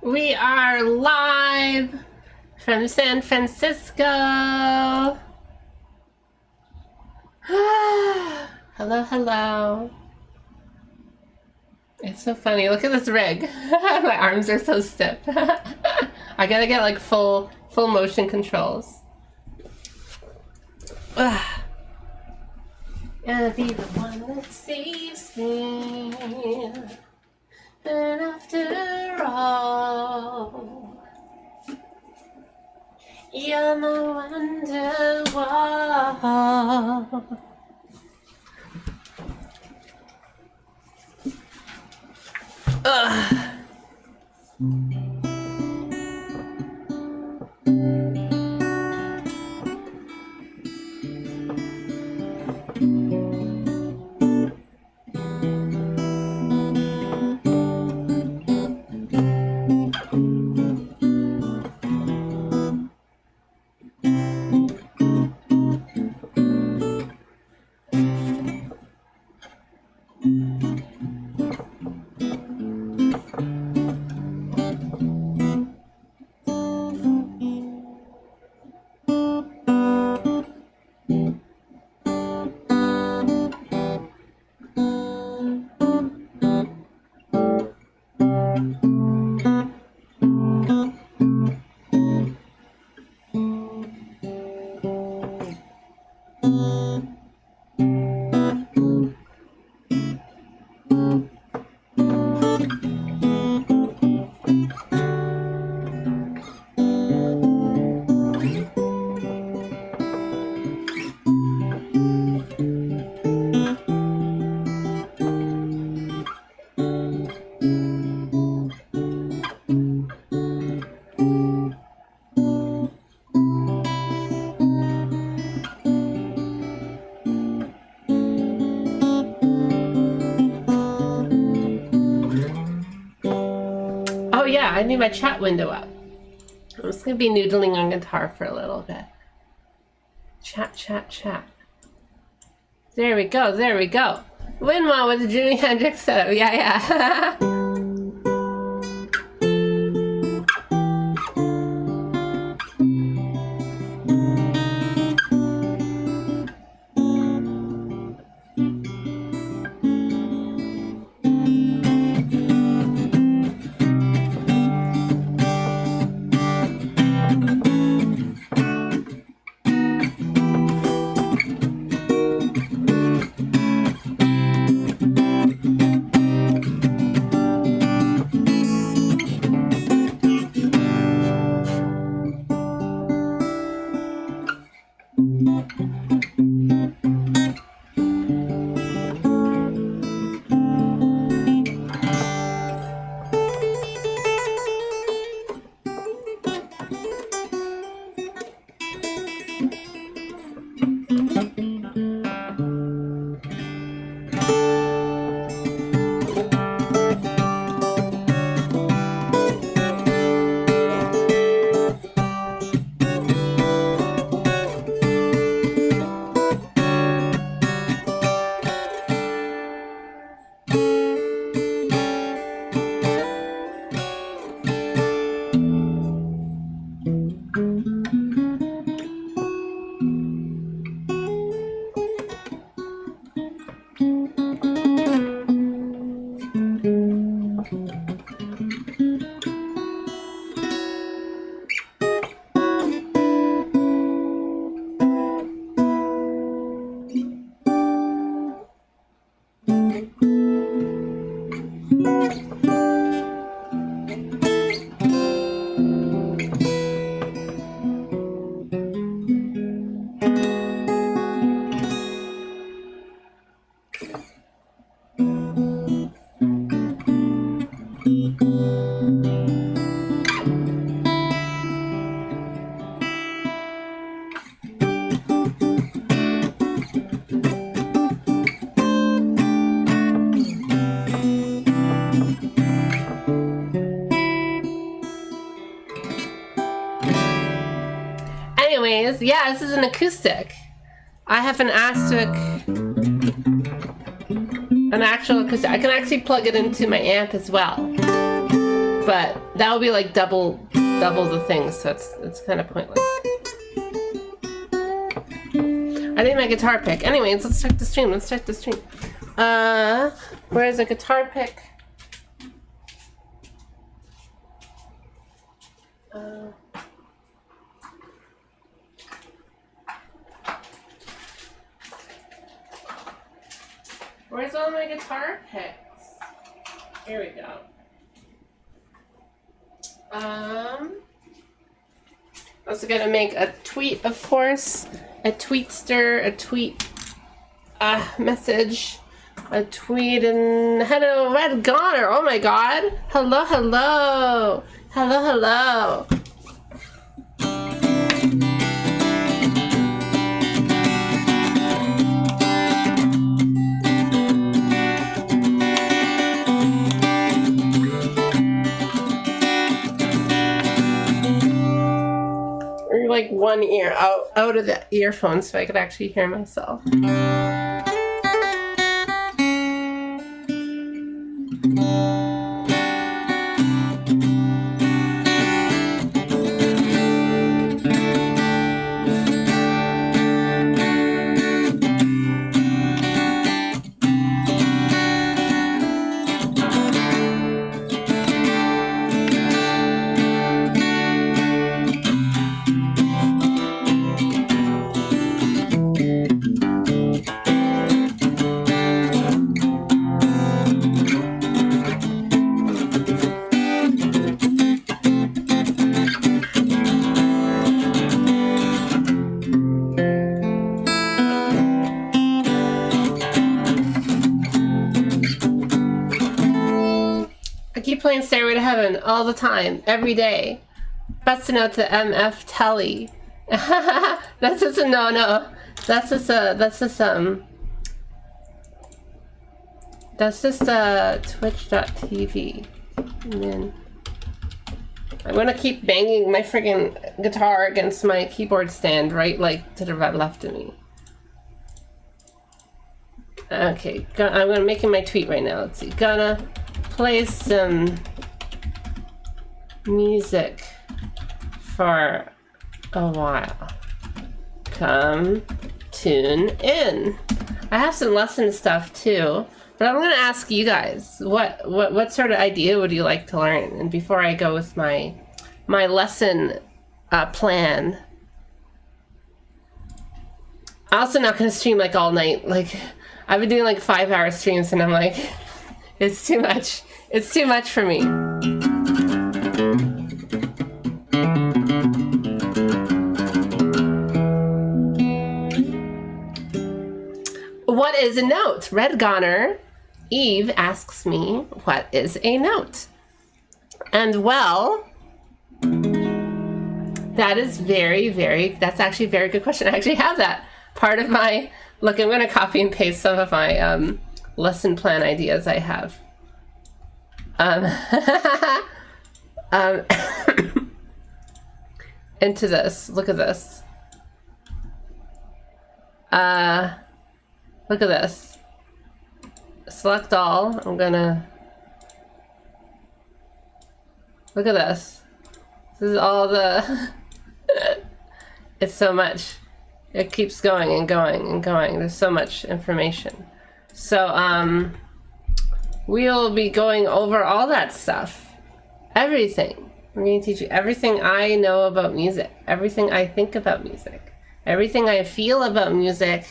We are live from San Francisco. Hello, hello. It's so funny. Look at this rig. My arms are so stiff. I gotta get like full motion controls. Gonna be the one that saves me. And after all, you're my wonderwall. Oh yeah, I need my chat window up. I'm just gonna be noodling on guitar for a little bit. Chat, chat, chat. There we go, there we go. Minmod with the Jimi Hendrix setup. Yeah, yeah. Anyways, yeah, this is an acoustic. I have an actual acoustic. I can actually plug it into my amp as well. but that would be like double the thing, so it's kind of pointless. I need my guitar pick. Anyways, let's check the stream. Where's the guitar pick? Where's all my guitar picks? Here we go. Also gonna make a tweet, of course, a tweetster, a tweet message, a tweet, and hello, Red Goner. Oh my God! Hello, hello, hello, hello. Like one ear out of the earphones so I could actually hear myself. Playing Stairway to Heaven all the time, every day. Busting out the MF telly. That's just a no. That's just twitch.tv. And then I'm gonna keep banging my friggin' guitar against my keyboard stand, right, like to the right left of me. Okay, I'm making my tweet right now. Let's see. Gonna play some music for a while. Come tune in. I have some lesson stuff too, but I'm gonna ask you guys what sort of idea would you like to learn? And before I go with my lesson plan, I'm also not gonna stream like all night. Like I've been doing like 5-hour streams, and I'm like, it's too much. It's too much for me. What is a note? Red Goner Eve asks me, what is a note? And well, that is that's actually a very good question. I actually have that part of my, look, I'm going to copy and paste some of my lesson plan ideas I have. Into this. Look at this. Look at this. Select all. I'm gonna... Look at this. This is all the... It's so much. It keeps going and going and going. There's so much information. So, we'll be going over all that stuff. Everything. I'm going to teach you everything I know about music. Everything I think about music. Everything I feel about music.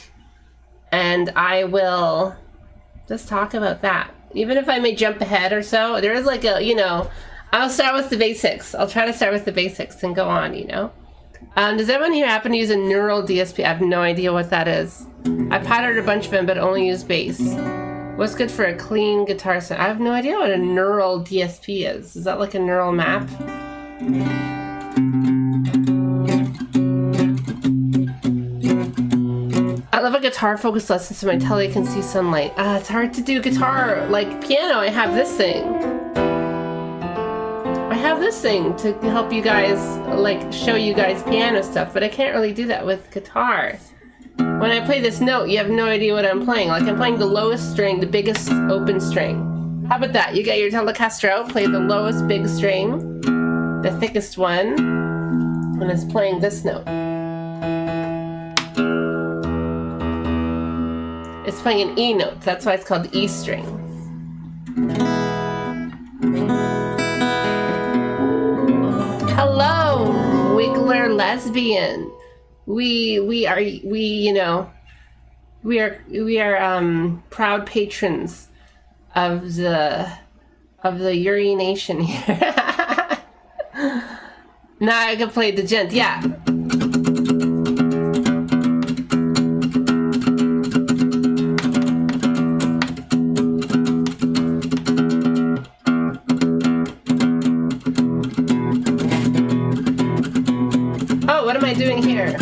And I will just talk about that. Even if I may jump ahead or so. There is like a, you know, I'll start with the basics. I'll try to start with the basics and go on, you know. Does everyone here happen to use a neural DSP? I have no idea what that is. I patterned a bunch of them, but only use bass. What's good for a clean guitar sound? I have no idea what a neural DSP is. Is that like a neural map? I love a guitar focused lesson so my telly can see sunlight. It's hard to do guitar. Like piano, I have this thing. I have this thing to help you guys, like show you guys piano stuff, but I can't really do that with guitar. When I play this note, you have no idea what I'm playing. Like I'm playing the lowest string, the biggest open string. How about that? You get your Telecaster out, play the lowest big string, the thickest one, and it's playing this note. It's playing an E note. That's why it's called E string. Hello, Wiggler lesbian. We are proud patrons of the urination here. Now I can play the gent, yeah. Oh, what am I doing here?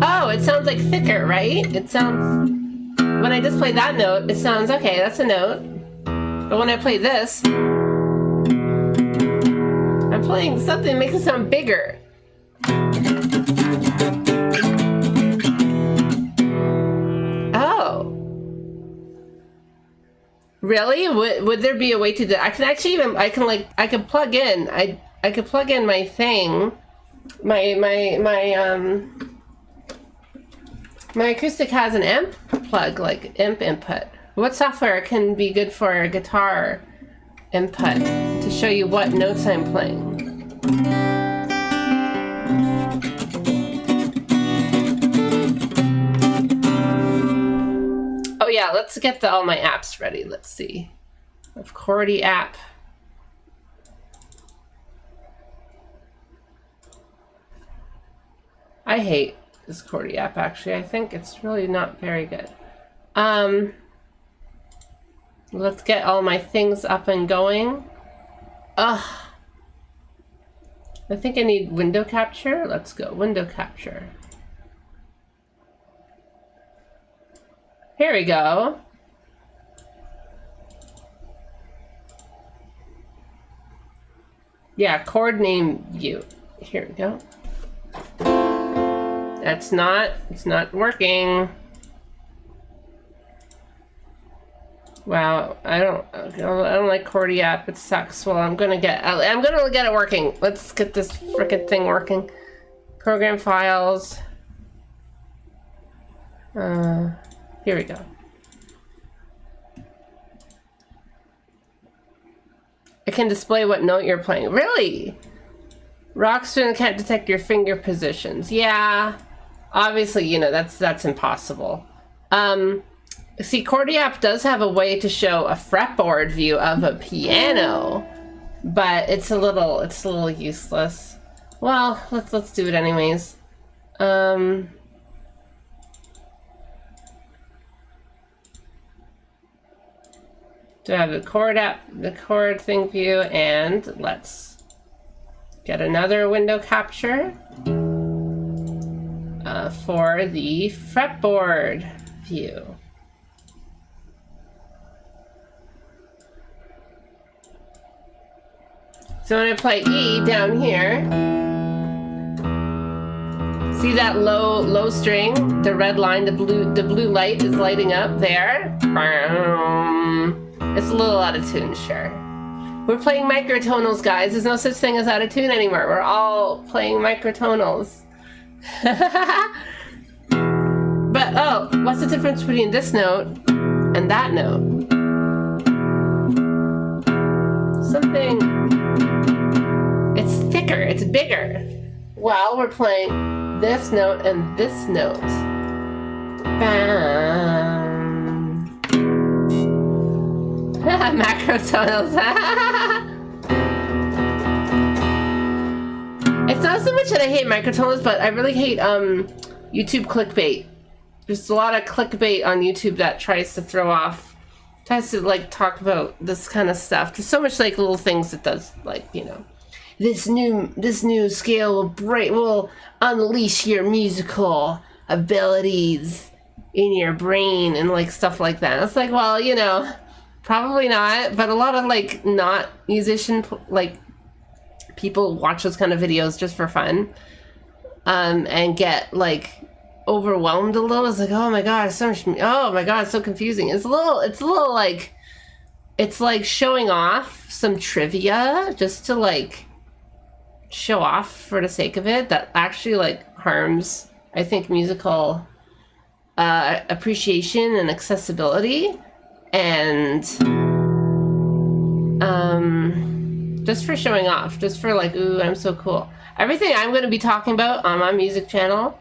Oh, it sounds like thicker, right? It sounds, when I just play that note, it sounds, okay, that's a note. But when I play this, I'm playing something that makes it sound bigger. Oh. Really? Would there be a way to do? I can actually even I can plug in. I could plug in my thing, my acoustic has an amp plug, like amp input. What software can be good for a guitar input to show you what notes I'm playing? Oh yeah, let's get all my apps ready. Let's see. Of Chordy app. I hate this Chordy app actually. I think it's really not very good. Let's get all my things up and going. Ugh. I think I need window capture. Let's go, window capture. Here we go. Yeah, chord name view. Here we go. It's not working. Wow, I don't like Chordy app. It sucks. Well, I'm gonna get it working. Let's get this frickin' thing working. Program files. Here we go. It can display what note you're playing. Really? Rockstone can't detect your finger positions. Yeah, obviously, you know, that's impossible. See, Chordy app does have a way to show a fretboard view of a piano, but it's a little useless. Well, let's do it anyways. Do I have the chord thing view, and let's get another window capture for the fretboard view. So when I play E down here, see that low string, the red line, the blue light is lighting up there. It's a little out of tune, sure. We're playing microtonals, guys. There's no such thing as out of tune anymore. We're all playing microtonals. But oh, what's the difference between this note and that note? Something. It's thicker, it's bigger. Well, we're playing this note and this note. Bam. Macrotonals. It's not so much that I hate microtonals, but I really hate YouTube clickbait. There's a lot of clickbait on YouTube that tries to like talk about this kind of stuff. There's so much like little things it does, like, you know, this new scale will unleash your musical abilities in your brain and like stuff like that. It's like, well, you know, probably not, but a lot of like not musician like people watch those kind of videos just for fun, and get like overwhelmed a little. It's like, oh my god, so much. Oh my god, it's so confusing. It's a little like, it's like showing off some trivia just to like show off for the sake of it. That actually like harms, I think, musical appreciation and accessibility, and just for showing off, just for like, ooh, I'm so cool. Everything I'm going to be talking about on my music channel,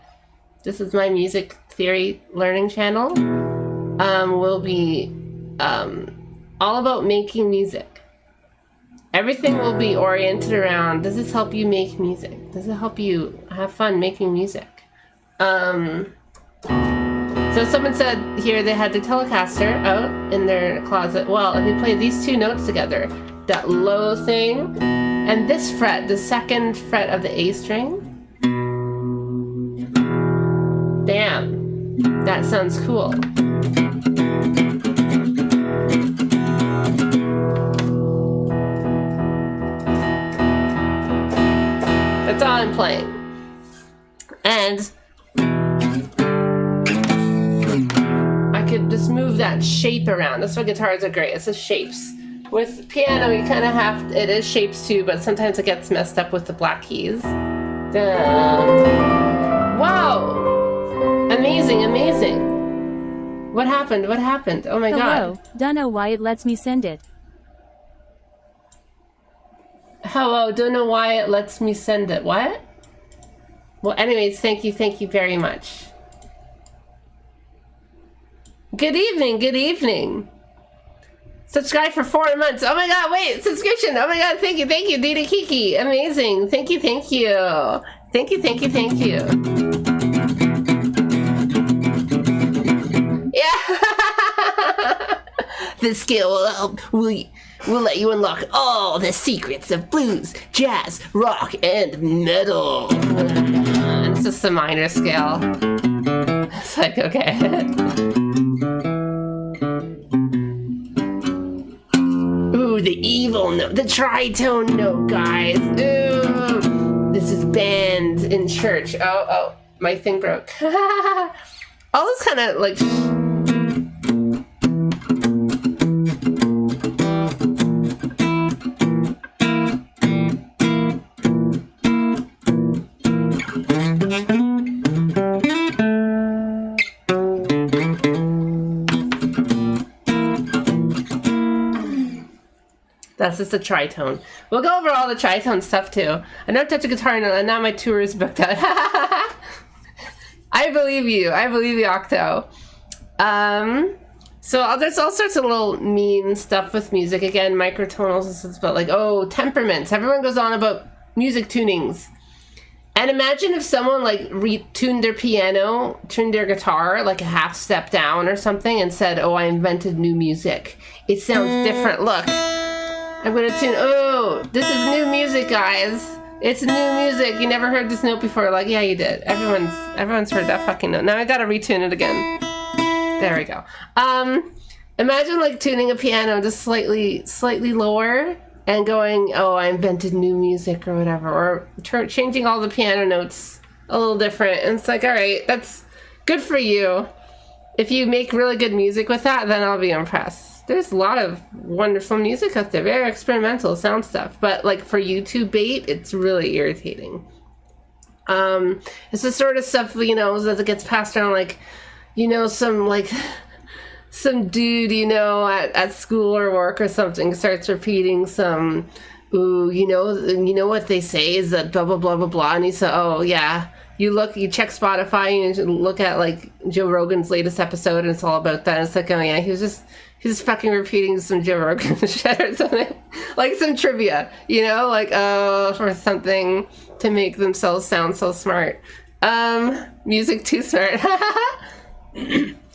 this is my music theory learning channel, will be all about making music. Everything will be oriented around, does this help you make music? Does it help you have fun making music? So someone said here they had their Telecaster out in their closet. Well, if you play these two notes together, that low thing and this fret, the second fret of the A string, damn, that sounds cool. That's all I'm playing. And I could just move that shape around. That's why guitars are great. It's the shapes. With piano, you kind of have, it is shapes too, but sometimes it gets messed up with the black keys. Whoa! Amazing, amazing. What happened? What happened? Oh my god. Don't know why it lets me send it. Hello, don't know why it lets me send it. What? Well, anyways, thank you very much. Good evening, good evening. Subscribe for 4 months. Oh my god, wait, subscription. Oh my god, thank you, Dita Kiki. Amazing. Thank you. Thank you. Yeah. This skill will help. We'll let you unlock all the secrets of blues, jazz, rock, and metal. It's just a minor scale. It's like, okay. Ooh, the evil note, the tritone note, guys. Ooh, this is banned in church. Oh, my thing broke. All this kind of like. That's just a tritone. We'll go over all the tritone stuff too. I never touched a guitar note, and now my tour is booked out. I believe you, Octo. So there's all sorts of little mean stuff with music. Again, microtonals. This is about like, oh, temperaments. Everyone goes on about music tunings. And imagine if someone like retuned their piano, tuned their guitar like a half step down or something, and said, "Oh, I invented new music. It sounds different. Look." I'm gonna tune. Oh, this is new music, guys. It's new music. You never heard this note before. Like, yeah, you did. Everyone's heard that fucking note. Now I gotta retune it again. There we go. Imagine like tuning a piano just slightly lower and going, "Oh, I invented new music," or whatever, or changing all the piano notes a little different. And it's like, all right, that's good for you. If you make really good music with that, then I'll be impressed. There's a lot of wonderful music out there, very experimental sound stuff, but like for YouTube bait, it's really irritating. It's the sort of stuff, you know, that gets passed around, like, you know, some dude, you know, at school or work or something starts repeating some, ooh, you know what they say is that blah blah blah blah blah, and he said, oh yeah. You check Spotify and you look at like Joe Rogan's latest episode, and it's all about that. And it's like, oh yeah, he's just fucking repeating some Joe Rogan shit or something, like some trivia, you know, like for something to make themselves sound so smart. Music too smart.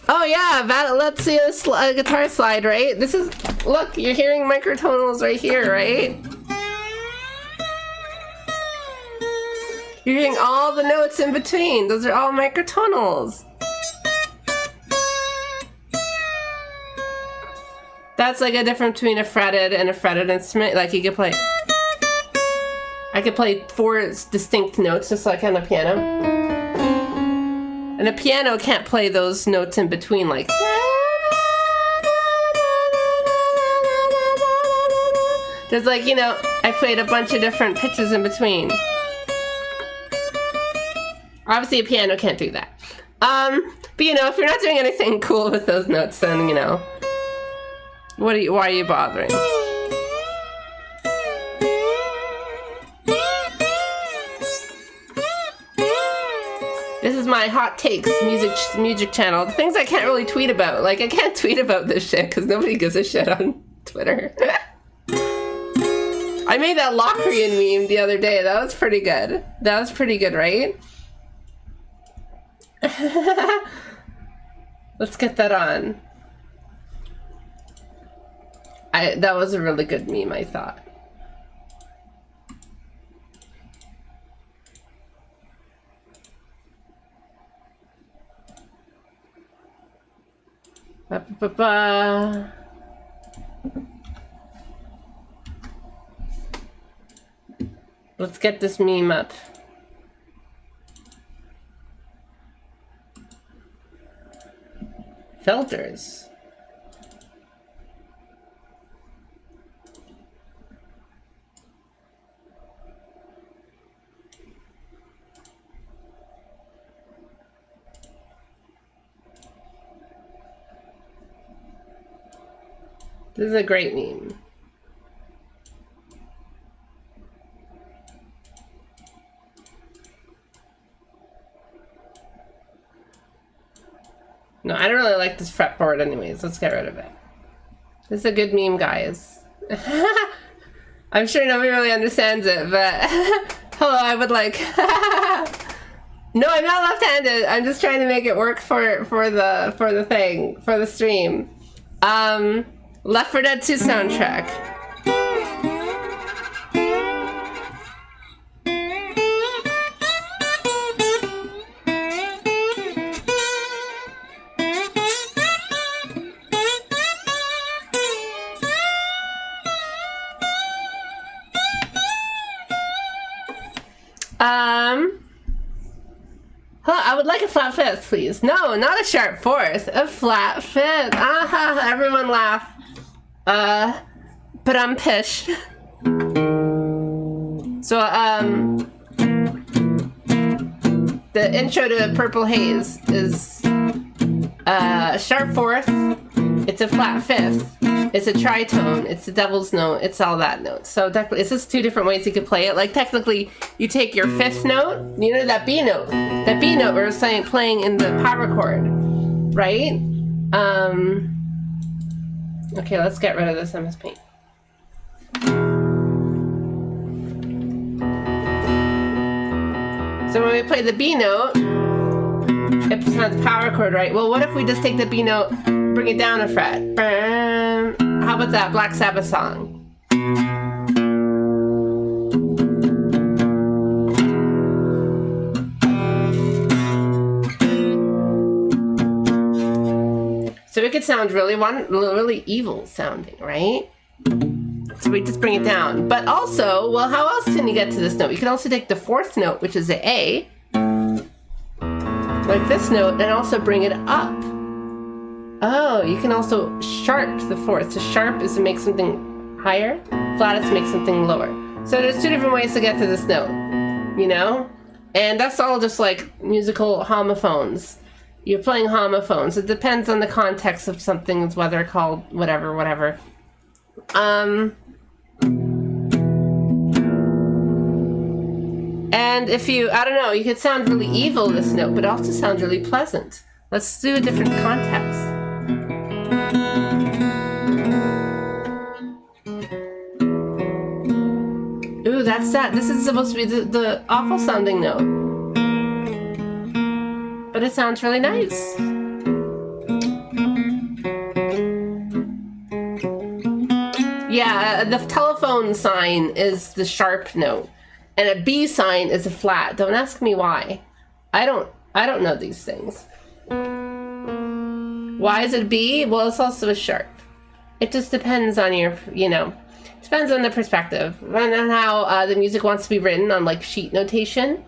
Oh yeah, let's see a guitar slide, right? This is, look, you're hearing microtonals right here, right? You're hearing all the notes in between. Those are all microtonals. That's like a difference between a fretted and a fretted instrument. Like you could play, I could play 4 distinct notes just like on a piano. And a piano can't play those notes in between, like. There's like, you know, I played a bunch of different pitches in between. Obviously a piano can't do that. But you know, if you're not doing anything cool with those notes, then, you know, why are you bothering? This is my hot takes music channel. The things I can't really tweet about. Like, I can't tweet about this shit because nobody gives a shit on Twitter. I made that Locrian meme the other day. That was pretty good. That was pretty good, right? Let's get that on. That was a really good meme, I thought. Ba-ba-ba-ba. Let's get this meme up. Filters. This is a great meme. No, I don't really like this fretboard anyways. Let's get rid of it. This is a good meme, guys. I'm sure nobody really understands it, but hello, I would like... No, I'm not left-handed. I'm just trying to make it work for the stream. Left 4 Dead 2 soundtrack. I would like a flat fifth, please. No, not a sharp fourth. A flat fifth. Everyone laugh. But I'm pish. So, the intro to Purple Haze is a sharp fourth. It's a flat fifth. It's a tritone. It's a devil's note. It's all that note. So definitely, it's just 2 different ways you could play it. Like technically, you take your 5th note, you know, that B note we were playing in the power chord, right? Okay, let's get rid of this MS Paint. So when we play the B note, it's not the power chord, right? Well, what if we just take the B note, bring it down a fret? How about that Black Sabbath song? So it could sound really evil sounding, right? So we just bring it down. But also, well, how else can you get to this note? You can also take the 4th note, which is the A, like this note, and also bring it up. Oh, you can also sharp the 4th. So sharp is to make something higher, flat is to make something lower. So there's 2 different ways to get to this note, you know? And that's all just like musical homophones. You're playing homophones. It depends on the context of something, whether called whatever. And if you, I don't know, you could sound really evil this note, but it also sounds really pleasant. Let's do a different context. Ooh, that's that. This is supposed to be the awful sounding note. But it sounds really nice. Yeah, the telephone sign is the sharp note, and a B sign is a flat. Don't ask me why. I don't know these things. Why is it B? Well, it's also a sharp. It just depends on your, depends on the perspective and on how the music wants to be written on like sheet notation.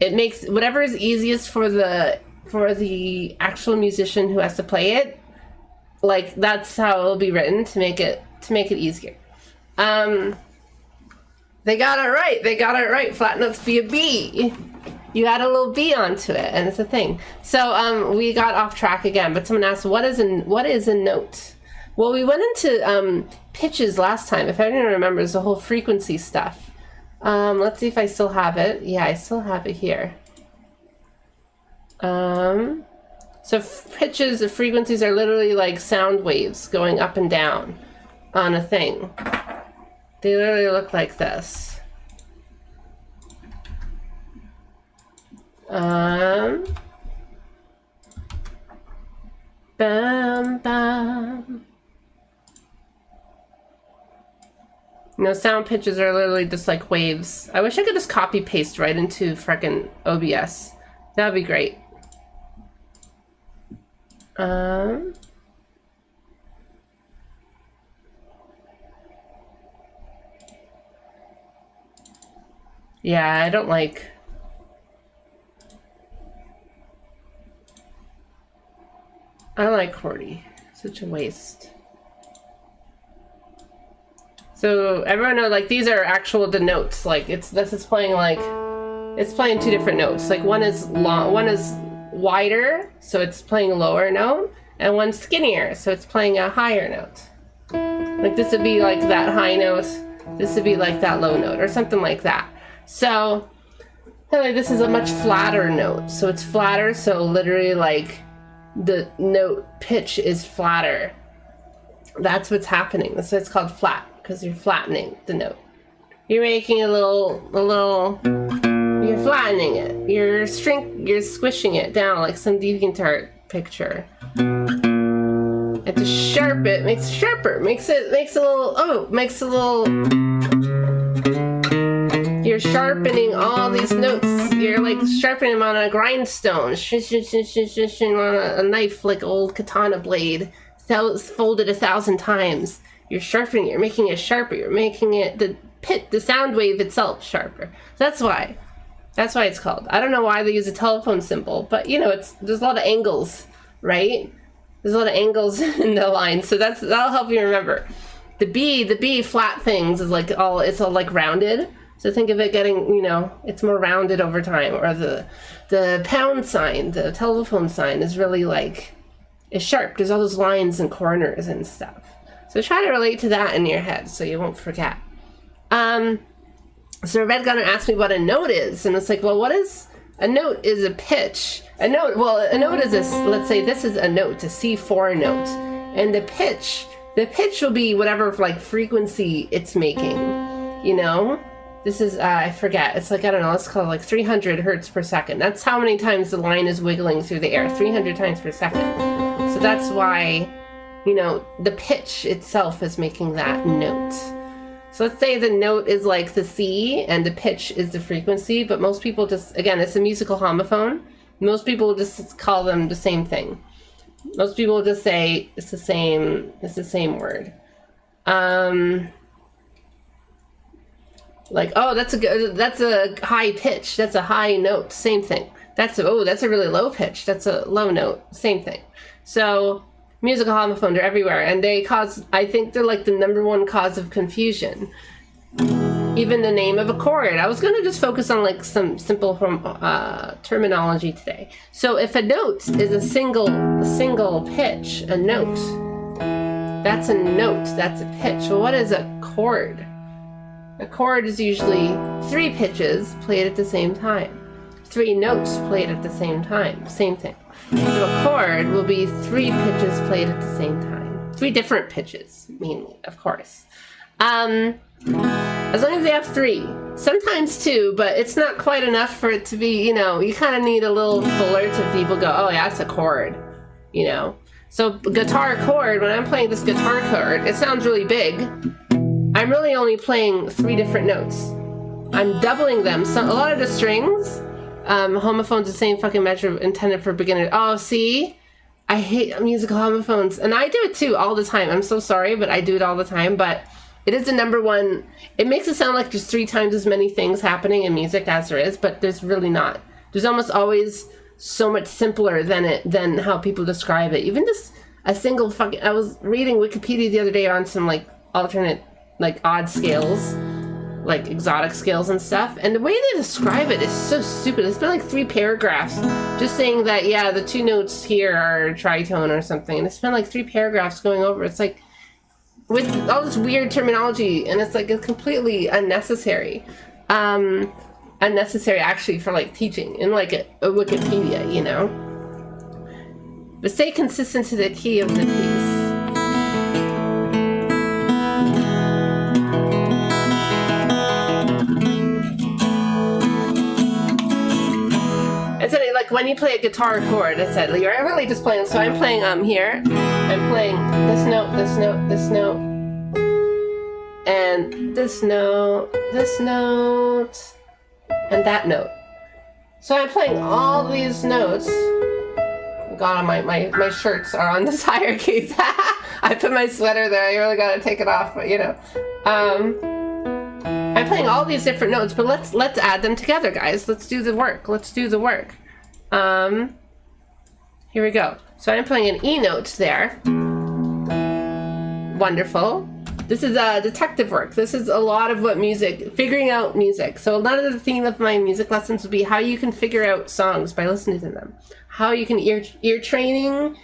It makes whatever is easiest for the for the actual musician who has to play it, like that's how it'll be written to make it easier. They got it right. They got it right. Flat notes be a B. You add a little B onto it, and it's a thing. So we got off track again. But someone asked, what is a note? Well, we went into pitches last time. If anyone remembers the whole frequency stuff. Let's see if I still have it. Yeah, I still have it here. So pitches, the frequencies are literally like sound waves going up and down on a thing. They literally look like this. Bam, bam. You know, sound pitches are literally just like waves. I wish I could just copy paste right into frickin' OBS. That'd be great. Yeah, I don't like... I don't like QWERTY. Such a waste. So everyone knows, like, these are actual the notes. Like, this is playing like, it's playing two different notes. Like one is long, one is wider, so it's playing a lower note, and one's skinnier, so it's playing a higher note. Like this would be like that high note, this would be like that low note, or something like that. So anyway, this is a much flatter note. So it's flatter, so literally like the note pitch is flatter. That's what's happening. That's why it's called flat, because you're flattening the note. You're making you're flattening it. You're squishing it down like some DeviantArt picture. And to sharp it, makes it sharper, makes a little, you're sharpening all these notes. You're like sharpening them on a grindstone, on a knife, like old katana blade, folded 1,000 times. You're sharpening it, you're making it sharper, you're making it, the sound wave itself sharper. That's why it's called. I don't know why they use a telephone symbol, but you know, there's a lot of angles, right? There's a lot of angles in the line, so that'll help you remember. The B flat things is like it's all like rounded. So think of it getting, you know, it's more rounded over time. Or the pound sign, the telephone sign is really like, it's sharp. There's all those lines and corners and stuff. So try to relate to that in your head so you won't forget. So Red Gunner asked me what a note is, and it's like, well, what is a note? Is a pitch. A note is this. Let's say this is a note, a C4 note, and the pitch will be whatever like frequency it's making. You know, this is I forget. It's like, I don't know. Let's call it like 300 hertz per second. That's how many times the line is wiggling through the air. 300 times per second. So that's why, you know, the pitch itself is making that note. So let's say the note is like the C and the pitch is the frequency, but most people just, again, it's a musical homophone. Most people just call them the same thing. Most people just say it's the same word. Like, oh, that's a high pitch. That's a high note. Same thing. That's a really low pitch. That's a low note. Same thing. So musical homophones are everywhere, and I think they're like the #1 cause of confusion. Even the name of a chord. I was going to just focus on like some simple terminology today. So if a note is a single pitch, a note, that's a note, that's a pitch. Well, what is a chord? A chord is usually 3 pitches played at the same time. 3 notes played at the same time. Same thing. So a chord will be 3 pitches played at the same time. 3 different pitches, mainly, of course. As long as they have 3. Sometimes 2, but it's not quite enough for it to be, you know, you kind of need a little fuller to people go, oh yeah, that's a chord, you know. So guitar chord, when I'm playing this guitar chord, it sounds really big. I'm really only playing 3 different notes. I'm doubling them. So a lot of the strings, homophones, the same fucking measure intended for beginners. Oh, see? I hate musical homophones. And I do it too all the time. I'm so sorry, but I do it all the time. But it is the #1. It makes it sound like there's 3 times as many things happening in music as there is, but there's really not. There's almost always so much simpler than how people describe it. Even just a single fucking, I was reading Wikipedia the other day on some like alternate, like odd scales, like exotic scales and stuff, and the way they describe it is so stupid. It's been like 3 paragraphs just saying that, yeah, the 2 notes here are tritone or something, and it's been like 3 paragraphs going over. It's like, with all this weird terminology, and it's like, it's completely unnecessary. Unnecessary actually for like teaching in like a Wikipedia, you know? But stay consistent to the key of the piece. I said, like, when you play a guitar chord, I said, you're really just playing, so I'm playing here, I'm playing this note, this note, this note, and this note, and that note. So I'm playing all these notes. God, my shirts are on this higher keys. I put my sweater there, I really gotta take it off, but you know. I'm playing all these different notes, but let's add them together, guys. Let's do the work. Here we go. So I'm playing an E note there. Wonderful. This is detective work. This is a lot of what figuring out music. So a lot of the theme of my music lessons would be how you can figure out songs by listening to them. How you can ear training.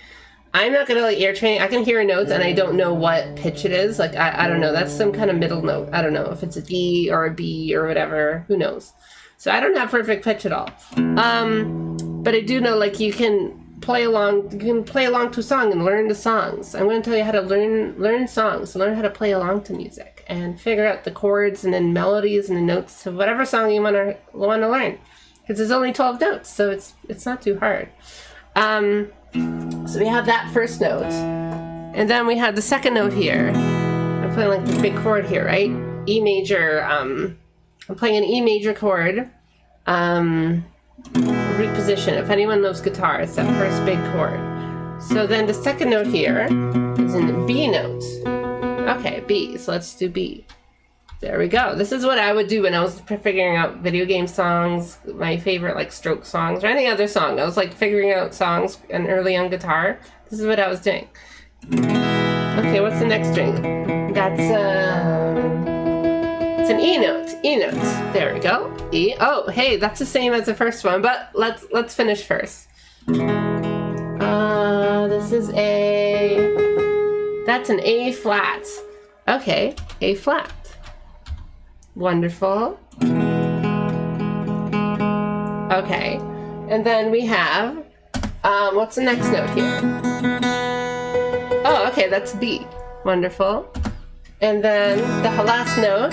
I'm not gonna like ear train. I can hear a note and I don't know what pitch it is. Like, I don't know. That's some kind of middle note. I don't know if it's a D or a B or whatever. Who knows? So I don't have perfect pitch at all. But I do know, like, you can play along to a song and learn the songs. I'm going to tell you how to learn songs, learn how to play along to music and figure out the chords and then melodies and the notes to whatever song you want to learn. Because there's only 12 notes, so it's not too hard. So we have that first note, and then we have the second note here. I'm playing like the big chord here, right? E major. I'm playing an E major chord. Reposition. If anyone loves guitar, it's that first big chord. So then the second note here is in the B note. Okay, B. So let's do B. There we go. This is what I would do when I was figuring out video game songs, my favorite like stroke songs, or any other song. I was like figuring out songs and early on guitar. This is what I was doing. Okay, what's the next string? That's it's an E note. E note. There we go. E. Oh, hey, that's the same as the first one, but let's finish first. This is A. That's an A flat. Okay, A flat. Wonderful. Okay, and then we have, what's the next note here? Oh, okay, that's B. Wonderful. And then the last note,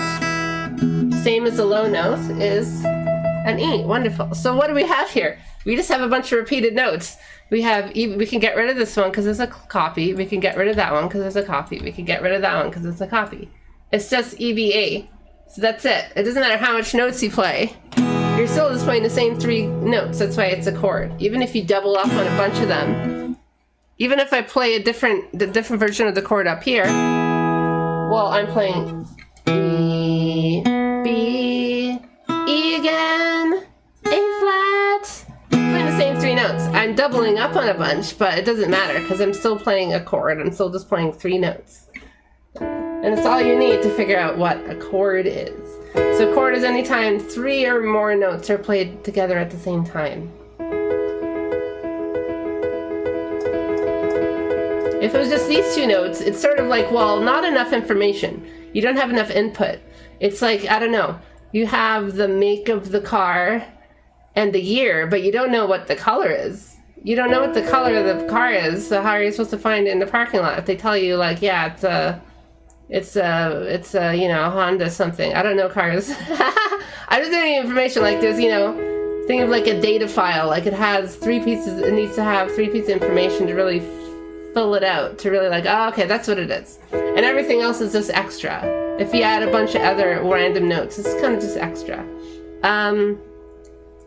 same as the low note, is an E. Wonderful. So what do we have here? We just have a bunch of repeated notes. We can get rid of this one because it's a copy. We can get rid of that one because it's a copy. We can get rid of that one because it's a copy. It's just EVA. So that's it. It doesn't matter how much notes you play. You're still just playing the same 3 notes. That's why it's a chord. Even if you double up on a bunch of them. Even if I play the different version of the chord up here. Well, I'm playing E, B, E again, A flat. I'm playing the same 3 notes. I'm doubling up on a bunch, but it doesn't matter because I'm still playing a chord. I'm still just playing 3 notes. And it's all you need to figure out what a chord is. So a chord is any time 3 or more notes are played together at the same time. If it was just these 2 notes, it's sort of like, well, not enough information. You don't have enough input. It's like, I don't know, you have the make of the car and the year, but you don't know what the color is. You don't know what the color of the car is, so how are you supposed to find it in the parking lot? If they tell you, like, yeah, it's a you know, Honda something. I don't know cars. I just don't need information. Like, there's, you know, think of like a data file. Like, it has 3 pieces. It needs to have 3 pieces of information to really fill it out. To really like, oh, okay, that's what it is. And everything else is just extra. If you add a bunch of other random notes, it's kind of just extra.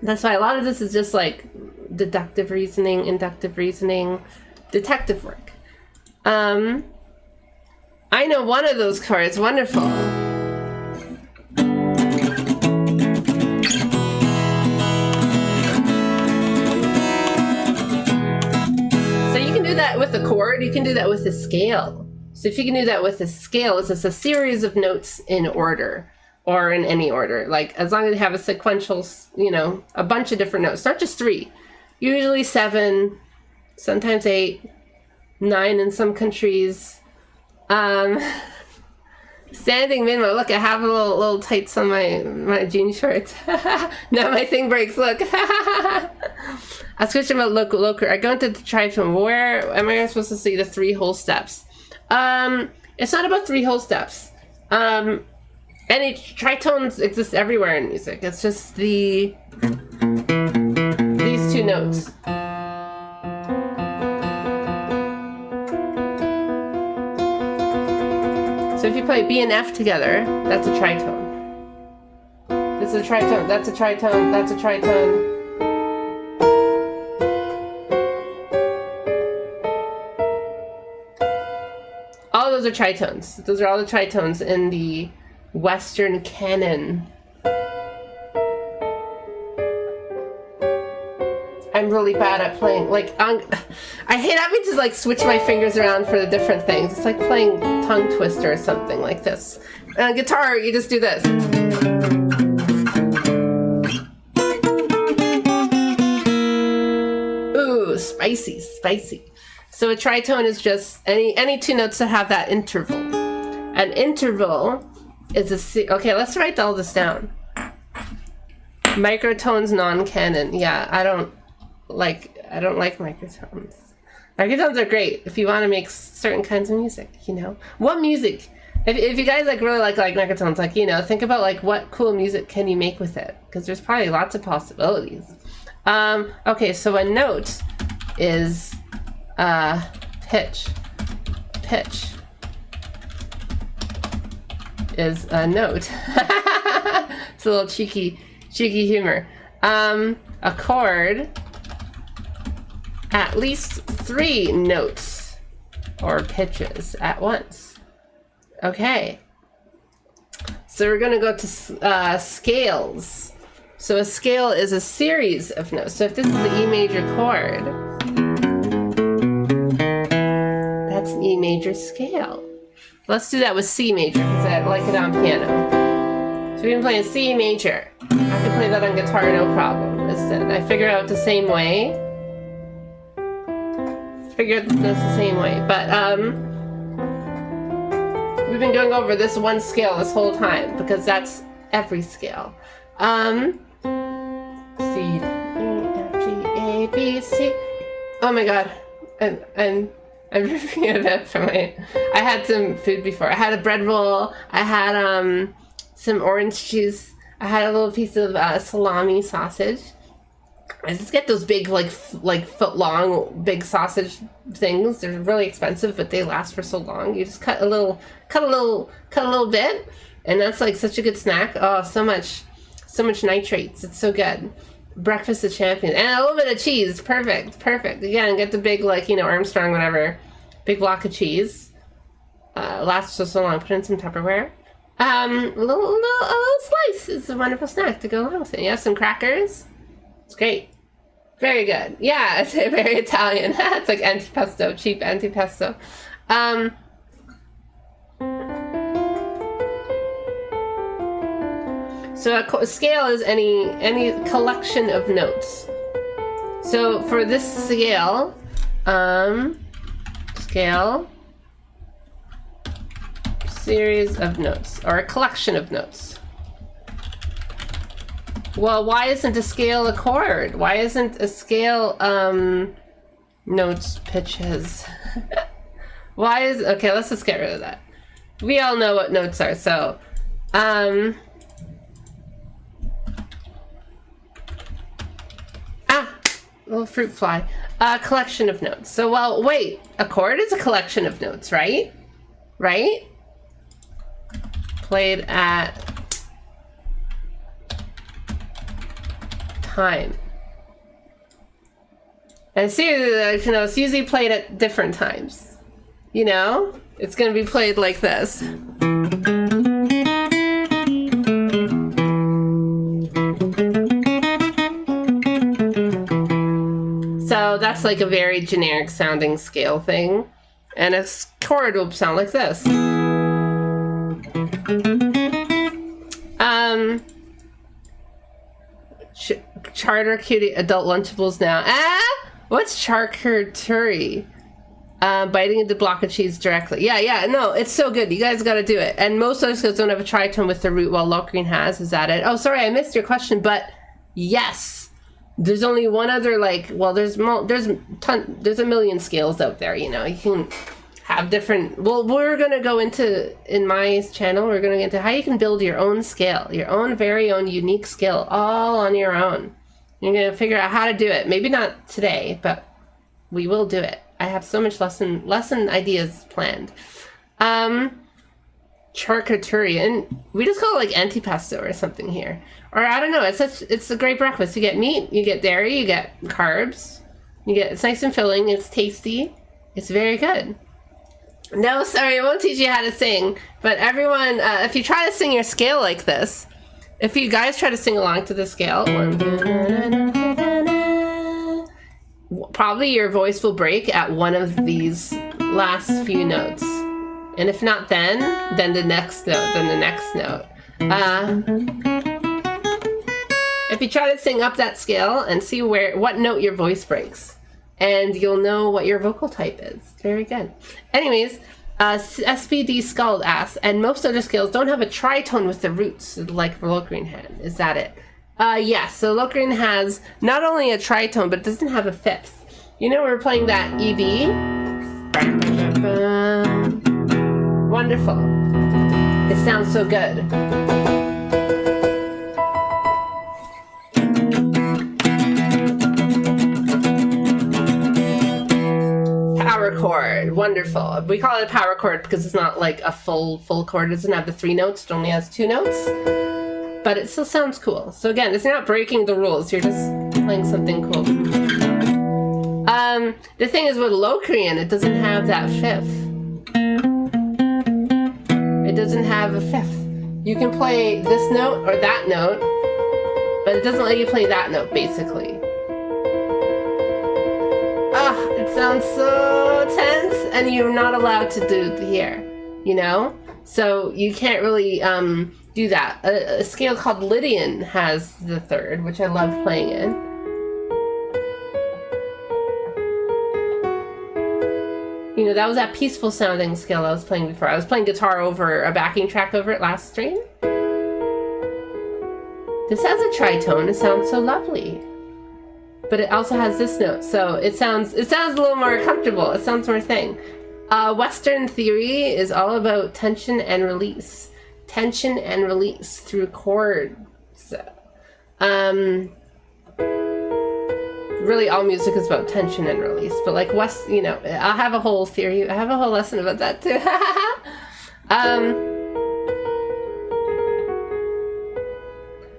That's why a lot of this is just like deductive reasoning, inductive reasoning, detective work. I know one of those chords. Wonderful. that with a chord, you can do that with a scale. So if you can do that with a scale, it's just a series of notes in order or in any order. Like as long as you have a sequential, you know, a bunch of different notes, not just 3, usually 7, sometimes 8, 9 in some countries. Standing minmod. Look, I have a little tights on my jean shorts. Now my thing breaks. Look. I switched about local. I go into the tritone. Where am I supposed to see the 3 whole steps? It's not about 3 whole steps. Any tritones exist everywhere in music. It's just these 2 notes. So if you play B and F together, that's a tritone. This is a tritone, that's a tritone, that's a tritone. All those are tritones. Those are all the tritones in the Western canon. I'm really bad at playing, like, I hate having to, like, switch my fingers around for the different things. It's like playing tongue twister or something like this. And on guitar, you just do this. Ooh, spicy, spicy. So a tritone is just any 2 notes that have that interval. An interval is okay, let's write all this down. Microtones non-canon. Yeah, I don't like microtones. Microtones are great if you want to make certain kinds of music, you know. What music? If you guys like really like microtones, like, you know, think about like what cool music can you make with it? Because there's probably lots of possibilities. Okay, so a note is pitch. Pitch is a note. It's a little cheeky humor. A chord, at least 3 notes or pitches at once. Okay. So we're going to go to scales. So a scale is a series of notes. So if this is the E major chord, that's an E major scale. Let's do that with C major because I like it on piano. So we can play a C major. I can play that on guitar, no problem. I figured out the same way. Figured this the same way, but we've been going over this one scale this whole time because that's every scale. C, D, E, F, G, A, B, C. Oh my god, I'm ripping it up from my. I had some food before. I had a bread roll. I had some orange juice. I had a little piece of salami sausage. I just get those big, like foot long, big sausage things. They're really expensive, but they last for so long. You just cut a little bit, and that's like such a good snack. Oh, so much nitrates. It's so good. Breakfast of champions, and a little bit of cheese. Perfect. Again, get the big, like, you know, Armstrong, whatever, big block of cheese. Lasts so long. Put in some Tupperware. A little slice is a wonderful snack to go along with it. You have some crackers. It's great. Very good. Yeah, it's very Italian. It's like antipasto, cheap antipasto. So a scale is any collection of notes. So for this scale, series of notes, or a collection of notes. Well, why isn't a scale a chord? Why isn't a scale notes, pitches? Okay, let's just get rid of that. We all know what notes are, so little fruit fly. A collection of notes. So, well, wait, a chord is a collection of notes, right? Right? Played at time. And seriously, you know, it's usually played at different times. You know? It's going to be played like this. So that's that's like a very generic sounding scale thing. And a chord will sound like this. Charter cutie adult Lunchables now. What's charcuterie? Biting into block of cheese directly. Yeah, no, it's so good. You guys got to do it. And most other skills don't have a tritone with the root, while Locrian has. Is that it? Oh, sorry, I missed your question, but yes. There's only one other, like, well, there's a million scales out there, you know. You can have different, well, we're going to go into, in my channel, we're going to get into how you can build your own scale, your own very own unique skill, all on your own. You're going to figure out how to do it. Maybe not today, but we will do it. I have so much lesson ideas planned. Charcuterie, and we just call it like antipasto or something here. Or I don't know, it's a great breakfast. You get meat, you get dairy, you get carbs, it's nice and filling, it's tasty, it's very good. No, sorry, I won't teach you how to sing, but everyone, if you try to sing your scale like this, if you guys try to sing along to the scale, probably your voice will break at one of these last few notes. And if not then the next note, then the next note. If you try to sing up that scale and see what note your voice breaks, and you'll know what your vocal type is. Very good. Anyways, SPD Scald asks, and most other scales don't have a tritone with the roots, like Locrian had. Is that it? Yes, so Locrian has not only a tritone, but it doesn't have a fifth. You know, we were playing that EB. Wonderful. It sounds so good. Power chord. Wonderful. We call it a power chord because it's not like a full chord. It doesn't have the 3 notes. It only has 2 notes. But it still sounds cool. So again, it's not breaking the rules. You're just playing something cool. The thing is with Locrian, it doesn't have that fifth. It doesn't have a fifth. You can play this note or that note, but it doesn't let you play that note, basically. It sounds so tense, and you're not allowed to do it here, you know? So you can't really do that. A scale called Lydian has the 3rd, which I love playing in. You know, that was that peaceful sounding scale I was playing before. I was playing guitar over a backing track over it last stream. This has a tritone. It sounds so lovely. But it also has this note, so it sounds a little more comfortable. It sounds more thing. Western theory is all about tension and release. Tension and release through chords. Really all music is about tension and release, but like you know, I'll have a whole theory, I have a whole lesson about that too.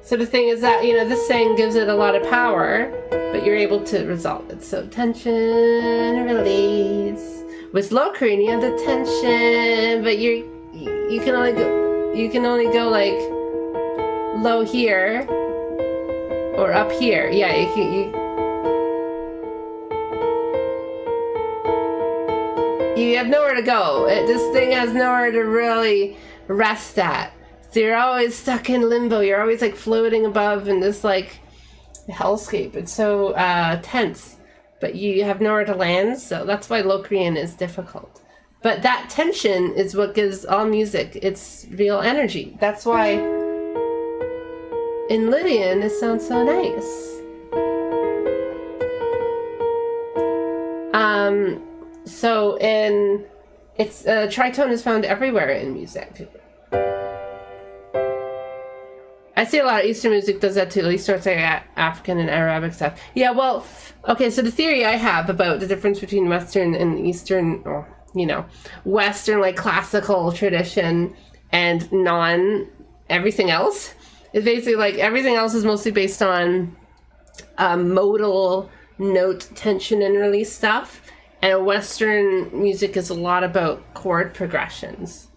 So the thing is that, you know, this thing gives it a lot of power, but you're able to resolve it. So tension, release. With Locrian, you have the tension, but you can only go like low here or up here. Yeah, you have nowhere to go. This thing has nowhere to really rest at. So you're always stuck in limbo. You're always like floating above in this like hellscape. It's so tense, but you have nowhere to land. So that's why Locrian is difficult. But that tension is what gives all music its real energy. That's why in Lydian it sounds so nice. So tritone is found everywhere in music. I see a lot of Eastern music does that too. At least starts like African and Arabic stuff. Yeah, well, okay. So the theory I have about the difference between Western and Eastern, or you know, Western like classical tradition and everything else is basically like everything else is mostly based on modal note tension and release stuff. And Western music is a lot about chord progressions.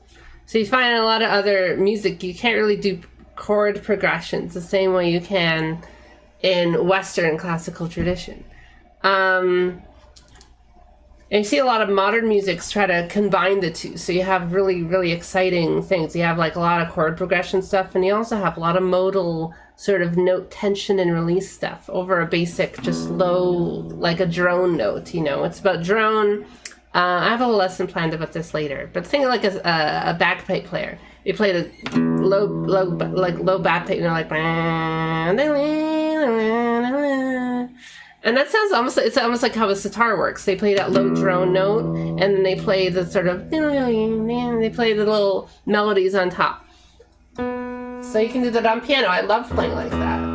So you find in a lot of other music, you can't really do chord progressions the same way you can in Western classical tradition. And you see a lot of modern musics try to combine the two. So you have really, really exciting things. You have like a lot of chord progression stuff, and you also have a lot of modal sort of note tension and release stuff over a basic, just low, like a drone note, you know. It's about drone. I have a whole lesson planned about this later. But think of like a bagpipe player. They play the low bagpipe, you know, like... And that sounds almost, it's almost like how a sitar works. They play that low drone note, and then they play the sort of, they play the little melodies on top. So you can do that on piano. I love playing like that.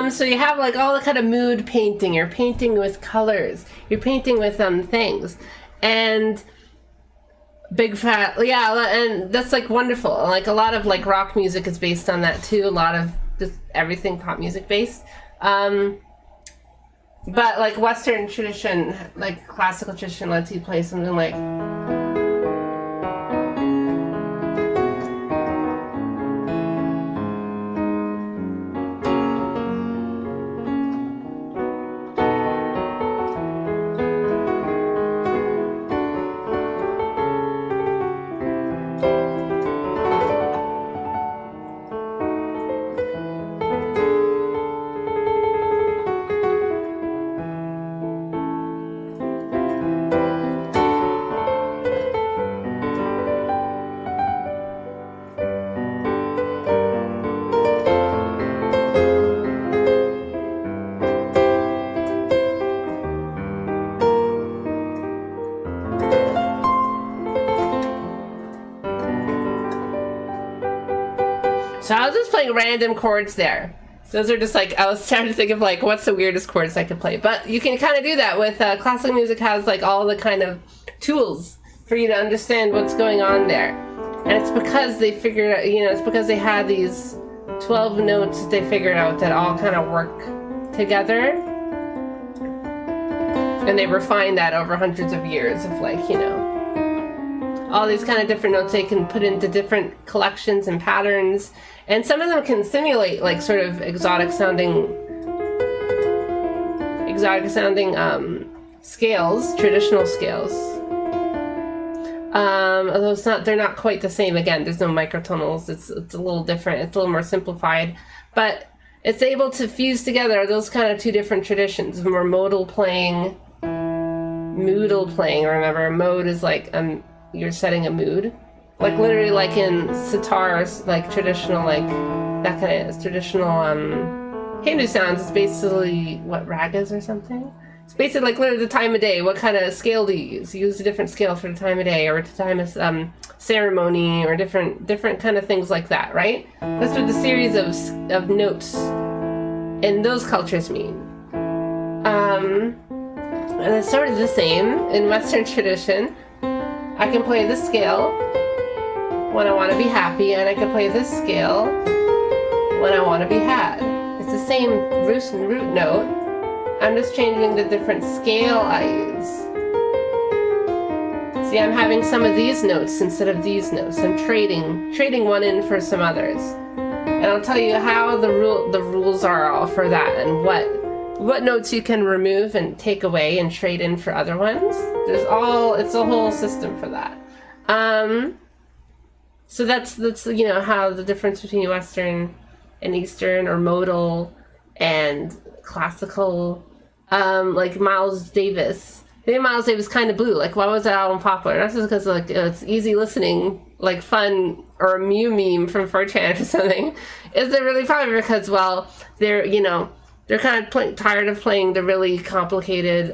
So you have like all the kind of mood painting. You're painting with colors. You're painting with things, and big fat, yeah, and that's like wonderful. Like a lot of like rock music is based on that too. A lot of just everything pop music based. But like Western tradition, like classical tradition, lets you play something like. So I was just playing random chords there. Those are just like, I was trying to think of like, what's the weirdest chords I could play. But you can kind of do that with classical music. Has like all the kind of tools for you to understand what's going on there. And it's because they figured out, you know, it's because they had these 12 notes that they figured out that all kind of work together. And they refined that over hundreds of years of like, you know, all these kind of different notes they can put into different collections and patterns. And some of them can simulate like sort of exotic sounding scales, traditional scales. Although they're not quite the same. Again, there's no microtonals. It's a little different. It's a little more simplified, but it's able to fuse together those kind of two different traditions: more modal playing, moodal playing. Remember, mode is like you're setting a mood. Like literally like in sitars, like traditional, like that kind of traditional Hindu sounds, it's basically what, ragas or something? It's basically like literally the time of day. What kind of scale do you use? You use a different scale for the time of day or the time of ceremony or different kind of things like that, right? That's what the series of notes in those cultures mean. And it's sort of the same in Western tradition. I can play this scale when I want to be happy, and I can play this scale when I want to be had. It's the same root note. I'm just changing the different scale I use. See, I'm having some of these notes instead of these notes. I'm trading one in for some others. And I'll tell you how the rules are all for that, and what notes you can remove and take away and trade in for other ones. It's a whole system for that. So that's you know how the difference between Western and Eastern, or modal and classical, like Miles Davis. Maybe Miles Davis kind of blew. Like, why was that album popular? Not just because like it's easy listening, like fun, or a meme from 4chan or something. Is it really popular because, well, they're kind of tired of playing the really complicated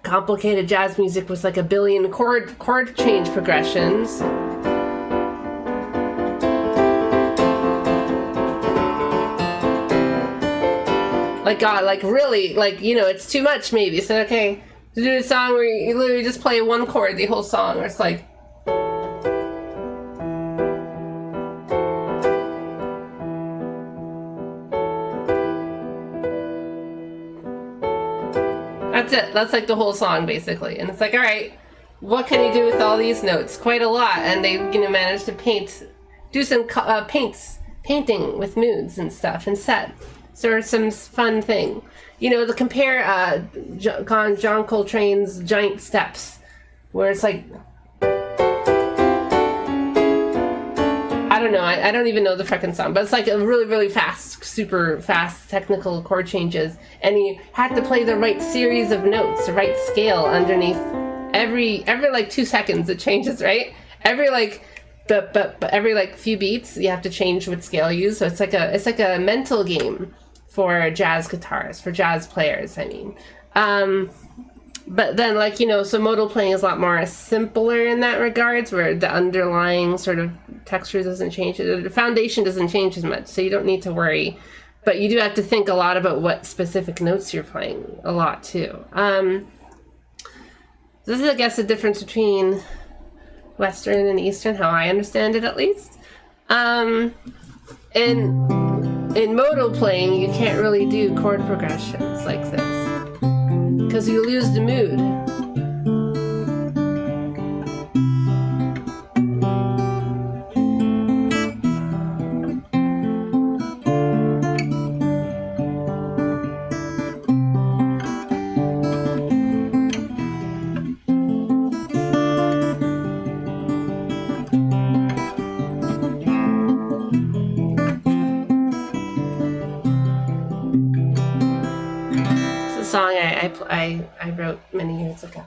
complicated jazz music with like a billion chord change progressions. Like, God, like, really, like, you know, it's too much, maybe. So, okay, do a song where you literally just play one chord the whole song, or it's like... That's it. That's, like, the whole song, basically. And it's like, all right, what can you do with all these notes? Quite a lot. And they, you know, managed to do some painting with moods and stuff, and set. So it's some fun thing. You know, to compare John Coltrane's Giant Steps, where it's like, I don't know, I don't even know the frickin' song, but it's like a really, really fast, super fast technical chord changes, and you have to play the right series of notes, the right scale underneath every like 2 seconds it changes, right? Every like every like few beats you have to change what scale you use. So it's like a mental game for jazz guitarists, for jazz players, I mean. But then, like, you know, so modal playing is a lot more simpler in that regards, where the underlying sort of texture doesn't change, the foundation doesn't change as much, so you don't need to worry. But you do have to think a lot about what specific notes you're playing a lot too. This is, I guess, the difference between Western and Eastern, how I understand it at least. In modal playing, you can't really do chord progressions like this, because you lose the mood. Song I wrote many years ago.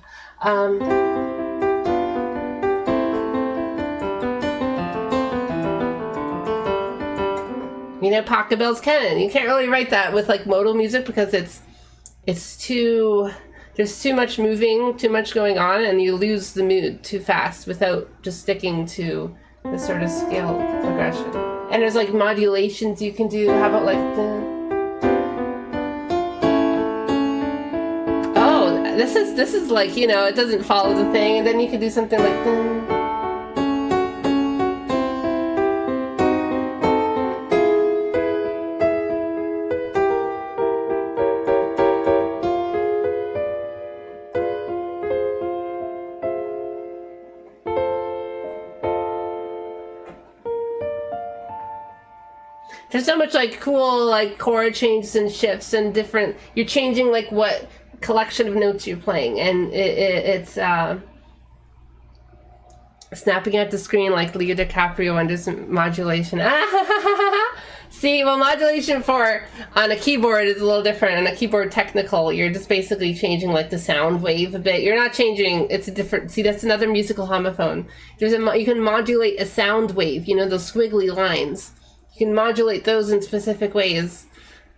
You know, Pachelbel's canon. You can't really write that with like modal music because it's too, there's too much moving, too much going on, and you lose the mood too fast without just sticking to the sort of scale progression. And there's like modulations you can do. How about like the... This is like, you know, it doesn't follow the thing, and then you can do something like there's so much like cool like chord changes and shifts and different, you're changing like what collection of notes you're playing, and it's snapping at the screen like Leo DiCaprio under some modulation. See, well, modulation on a keyboard is a little different. On a keyboard technical, you're just basically changing like the sound wave a bit. You're not changing, it's a different, see, that's another musical homophone. You can modulate a sound wave, you know, those squiggly lines. You can modulate those in specific ways.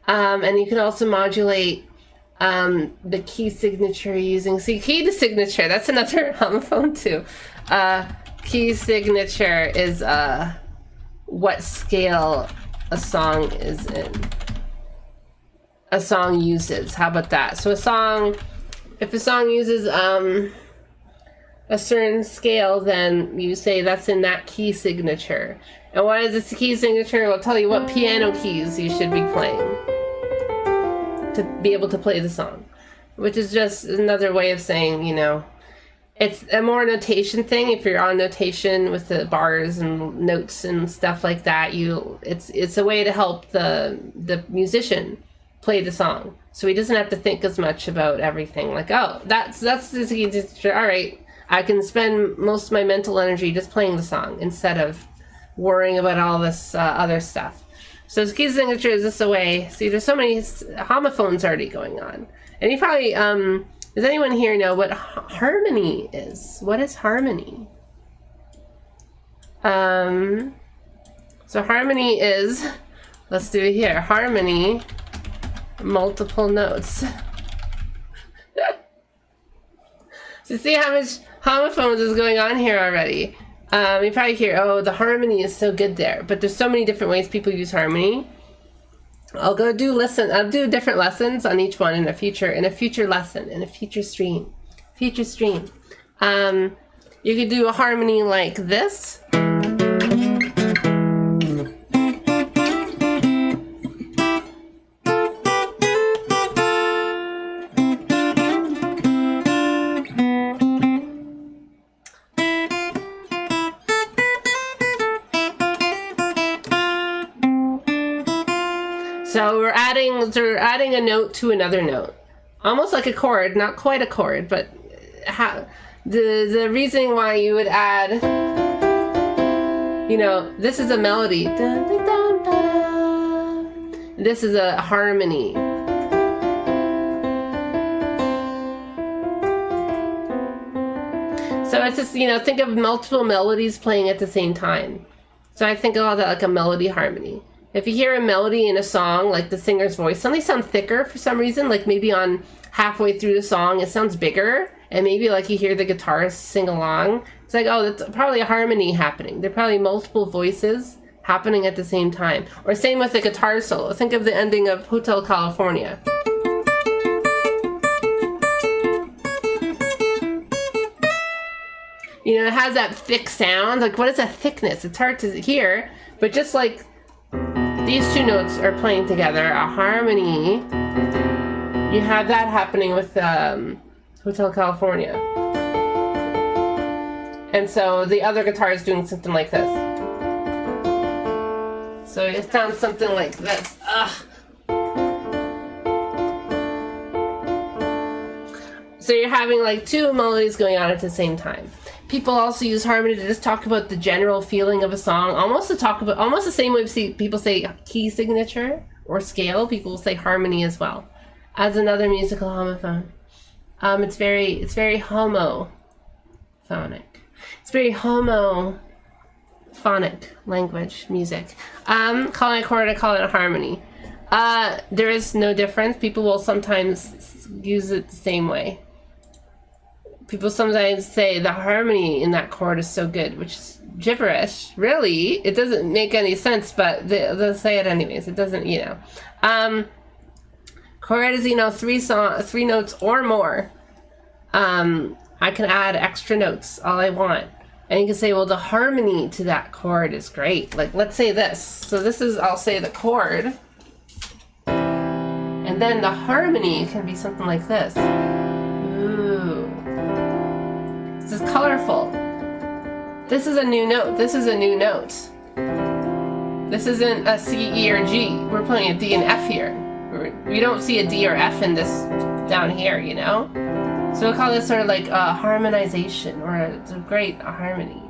And you can also modulate the key signature using, see, key to signature, that's another homophone too. Key signature is what scale a song is in. A song uses, how about that? So if a song uses a certain scale, then you say that's in that key signature. And why is this a key signature? It'll tell you what piano keys you should be playing to be able to play the song, which is just another way of saying, you know, it's a more notation thing. If you're on notation with the bars and notes and stuff like that, it's a way to help the musician play the song, so he doesn't have to think as much about everything. Like, oh, that's the all right, I can spend most of my mental energy just playing the song instead of worrying about all this other stuff. So key signature is just a way. See, there's so many homophones already going on. And you probably, does anyone here know what harmony is? What is harmony? So harmony is, let's do it here. Harmony, multiple notes. So see how much homophones is going on here already. You probably hear, oh, the harmony is so good there. But there's so many different ways people use harmony. I'll do different lessons on each one in a future lesson, in a future stream. You could do a harmony like this. So we're adding a note to another note, almost like a chord, not quite a chord, but the reason why you would add, this is a melody, this is a harmony. So it's just, think of multiple melodies playing at the same time. So I think of that like a melody harmony. If you hear a melody in a song, like the singer's voice suddenly sounds thicker for some reason, like maybe on halfway through the song, it sounds bigger, and maybe like you hear the guitarist sing along, it's like, oh, that's probably a harmony happening. There are probably multiple voices happening at the same time. Or same with the guitar solo. Think of the ending of Hotel California. It has that thick sound. Like, what is that thickness? It's hard to hear, but just like these two notes are playing together, a harmony. You have that happening with Hotel California. And so the other guitar is doing something like this. So it sounds something like this. So you're having like two melodies going on at the same time. People also use harmony to just talk about the general feeling of a song, almost the same way people say key signature or scale. People will say harmony as well as another musical homophone. It's very homophonic. It's very homophonic language, music. Calling a chord, I call it a harmony. There is no difference. People will sometimes use it the same way. People sometimes say the harmony in that chord is so good, which is gibberish. Really, it doesn't make any sense, but they'll say it anyways. It doesn't, Chord is, three notes or more. I can add extra notes all I want. And you can say, well, the harmony to that chord is great. Like, let's say this. So I'll say the chord. And then the harmony can be something like this. Ooh. This is colorful. This is a new note. This is a new note. This isn't a C, E, or G. We're playing a D and F here. We don't see a D or F in this down here, So we'll call this sort of like a harmonization, or it's a great harmony.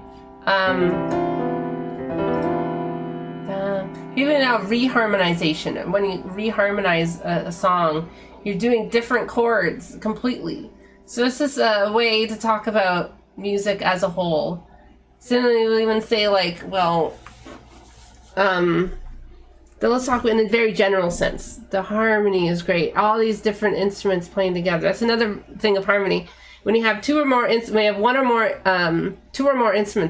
Even now, reharmonization. When you reharmonize a song, you're doing different chords completely. So it's just a way to talk about music as a whole. Similarly, we'll even say like, let's talk in a very general sense. The harmony is great. All these different instruments playing together. That's another thing of harmony. When you have two or more instruments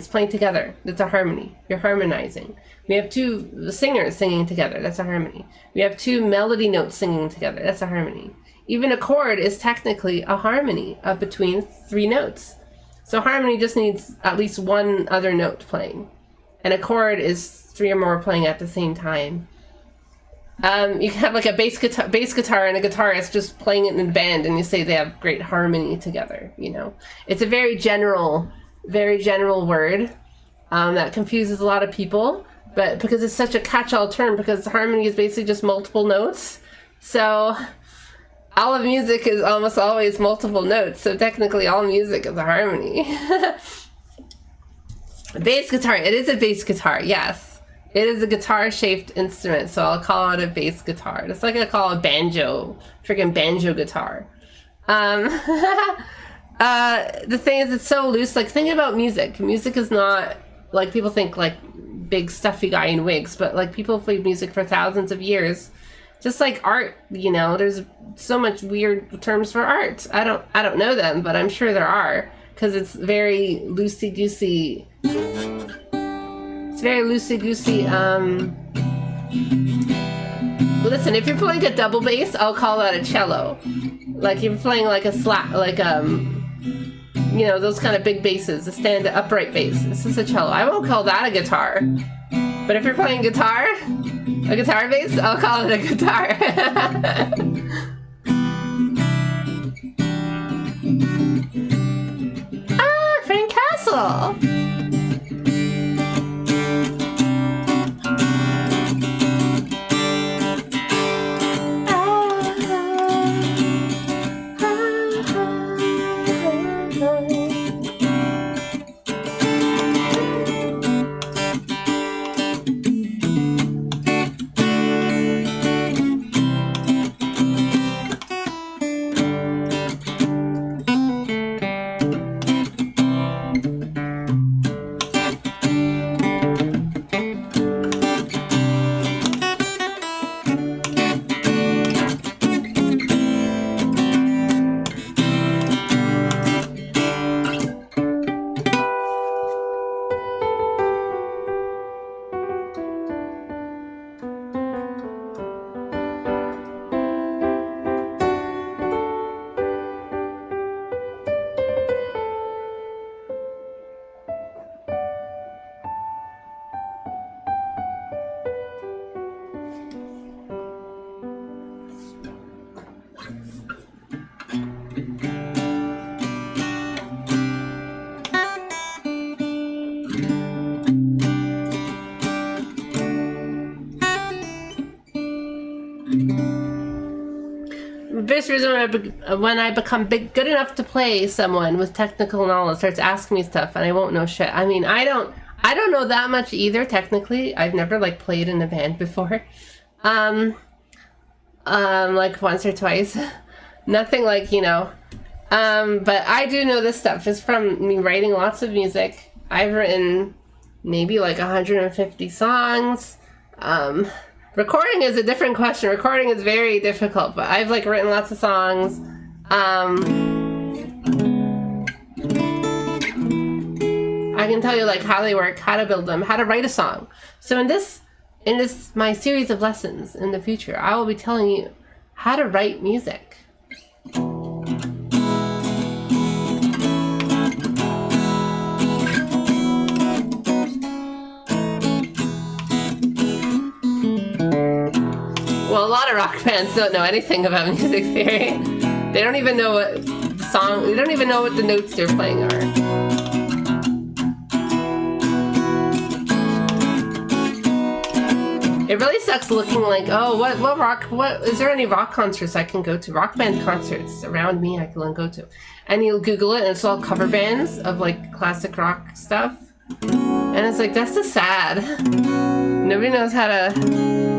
playing together, that's a harmony. You're harmonizing. We have two singers singing together. That's a harmony. We have two melody notes singing together. That's a harmony. Even a chord is technically a harmony of between three notes. So harmony just needs at least one other note playing. And a chord is three or more playing at the same time. You can have like a bass guitar and a guitarist just playing it in a band, and you say they have great harmony together, It's a very general word that confuses a lot of people, but because it's such a catch-all term, because harmony is basically just multiple notes. So all of music is almost always multiple notes, so technically all music is a harmony. Bass guitar, it is a bass guitar, yes. It is a guitar-shaped instrument, so I'll call it a bass guitar. It's like I call a banjo, freaking banjo guitar. The thing is, it's so loose. Like, think about music. Music is not, like, people think, like, big stuffy guy in wigs, but, like, people have played music for thousands of years. Just like art, you know, there's so much weird terms for art. I don't know them, but I'm sure there are, because it's very loosey-goosey. It's very loosey-goosey. Listen, if you're playing a double bass, I'll call that a cello. Like if you're playing like a slap, like you know, those kind of big basses, a upright bass. This is a cello. I won't call that a guitar. But if you're playing guitar, a guitar bass, I'll call it a guitar. Ah, Frank Castle. Biggest reason when I become good enough to play someone with technical knowledge starts asking me stuff and I won't know shit. I mean, I don't know that much either. Technically, I've never like played in a band before, like once or twice. Nothing like, you know, but I do know this stuff just from me writing lots of music. I've written maybe like 150 songs. Recording is a different question. Recording is very difficult, but I've like written lots of songs. I can tell you like how they work, how to build them, how to write a song. So in this my series of lessons in the future, I will be telling you how to write music. Well, a lot of rock bands don't know anything about music theory. They don't even know what they don't even know what the notes they're playing are. It really sucks looking like, oh, what is there any rock concerts I can go to? Rock band concerts around me I can go to. And you'll Google it and it's all cover bands of like classic rock stuff. And it's like, that's just sad. Nobody knows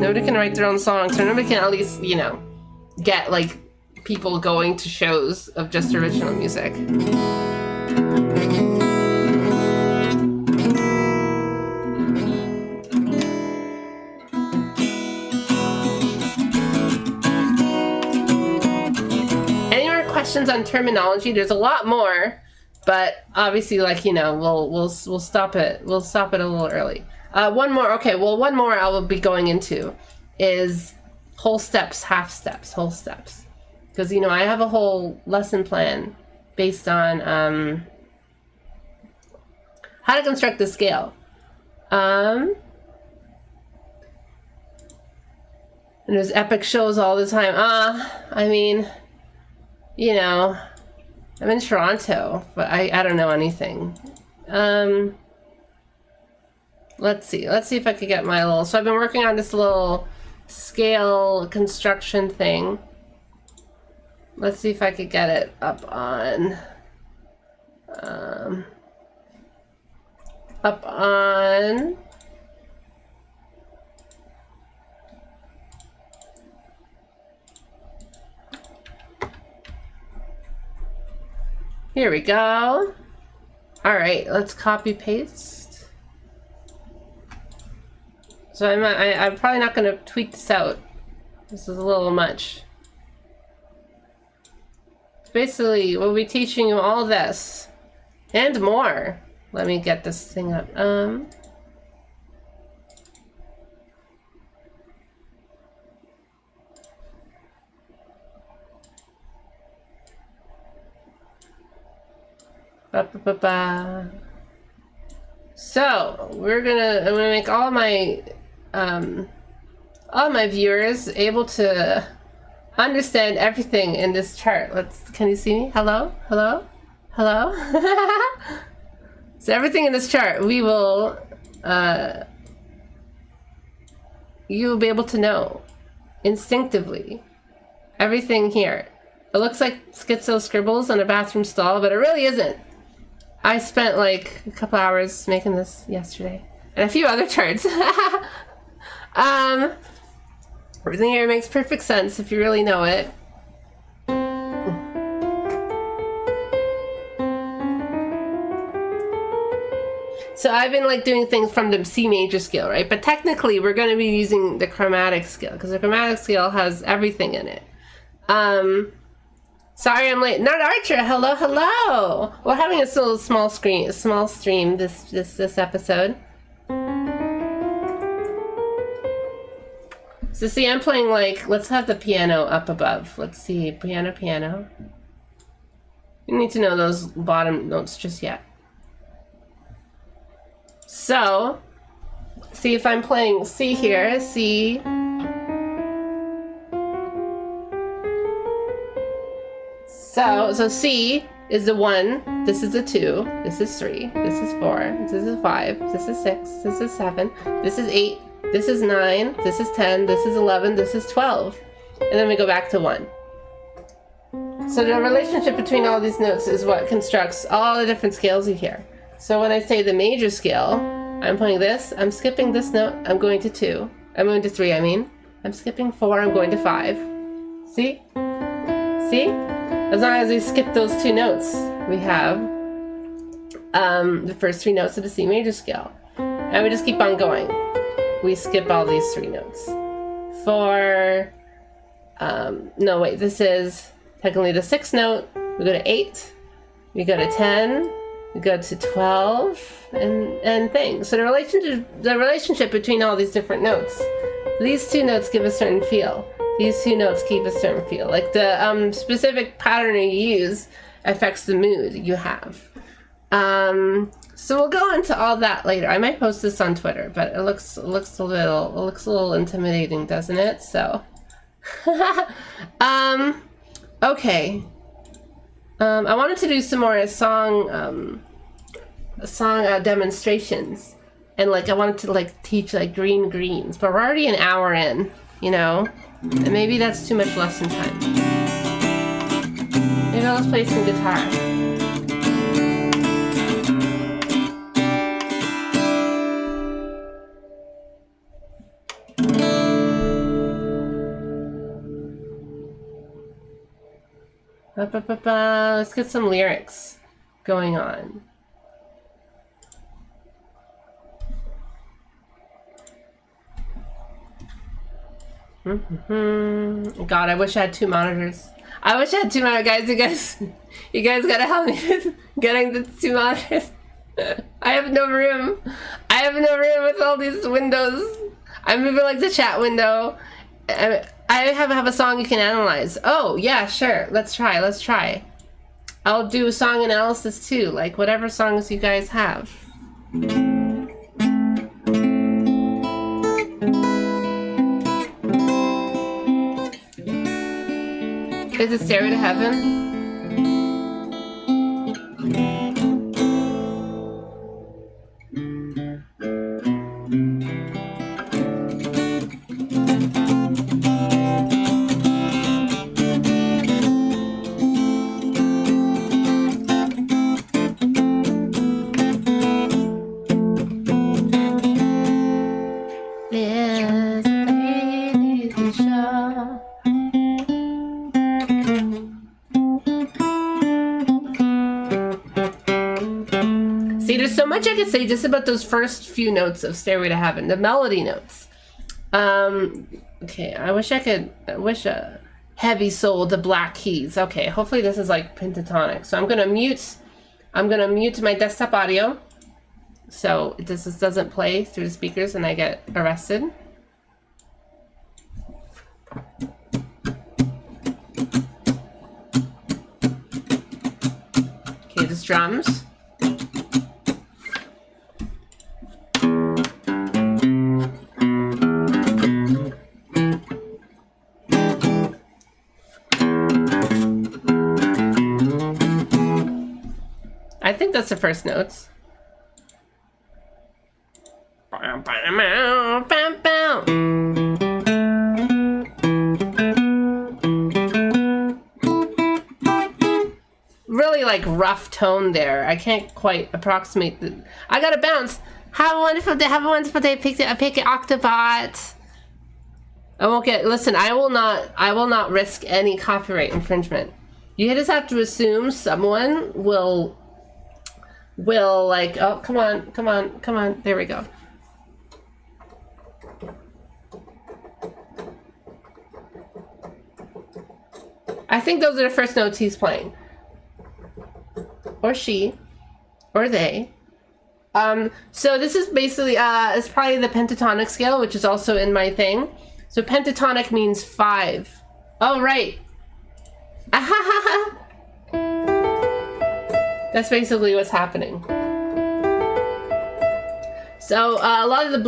nobody can write their own songs, or nobody can at least, you know, get like people going to shows of just original music. Any more questions on terminology? There's a lot more, but obviously, like, you know, we'll stop it. We'll stop it a little early. One more. Okay, well, one more I will be going into is whole steps, half steps, whole steps. Because, you know, I have a whole lesson plan based on how to construct the scale. And there's epic shows all the time. I mean, you know, I'm in Toronto, but I don't know anything. Let's see if I could get my little, so I've been working on this little scale construction thing. Let's see if I could get it up on, here we go. All right, let's copy paste. So I'm probably not going to tweak this out This is a little much. Basically, we'll be teaching you all this and more. Let me get this thing up. So I'm gonna make all my viewers able to understand everything in this chart. Can you see me? Hello? Hello? Hello? So everything in this chart, we will, you will be able to know instinctively everything here. It looks like schizo scribbles on a bathroom stall, but it really isn't. I spent like a couple hours making this yesterday, and a few other charts. Everything here makes perfect sense if you really know it. So I've been like doing things from the C major scale, right? But technically we're going to be using the chromatic scale because the chromatic scale has everything in it. Sorry I'm late. Not Archer, hello, hello. We're having a small stream this episode. So see, I'm playing like, let's have the piano up above. Let's see, piano. You need to know those bottom notes just yet. So, see if I'm playing C here, C. So C is the 1, this is a 2, this is 3, this is 4, this is 5, this is 6, this is 7, this is 8, this is 9, this is 10, this is 11, this is 12. And then we go back to 1. So the relationship between all these notes is what constructs all the different scales you hear. So when I say the major scale, I'm playing this, I'm skipping this note, I'm going to 2. I'm going to 3, I mean. I'm skipping 4, I'm going to 5. See? See? As long as we skip those 2 notes, we have the first 3 notes of the C major scale. And we just keep on going. We skip all these 3 notes. For, no wait, this is technically the 6th note. We go to 8, we go to 10, we go to 12, and things. So the relationship between all these different notes, these 2 notes give a certain feel. These 2 notes keep a certain feel. Like the specific pattern you use affects the mood you have. So we'll go into all that later. I might post this on Twitter, but it looks a little intimidating, doesn't it? So, okay. I wanted to do some more song demonstrations, and like I wanted to like teach like greens, but we're already an hour in, you know. And maybe that's too much lesson time. Maybe I'll just play some guitar. Let's get some lyrics going on. God, I wish I had 2 monitors. I wish I had 2 monitors, guys. You guys gotta help me with getting the 2 monitors. I have no room. I have no room with all these windows. I'm moving like the chat window. I have a song you can analyze. Oh yeah, sure. Let's try. I'll do a song analysis too, like whatever songs you guys have. Is it Stairway to Heaven? I could say just about those first few notes of Stairway to Heaven, the melody notes. Okay, I wish heavy soul to black keys. Okay, hopefully this is like pentatonic. So I'm gonna mute my desktop audio so this doesn't play through the speakers and I get arrested. Okay, this drums. I think that's the first notes. Really like rough tone there. I can't quite approximate the. I gotta bounce. Have a wonderful day. Have a wonderful day. Pick it, Octobot. I won't get. Listen, I will not risk any copyright infringement. You just have to assume someone will like. Oh, come on. There we go. I think those are the first notes he's playing. Or she. Or they. So this is basically, it's probably the pentatonic scale, which is also in my thing. So pentatonic means 5. Oh, right. That's basically what's happening. So a lot of the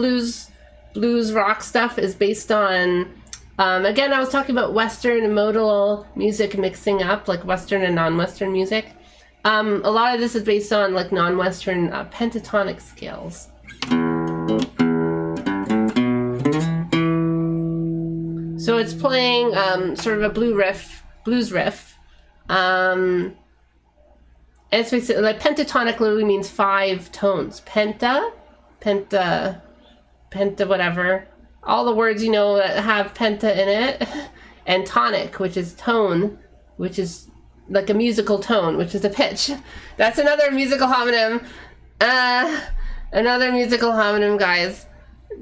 blues rock stuff is based on, again, I was talking about Western and modal music mixing up, like Western and non-Western music. A lot of this is based on like non-Western pentatonic scales. So it's playing sort of a blues riff. And it's basically like pentatonic literally means 5 tones. Penta, whatever. All the words, that have penta in it. And tonic, which is tone, which is like a musical tone, which is a pitch. That's another musical homonym. Another musical homonym, guys.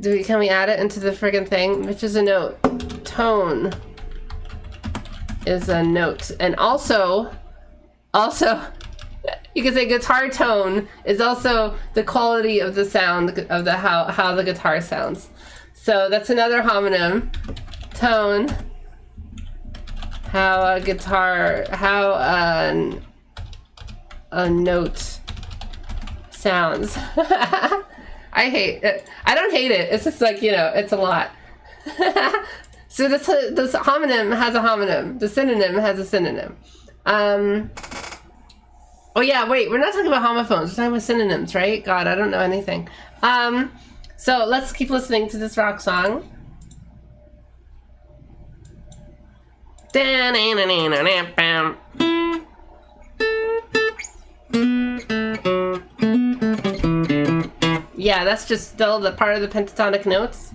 Can we add it into the friggin' thing? Which is a note. Tone is a note. And also, you can say guitar tone is also the quality of the sound of the how the guitar sounds. So that's another homonym. Tone. How a note sounds. I hate it. I don't hate it. It's just like, it's a lot. So this homonym has a homonym. The synonym has a synonym. Oh yeah, wait, we're not talking about homophones. We're talking about synonyms, right? God, I don't know anything. So let's keep listening to this rock song. Yeah, that's just still the part of the pentatonic notes.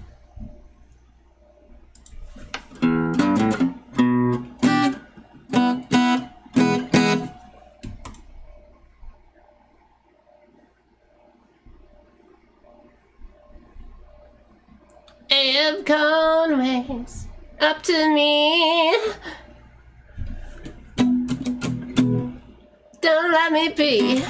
If gone ways up to me, don't let me be.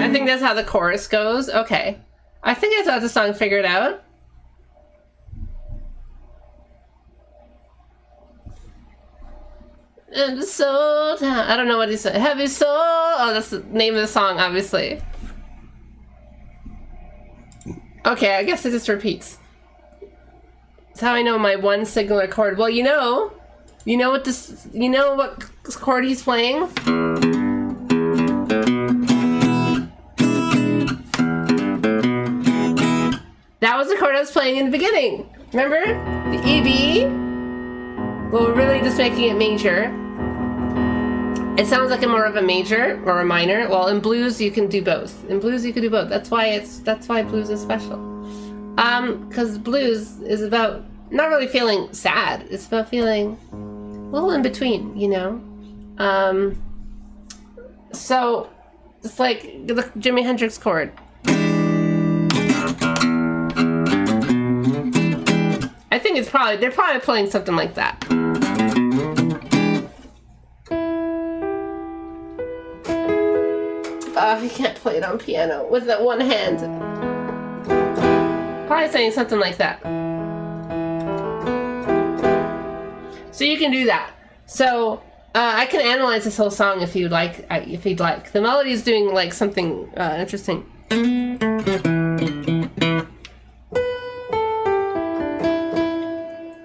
I think that's how the chorus goes. Okay. I think I got the song figured out. And soul down. I don't know what he said. Heavy soul. Oh, that's the name of the song, obviously. Okay, I guess it just repeats. That's how I know my one singular chord. Well, you know what chord he's playing? That was the chord I was playing in the beginning. Remember? The E, B. Well, we're really just making it major. it sounds like a more of a major or a minor. Well, in blues you can do both. In blues you can do both. That's why blues is special. Because blues is about not really feeling sad. It's about feeling a little in between, you know. So it's like the Jimi Hendrix chord. I think they're probably playing something like that. You can't play it on piano with that one hand. Probably saying something like that. So you can do that. So I can analyze this whole song if you'd like. The melody is doing like something interesting.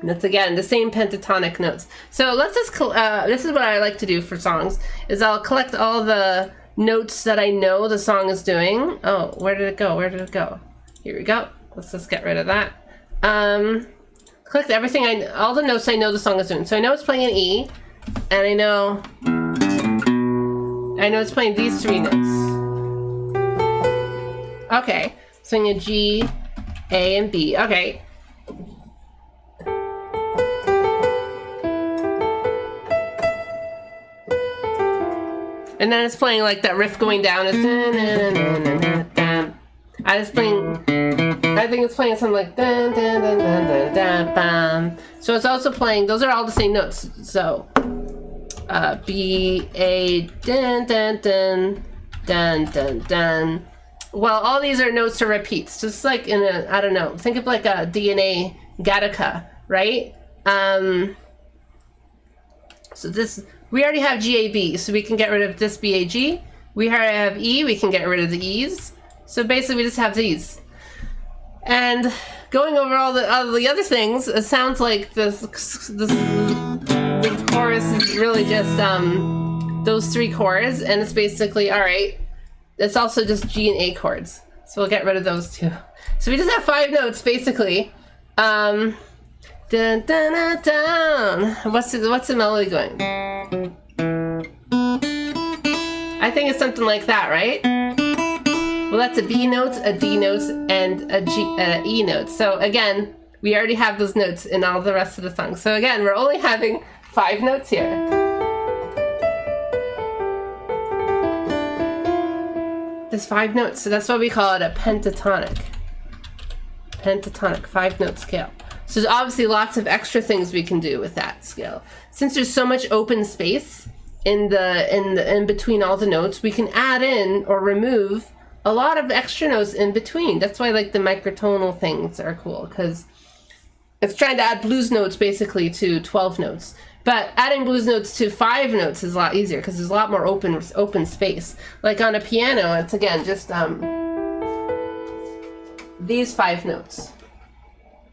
That's again the same pentatonic notes. So let's just. This is what I like to do for songs. Is I'll collect all the notes that I know the song is doing. Oh, where did it go? Where did it go? Here we go. Let's just get rid of that. Collect everything all the notes I know the song is doing. So I know it's playing an E, and I know it's playing these three notes. Okay, so a G, A, and B. Okay. And then it's playing like that riff going down. I think it's playing something like dun, dun, dun, dun, dun, dun, bam. So it's also playing, those are all the same notes. So B, A, dun, dun, dun, dun, dun, dun. Well, all these are notes to repeats. Just like in a, I don't know, think of like a DNA Gattaca, right? So this, we already have GAB, so we can get rid of this BAG. We already have E, we can get rid of the E's. So basically we just have these. And going over all the other things, it sounds like the chorus is really just those three chords, and it's basically, all right, it's also just G and A chords. So we'll get rid of those two. So we just have 5 notes, basically. Dun, dun, dun, dun. What's the melody going? I think it's something like that, right? Well, that's a B note, a D note, and a E note. So again, we already have those notes in all the rest of the song. So again, we're only having 5 notes here. There's 5 notes, so that's why we call it a pentatonic. Pentatonic, 5-note scale. So there's obviously lots of extra things we can do with that scale. Since there's so much open space in between all the notes, we can add in or remove a lot of extra notes in between. That's why like the microtonal things are cool, because it's trying to add blues notes basically to 12 notes. But adding blues notes to 5 notes is a lot easier because there's a lot more open space. Like on a piano, it's again just these 5 notes.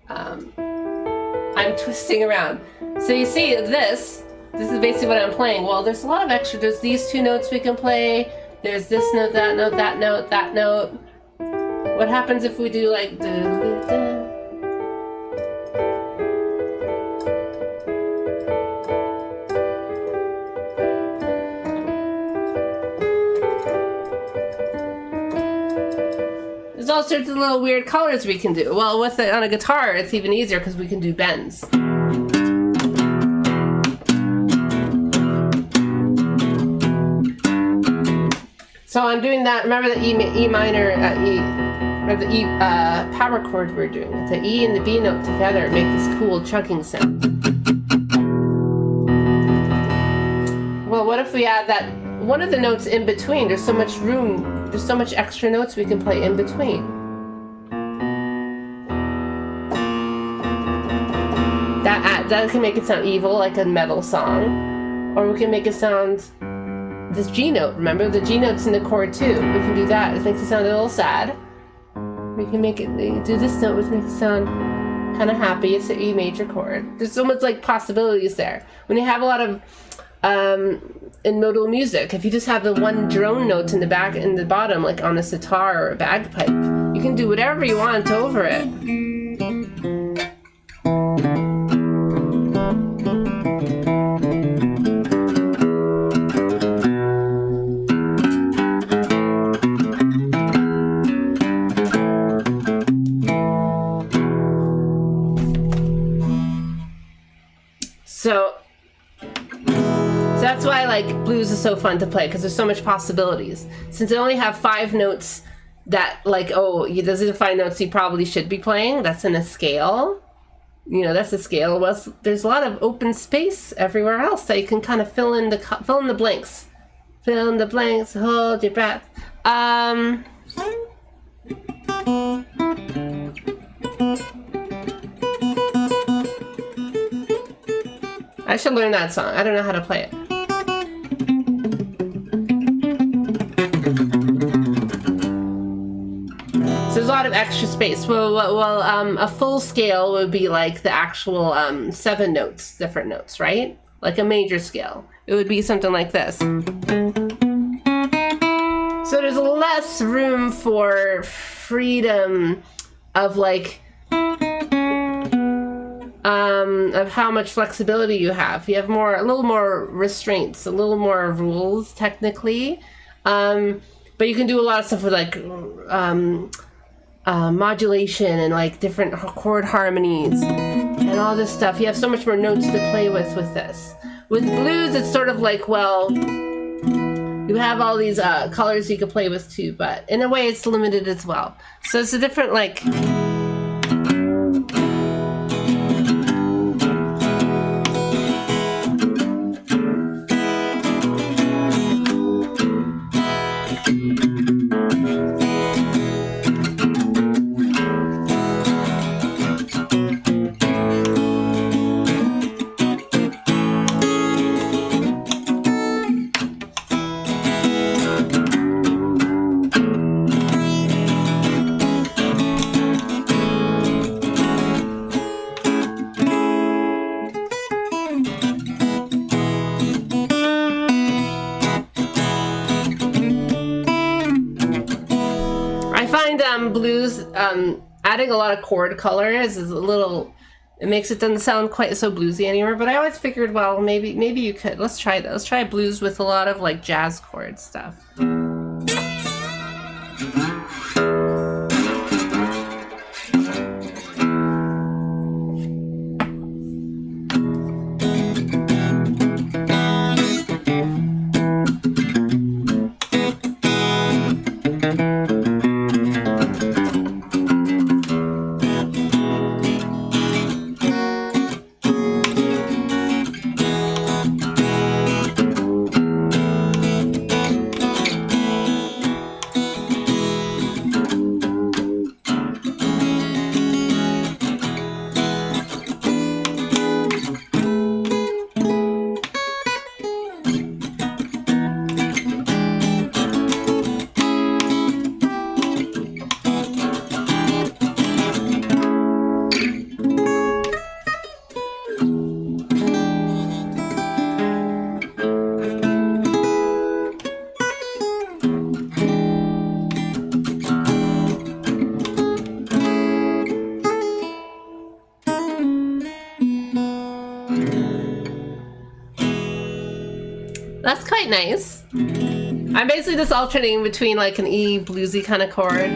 I'm twisting around. So you see this is basically what I'm playing. Well, there's a lot of extra. There's these 2 notes we can play. There's this note, that note, that note, that note. What happens if we do like da-da-da-da? There's all sorts of little weird colors we can do. Well, with it on a guitar, it's even easier because we can do bends. So I'm doing that. Remember the E minor, remember the E power chord we're doing. The E and the B note together make this cool chugging sound. Well, what if we add that one of the notes in between? There's so much room. There's so much extra notes we can play in between. That can make it sound evil, like a metal song, or we can make it sound this G note. Remember the G note's in the chord too. We can do that. It makes it sound a little sad. We can make it do this note, which makes it sound kind of happy. It's the E major chord. There's so much like possibilities there. When you have a lot of in modal music, if you just have the one drone note in the back and the bottom, like on a sitar or a bagpipe, you can do whatever you want over it. is so fun to play because there's so much possibilities. Since I only have 5 notes that, like, oh, those are the 5 notes you probably should be playing. That's in a scale. You know, that's a scale. Well, there's a lot of open space everywhere else that you can kind of fill in the blanks. Fill in the blanks. Hold your breath. I should learn that song. I don't know how to play it. So there's a lot of extra space. Well, a full scale would be like the actual 7 notes, different notes, right? Like a major scale. It would be something like this. So there's less room for freedom of like of how much flexibility you have. You have a little more restraints, a little more rules technically. But you can do a lot of stuff with like modulation and like different chord harmonies and all this stuff. You have so much more notes to play with this. With blues, it's sort of like, well, you have all these colors you can play with too, but in a way it's limited as well. So it's a different like... blues, adding a lot of chord colors is a little, it makes it doesn't sound quite so bluesy anymore, but I always figured, well, maybe you could, let's try that. Let's try blues with a lot of like jazz chord stuff. That's quite nice. I'm basically just alternating between like an E bluesy kind of chord.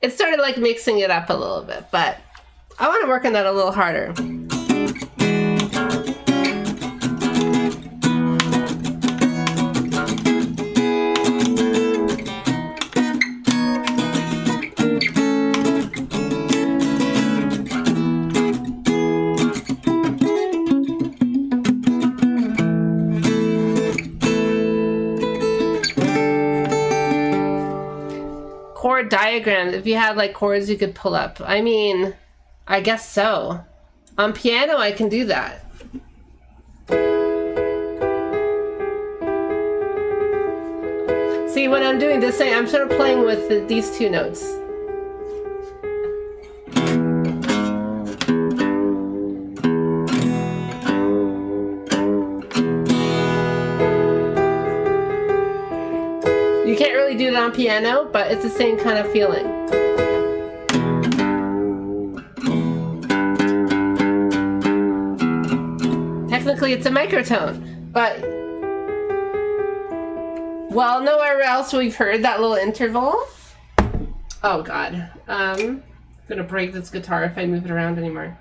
It started like mixing it up a little bit, but I want to work on that a little harder. Chord diagrams, if you had like chords you could pull up. I mean, I guess so. On piano I can do that. See, when I'm doing this thing, I'm sort of playing with these 2 notes. You can't really do that on piano, but it's the same kind of feeling. Technically it's a microtone, but well, nowhere else we've heard that little interval. Oh God. I'm gonna break this guitar if I move it around anymore.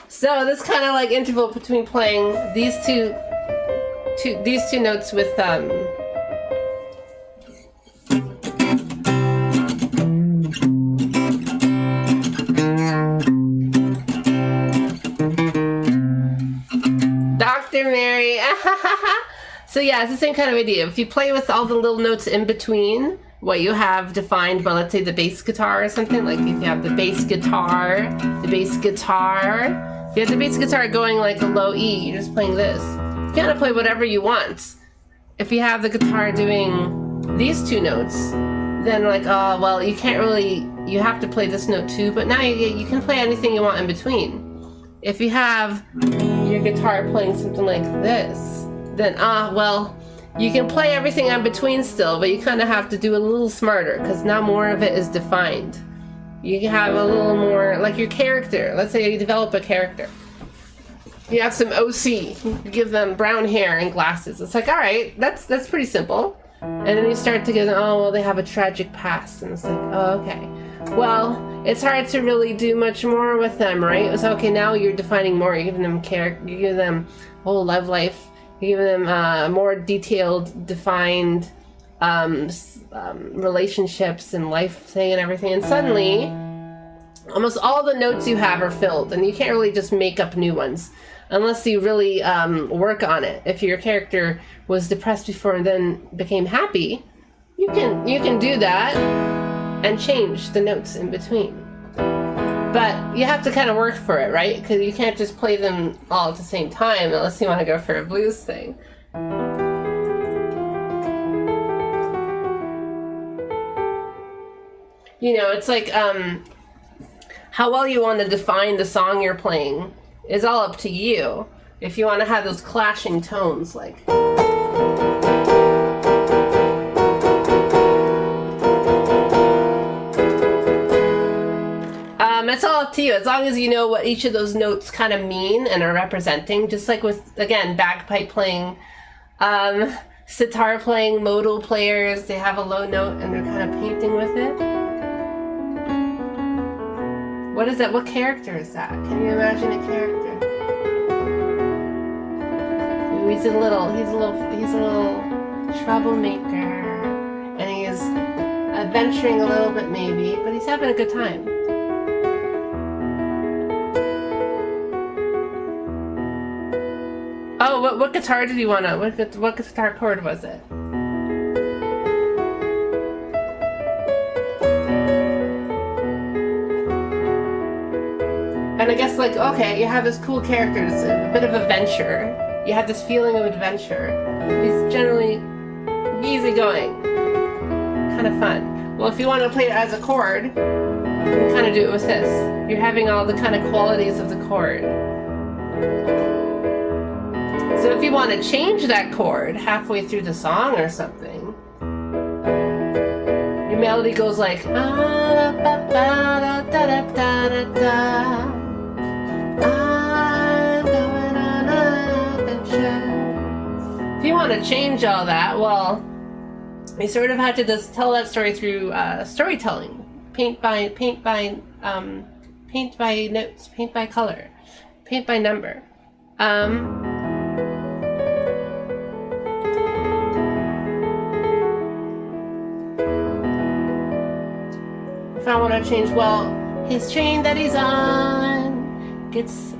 So this kind of like interval between playing these two notes with Dr. Mary. So yeah, it's the same kind of idea. If you play with all the little notes in between what you have defined by, let's say, the bass guitar or something, like if you have the bass guitar, if you have the bass guitar going like a low E, you're just playing this. You kind of play whatever you want. If you have the guitar doing these two notes, then like, oh, well, you can't really, you have to play this note too, but now you can play anything you want in between. If you have your guitar playing something like this, then, well, you can play everything in between still, but you kind of have to do a little smarter because now more of it is defined. You can have a little more, like your character. Let's say you develop a character. You have some OC. You give them brown hair and glasses. It's like, all right, that's pretty simple. And then you start to get, oh, well, they have a tragic past. And it's like, oh, okay. Well, it's hard to really do much more with them, right? It's okay, now you're defining more. You're giving them character. You give them whole love life. You give them more detailed, defined relationships and life thing and everything. And suddenly, almost all the notes you have are filled. And you can't really just make up new ones unless you really work on it. If your character was depressed before and then became happy, you can do that and change the notes in between. But you have to kind of work for it, right? Because you can't just play them all at the same time unless you want to go for a blues thing. You know, it's like how well you want to define the song you're playing is all up to you. If you want to have those clashing tones, like... It's all up to you, as long as you know what each of those notes kind of mean and are representing. Just like with, again, bagpipe playing, sitar playing, modal players, they have a low note and they're kind of painting with it. What is that? What character is that? Can you imagine a character? Ooh, he's a little troublemaker, and he's adventuring a little bit maybe, but he's having a good time. Oh, what guitar did you want to? What guitar chord was it? And I guess, like, okay, you have this cool character, it's a bit of adventure. You have this feeling of adventure. He's generally easygoing, kind of fun. Well, if you want to play it as a chord, you can kind of do it with this. You're having all the kind of qualities of the chord. So if you want to change that chord halfway through the song or something, your melody goes like, if you want to change all that, well, you sort of have to just tell that story through storytelling, paint by notes, paint by color, paint by number. If I want to change, well, his chain that he's on gets his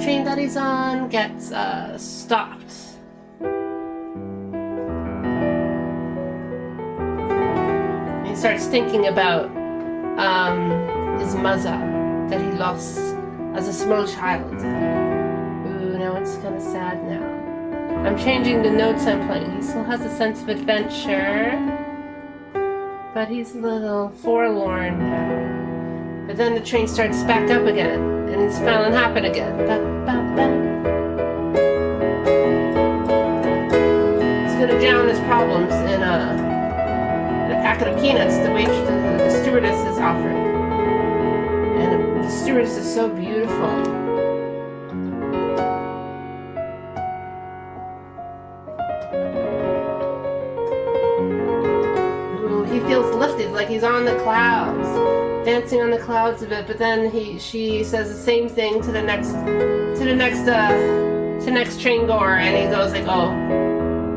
chain that he's on gets stopped. And he starts thinking about his mother that he lost as a small child. Ooh, now it's kind of sad now. I'm changing the notes I'm playing. He still has a sense of adventure, but he's a little forlorn now. But then the train starts back up again, and it's feeling happen again. Ba, ba, ba. gonna drown his problems in a packet of peanuts the stewardess is offering. And the stewardess is so beautiful. Ooh, he feels lifted, like he's on the clouds, dancing on the clouds a bit. But then she says the same thing to the next train goer, and he goes like, "Oh,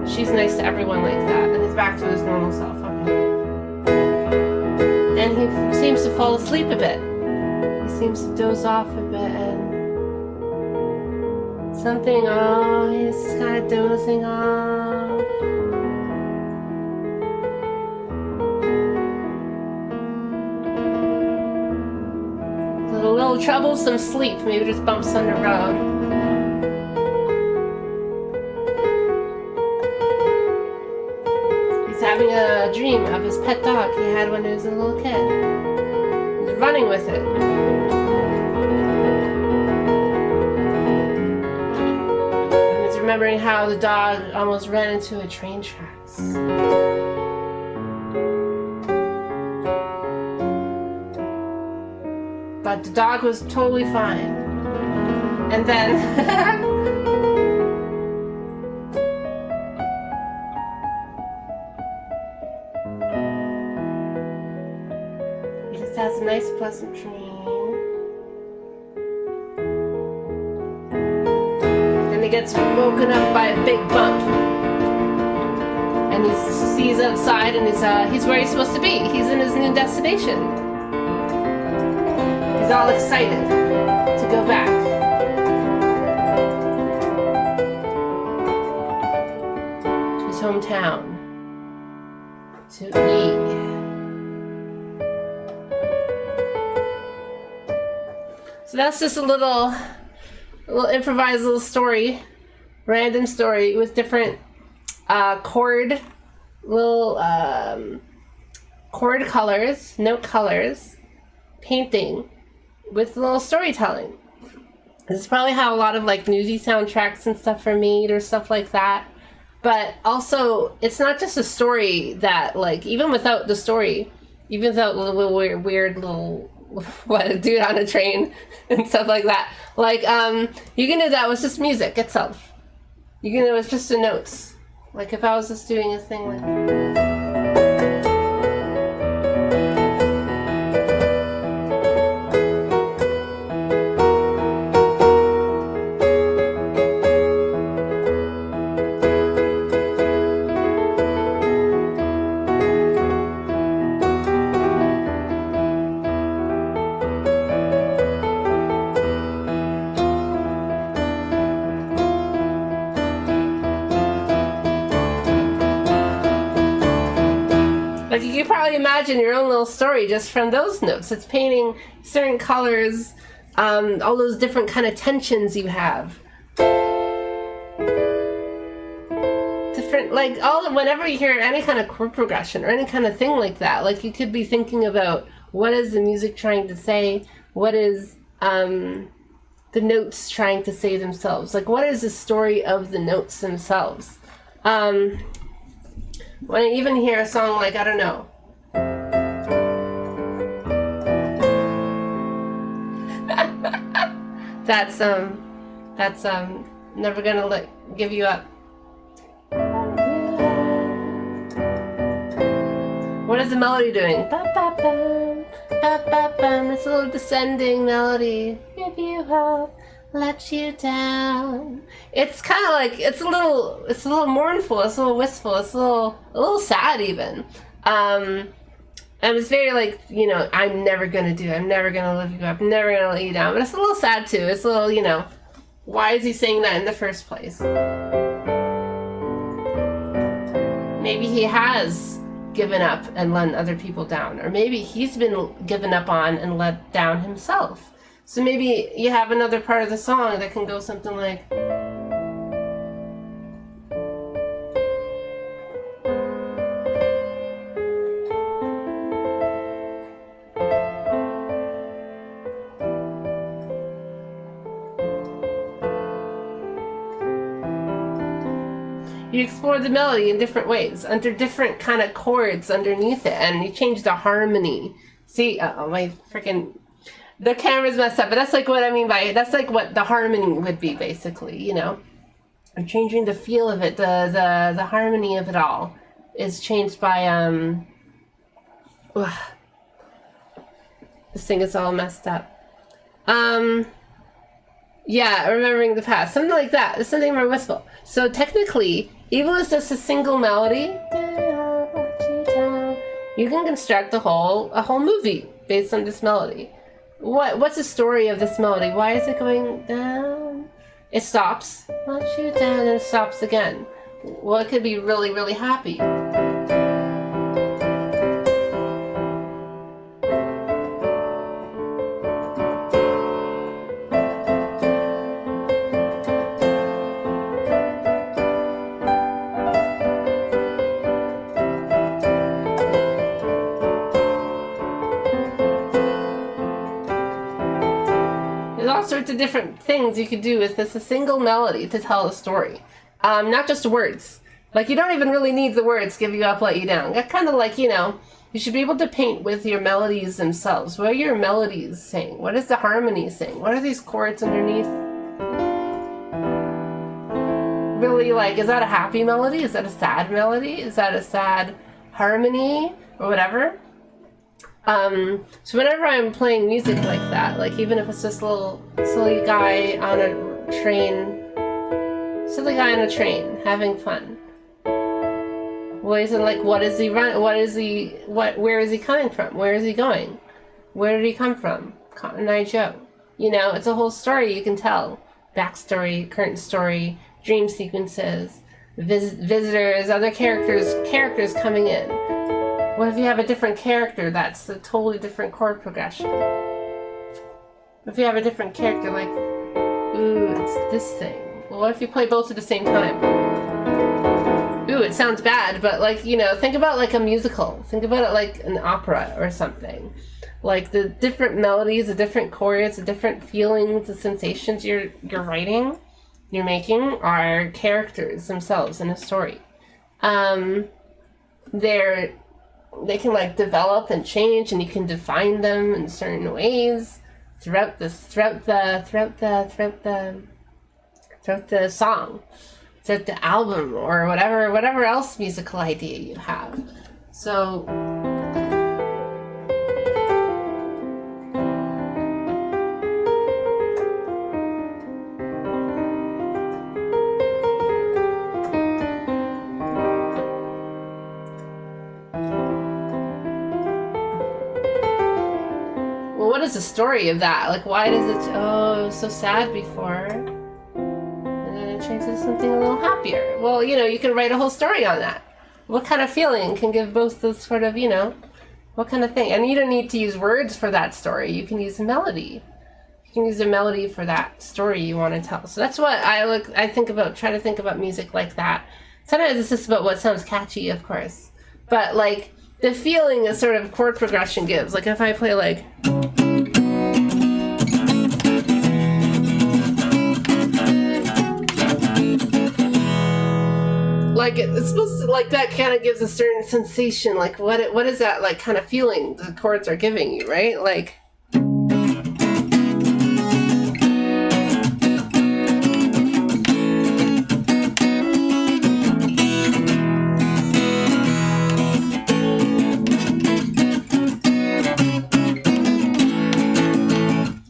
she's nice to everyone like that," and he's back to his normal self. And he seems to fall asleep a bit. He seems to doze off a bit, and he's kind of dozing off. A little troublesome sleep, maybe just bumps on the road. Having a dream of his pet dog he had when he was a little kid. He's running with it. And he's remembering how the dog almost ran into a train tracks. But the dog was totally fine. And then has a nice pleasant dream. Then he gets woken up by a big bump. And he sees outside, and he's where he's supposed to be. He's in his new destination. He's all excited to go back. To his hometown. To eat. So that's just a little improvised little story, random story with different chord colors, note colors, painting with a little storytelling. This is probably how a lot of like movie soundtracks and stuff are made or stuff like that. But also, it's not just a story that, like, even without the story, even without a little weird little a dude on a train and stuff like that. Like, you can do that with just music itself. You can do it with just the notes. Like if I was just doing a thing like... Like you can probably imagine your own little story just from those notes. It's painting certain colors, all those different kind of tensions you have. Different, like whenever you hear any kind of chord progression or any kind of thing like that, like you could be thinking about what is the music trying to say, what is the notes trying to say themselves, like what is the story of the notes themselves. When I even hear a song like, I don't know, that's Never Gonna Give You Up. What is the melody doing? Ba-ba-bum, ba-ba-bum. It's a little descending melody. Give you up, let you down. It's kind of like it's a little mournful. It's a little wistful. It's a little sad even. And it's very like, you know, I'm never gonna do it. I'm never gonna lift you up. I'm never gonna let you down. But it's a little sad too. It's a little, you know, why is he saying that in the first place? Maybe he has given up and let other people down, or maybe he's been given up on and let down himself. So maybe you have another part of the song that can go something like, You explore the melody in different ways, under different kind of chords underneath it, and you change the harmony. See, my freaking, the camera's messed up, but that's like what I mean by, that's like what the harmony would be, basically, you know? I'm changing the feel of it, the harmony of it all is changed by, this thing is all messed up. Yeah, remembering the past, something like that. It's something more wistful. So technically, even if it's just a single melody, you can construct a whole movie based on this melody. What's the story of this melody? Why is it going down? It stops. Want you down, and it stops again. Well, it could be really, really happy. All sorts of different things you could do with this a single melody to tell a story, not just words. Like, you don't even really need the words "give you up, let you down." That kind of like, you know, you should be able to paint with your melodies themselves. What are your melodies saying? What is the harmony saying? What are these chords underneath? Really, like, is that a happy melody? Is that a sad melody? Is that a sad harmony or whatever? So whenever I'm playing music like that, like even if it's just a little silly guy on a train, having fun. Well, is it like, what is he run? Where is he coming from? Where is he going? Where did he come from? Cotton Eye Joe. You know, it's a whole story you can tell. Backstory, current story, dream sequences, visitors, other characters coming in. What if you have a different character that's a totally different chord progression? If you have a different character, like, ooh, it's this thing. Well, what if you play both at the same time? Ooh, it sounds bad, but like, you know, think about like a musical. Think about it like an opera or something. Like the different melodies, the different chords, the different feelings, the sensations you're writing, you're making are characters themselves in a story. They can like develop and change, and you can define them in certain ways throughout the song, throughout the album, or whatever else musical idea you have. So what is the story of that? Like, why does it, it was so sad before, and then it changes to something a little happier? Well, you know, you can write a whole story on that. What kind of feeling can give both those sort of, you know, what kind of thing? And you don't need to use words for that story. You can use a melody. You can use a melody for that story you want to tell. So that's what try to think about music like that. Sometimes it's just about what sounds catchy, of course. But, like, the feeling a sort of chord progression gives. Like, if I play, like, it's supposed to, like, that kind of gives a certain sensation. Like, what is that, like, kind of feeling the chords are giving you, right? Like,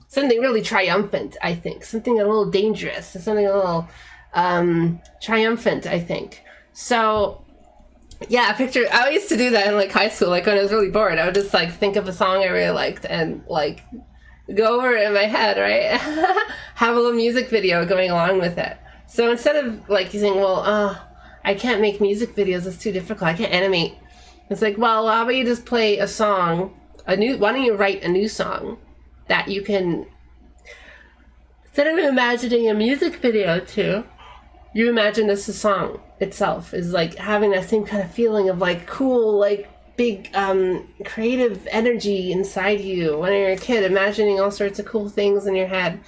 something really triumphant, I think. Something a little dangerous. Something a little triumphant, I think. So, yeah, I used to do that in like high school. Like when I was really bored, I would just like think of a song I really liked and like go over it in my head, right? Have a little music video going along with it. So instead of like saying, well, I can't make music videos, it's too difficult, I can't animate. It's like, well, how about you just play a song, why don't you write a new song that you can, instead of imagining a music video to, you imagine this song itself is like having that same kind of feeling of like cool, like big creative energy inside you when you're a kid, imagining all sorts of cool things in your head.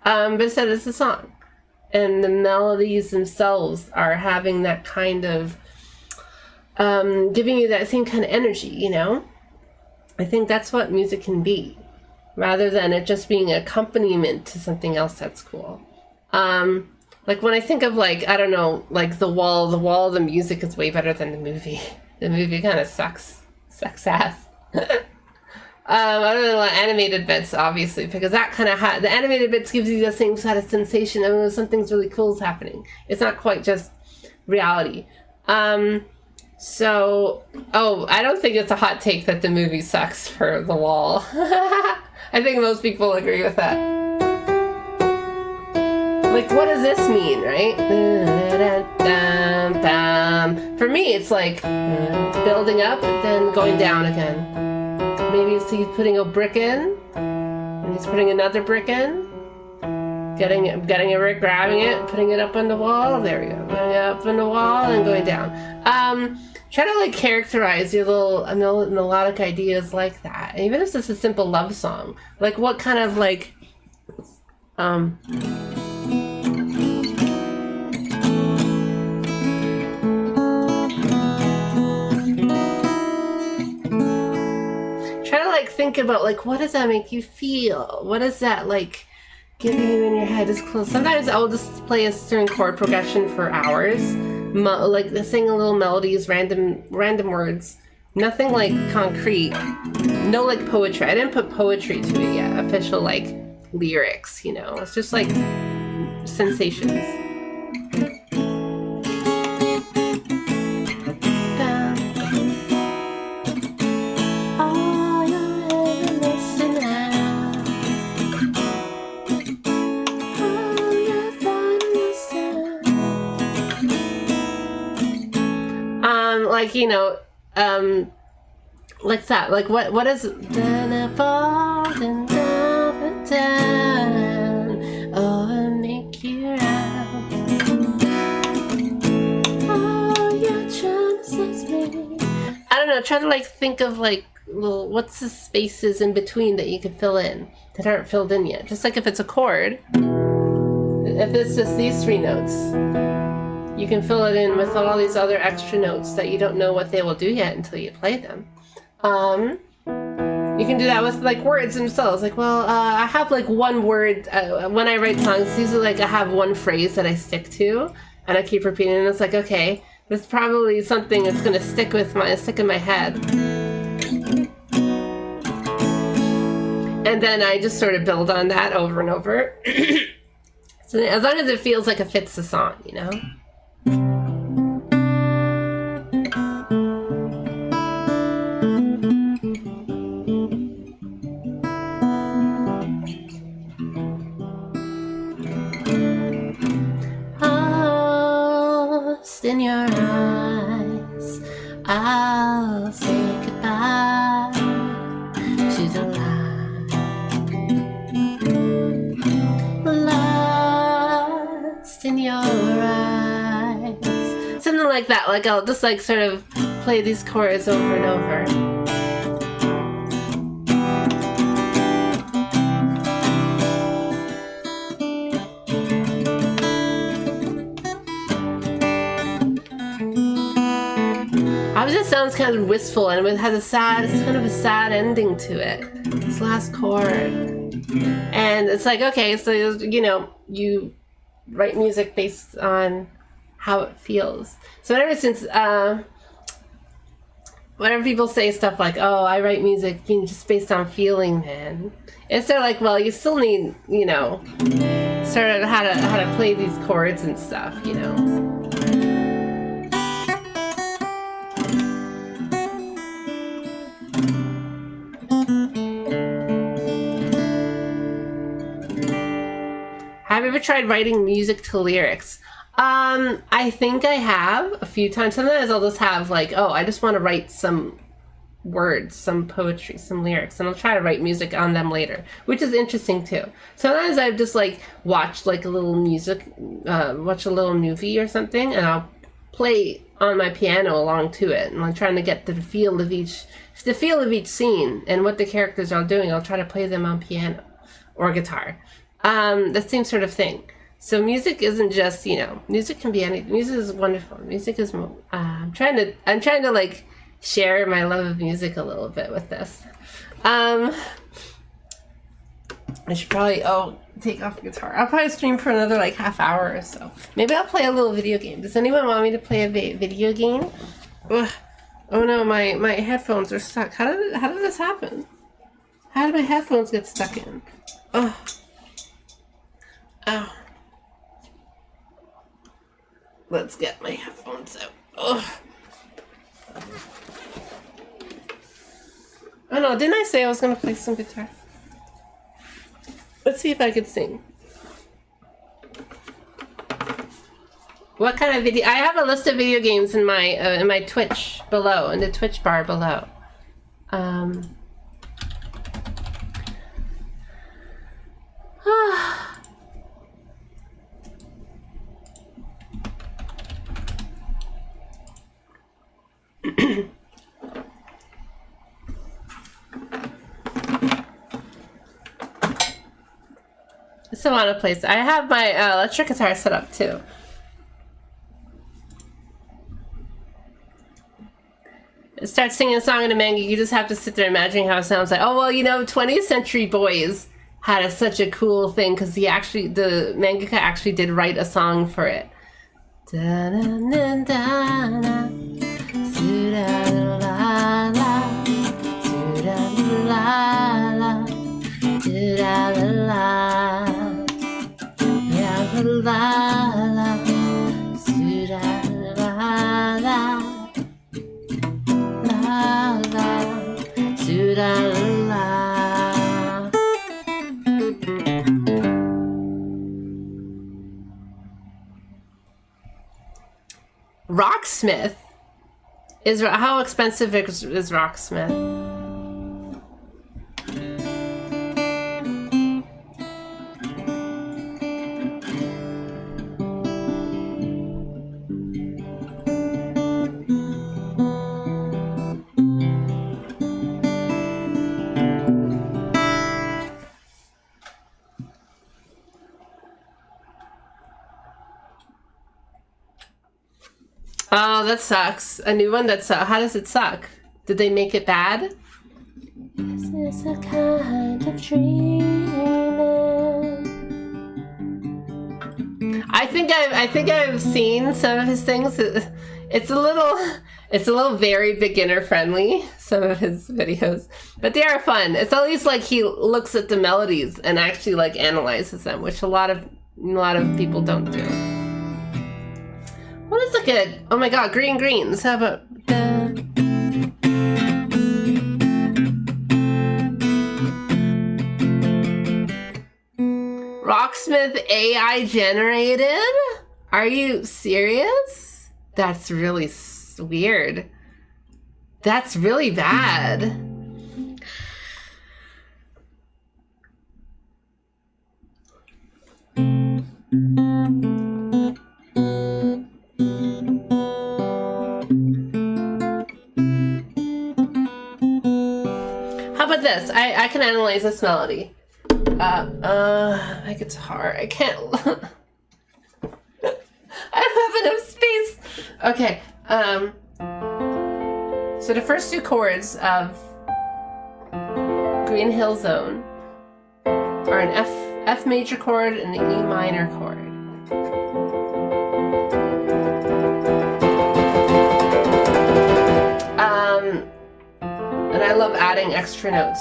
But instead it's a song. and the melodies themselves are having that kind of giving you that same kind of energy, you know? I think that's what music can be, rather than it just being an accompaniment to something else that's cool. Like when I think of like, I don't know, like The Wall, the music is way better than the movie. The movie kind of sucks ass. I don't know, animated bits, obviously, because that kind of the animated bits gives you the same sort of sensation of something's really cool is happening. It's not quite just reality. So, I don't think it's a hot take that the movie sucks for The Wall. I think most people agree with that. Like, what does this mean, right? For me, it's like building up and then going down again. Maybe he's putting a brick in, and he's putting another brick in. Getting a brick, grabbing it, putting it up on the wall. There we go. Putting it up on the wall and going down. Try to like characterize your little melodic ideas like that. And even if it's a simple love song, like what kind of like try to like think about like what does that make you feel? What is that like giving you in your head is close. Sometimes I'll just play a certain chord progression for hours, like sing a little melodies, random words, nothing like concrete, no like poetry. I didn't put poetry to it yet, official like lyrics, you know. It's just like sensations. Like, you know, like that. Like, what is then I fall and down, oh, I make you out. Oh, you're trying to sense me. I don't know. Try to like think of like, well, what's the spaces in between that you could fill in that aren't filled in yet. Just like if it's a chord, if it's just these three notes. You can fill it in with all these other extra notes that you don't know what they will do yet until you play them. You can do that with like words themselves. Like, well, I have like one word when I write songs. Usually, like I have one phrase that I stick to, and I keep repeating. And it's like, okay, this is probably something that's gonna stick in my head. And then I just sort of build on that over and over. So as long as it feels like it fits the song, you know. In your eyes, I'll say goodbye to the light. Lost in your eyes, something like that. Like I'll just like sort of play these chords over and over. It just sounds kind of wistful, and it has it's kind of a sad ending to it. This last chord, and it's like, okay, so you know, you write music based on how it feels. So ever since, whenever people say stuff like, "Oh, I write music, you know, just based on feeling," man, it's sort of like, well, you still need, you know, sort of how to play these chords and stuff, you know. Have you ever tried writing music to lyrics? I think I have a few times. Sometimes I'll just have like, oh, I just want to write some words, some poetry, some lyrics, and I'll try to write music on them later, which is interesting too. Sometimes I've just like watched like a little watch a little movie or something, and I'll play on my piano along to it, and I'm trying to get the feel of each scene and what the characters are doing. I'll try to play them on piano or guitar. The same sort of thing. So music isn't just, music can be anything. Music is wonderful. Music is, I'm trying to like share my love of music a little bit with this. I should probably, take off the guitar. I'll probably stream for another like half hour or so. Maybe I'll play a little video game. Does anyone want me to play a video game? Ugh. Oh no, my headphones are stuck. How did this happen? How did my headphones get stuck in? Oh. Ow. Let's get my headphones out. Ugh. Oh no, didn't I say I was gonna play some guitar? Let's see if I could sing. What kind of video? I have a list of video games in my Twitch below, in the Twitch bar below. I still want to play. I have my electric guitar set up too. Start singing a song in a manga, you just have to sit there imagining how it sounds like. Oh well, 20th Century Boys had such a cool thing because the mangaka actually did write a song for it. Rocksmith is how expensive is Rocksmith? Oh, that sucks. A new one that sucks. How does it suck? Did they make it bad? Is this a kind of dreaming? I think I've seen some of his things. It's a little very beginner friendly, some of his videos, but they are fun. It's at least like he looks at the melodies and actually like analyzes them, which a lot of people don't do. What is a good? Oh my god, Green Greens. How about Rocksmith AI generated? Are you serious? That's really weird. That's really bad. How about this? I can analyze this melody. My guitar. I can't. I don't have enough space. Okay. So the first two chords of Green Hill Zone are an F major chord and an E minor chord. And I love adding extra notes.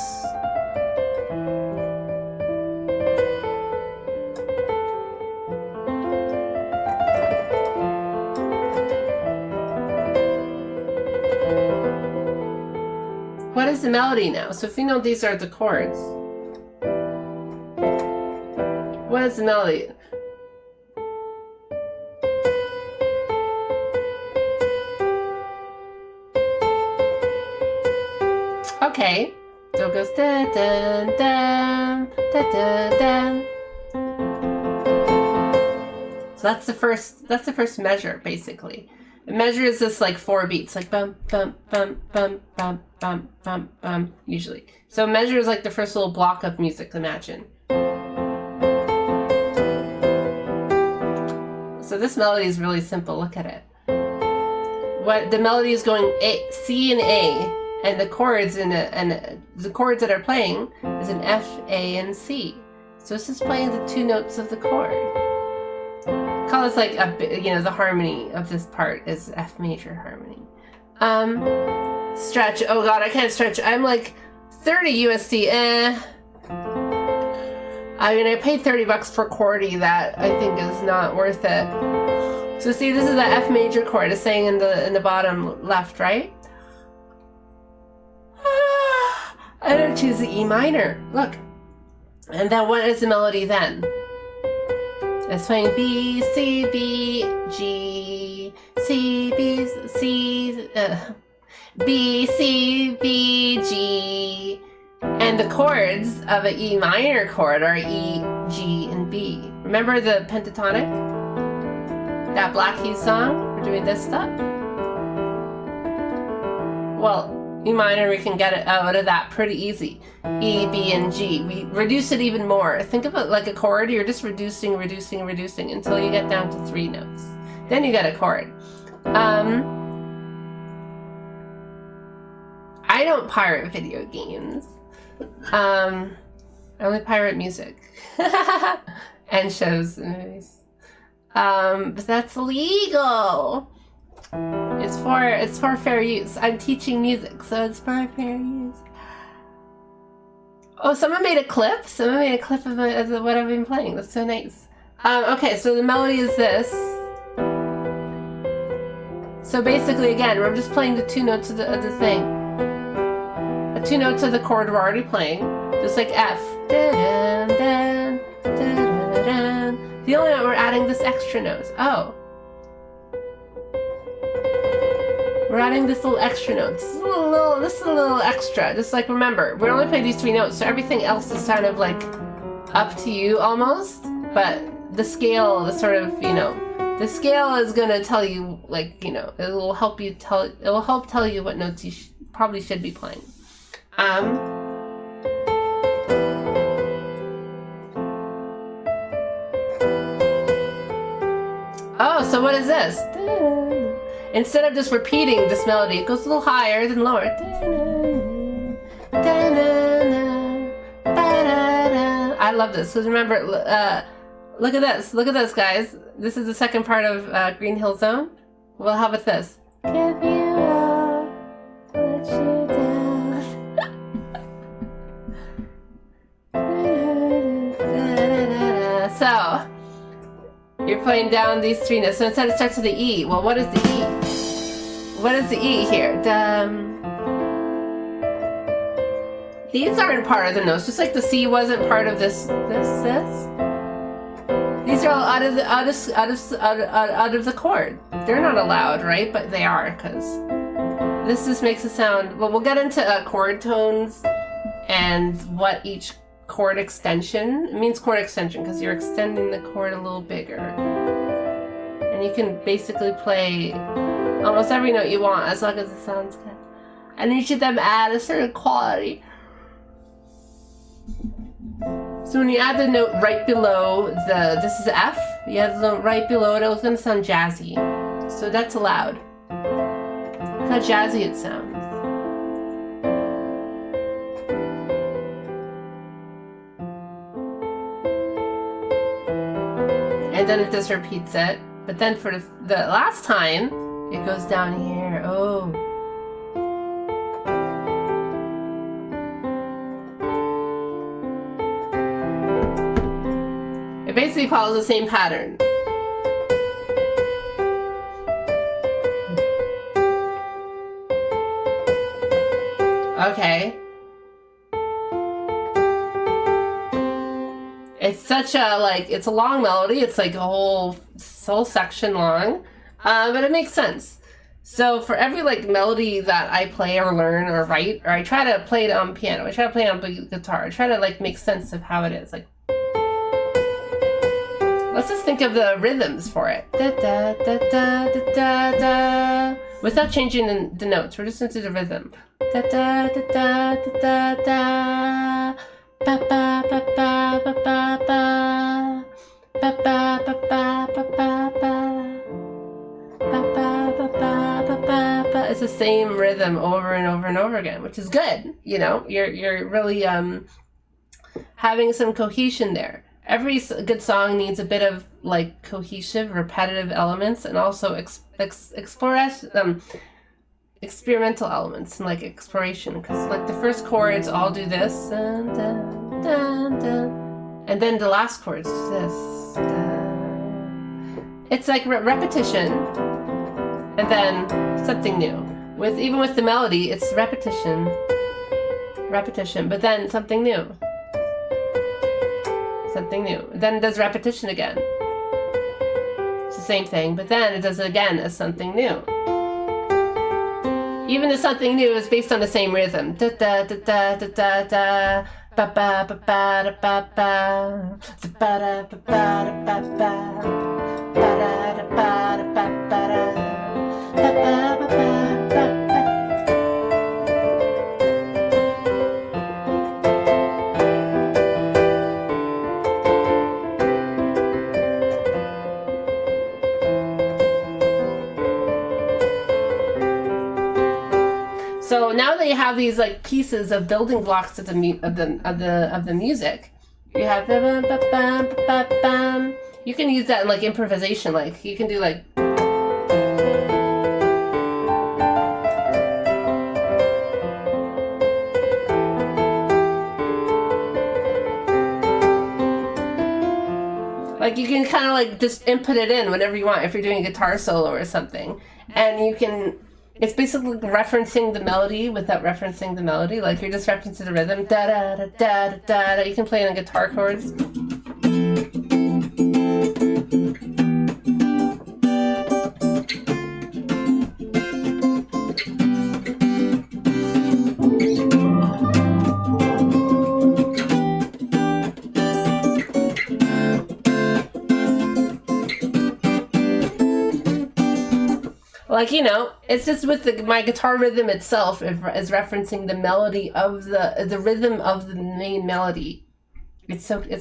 What is the melody now? So if you know these are the chords, what is the melody? Okay, so it goes da da da da da da. So that's the first measure basically. The measure is this like 4 beats, like bum bum bum bum bum bum bum bum usually. So measure is like the first little block of music. Imagine. this melody is really simple. Look at it. What the melody is going A, C and A, and the chords the chords that are playing is an F, A, and C. So it's just playing the 2 notes of the chord. Call this like the harmony of this part is F major harmony. Stretch. Oh God, I can't stretch. I'm like 30 USD. I mean, I paid $30 for chordy that I think is not worth it. So see, this is the F major chord. It's saying in the bottom left, right? I don't choose the E minor. Look. And then what is the melody then? It's playing B, C, B, G, C, B, C, B, C, B, G. And the chords of an E minor chord are E, G, and B. Remember the pentatonic? That Black Keys song? We're doing this stuff. Well, E minor, we can get it out of that pretty easy. E, B, and G. We reduce it even more. Think of it like a chord. You're just reducing until you get down to 3 notes. Then you get a chord. I don't pirate video games. I only pirate music. And shows and movies. But that's illegal. It's for fair use. I'm teaching music, so it's for fair use. Oh, someone made a clip? Someone made a clip of what I've been playing. That's so nice. Okay, so the melody is this. So basically, again, we're just playing the 2 notes of the thing. The 2 notes of the chord we're already playing, just like F. Da-dun, dun, da-dun-dun. The only note we're adding this extra note. Oh. We're adding this little extra note. This is a little extra. Just like, remember, we only play these 3 notes, so everything else is kind of like up to you almost. But the scale, the sort of, the scale is gonna tell you, like, it will help tell you what notes you probably should be playing. Oh, so what is this? Instead of just repeating this melody, it goes a little higher than lower. I love this, because remember, look at this, guys. This is the second part of Green Hill Zone. Well, how about this? Give you up, let you down. So, you're playing down these 3 notes. So instead it starts with the E. Well, what is the E? What is the E here? These aren't part of the notes, just like the C wasn't part of this. These are all out of the chord. They're not allowed, right? But they are, because this just makes it sound. Well, we'll get into chord tones and what each chord extension. It means chord extension because you're extending the chord a little bigger. And you can basically play almost every note you want as long as it sounds good. And each of them add a certain quality. So when you add the note right below this is F, you add the note right below it, it's going to sound jazzy. So that's allowed. Look how jazzy it sounds. And then it just repeats it. But then for the last time, it goes down here. Oh. It basically follows the same pattern. Okay. It's such a, it's a long melody. It's like a whole section long. But it makes sense. So for every melody that I play or learn or write, or I try to play it on piano, I try to play it on guitar, I try to make sense of how it is. Let's just think of the rhythms for it. Da, da, da, da, da, da, da. Without changing the notes, we're just into the rhythm. Da, da, da, da, da, da, da. Ba, ba, ba, ba, ba, ba, ba. Ba, ba, ba, ba, ba, ba, ba. it's the same rhythm over and over and over again, which is good. You know, you're really having some cohesion there. Every good song needs a bit of like cohesive, repetitive elements, and also experimental elements and like exploration. Because like the first chords all do this, dun, dun, dun, dun, and then the last chords do this. Dun. It's like repetition, and then something new. Even with the melody, it's repetition, but then something new. Something new. Then it does repetition again. It's the same thing, but then it does it again as something new. Even the something new is based on the same rhythm. Da da da da da da da. Ba ba ba ba da ba ba. Da ba da ba ba da ba ba. Ba da da ba da ba ba da. Ba ba ba ba ba ba. So now that you have these like pieces of building blocks of the music, you have you can use that in like improvisation. Like you can do like you can kind of like just input it in whenever you want if you're doing a guitar solo or something, and you can. It's basically referencing the melody without referencing the melody. Like you're just referencing the rhythm. Da da da da da da. You can play it on guitar chords. Like, you know, it's just with my guitar rhythm itself is referencing the melody of the rhythm of the main melody. It's such a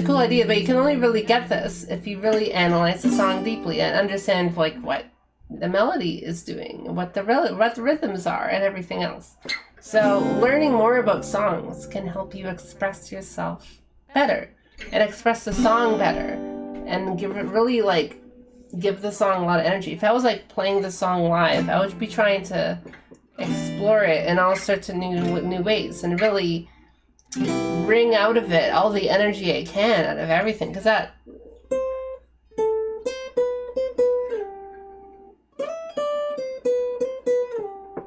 cool idea, but you can only really get this if you really analyze the song deeply and understand like what the melody is doing, what the rhythms are, and everything else. So learning more about songs can help you express yourself better and express the song better and give the song a lot of energy. If I was like playing the song live, I would be trying to explore it in all sorts of new ways and really wring out of it all the energy I can out of everything, because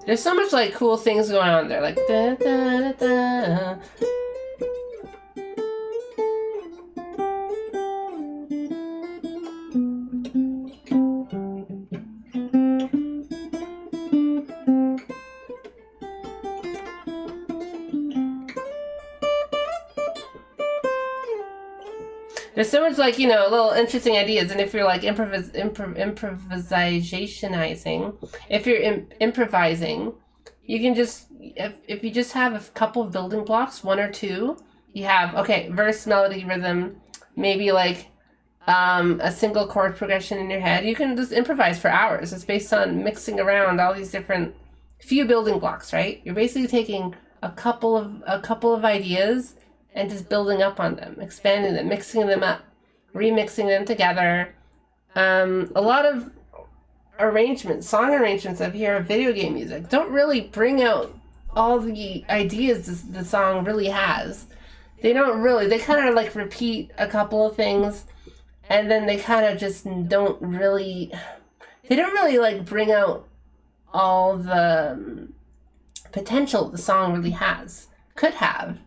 there's so much like cool things going on there, like da da da da. There's so much like, you know, little interesting ideas, and if you're like improvisationizing, if you're improvising, you can just, if you just have a couple of building blocks, one or two, you have, okay, verse, melody, rhythm, maybe like a single chord progression in your head. You can just improvise for hours. It's based on mixing around all these different few building blocks, right? You're basically taking a couple of ideas and just building up on them, expanding them, mixing them up, remixing them together. A lot of song arrangements of video game music don't really bring out all the ideas the song really has. They kind of like repeat a couple of things, and then they kind of just don't really like bring out all the potential the song really could have.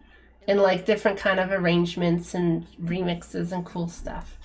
In like different kind of arrangements and remixes and cool stuff.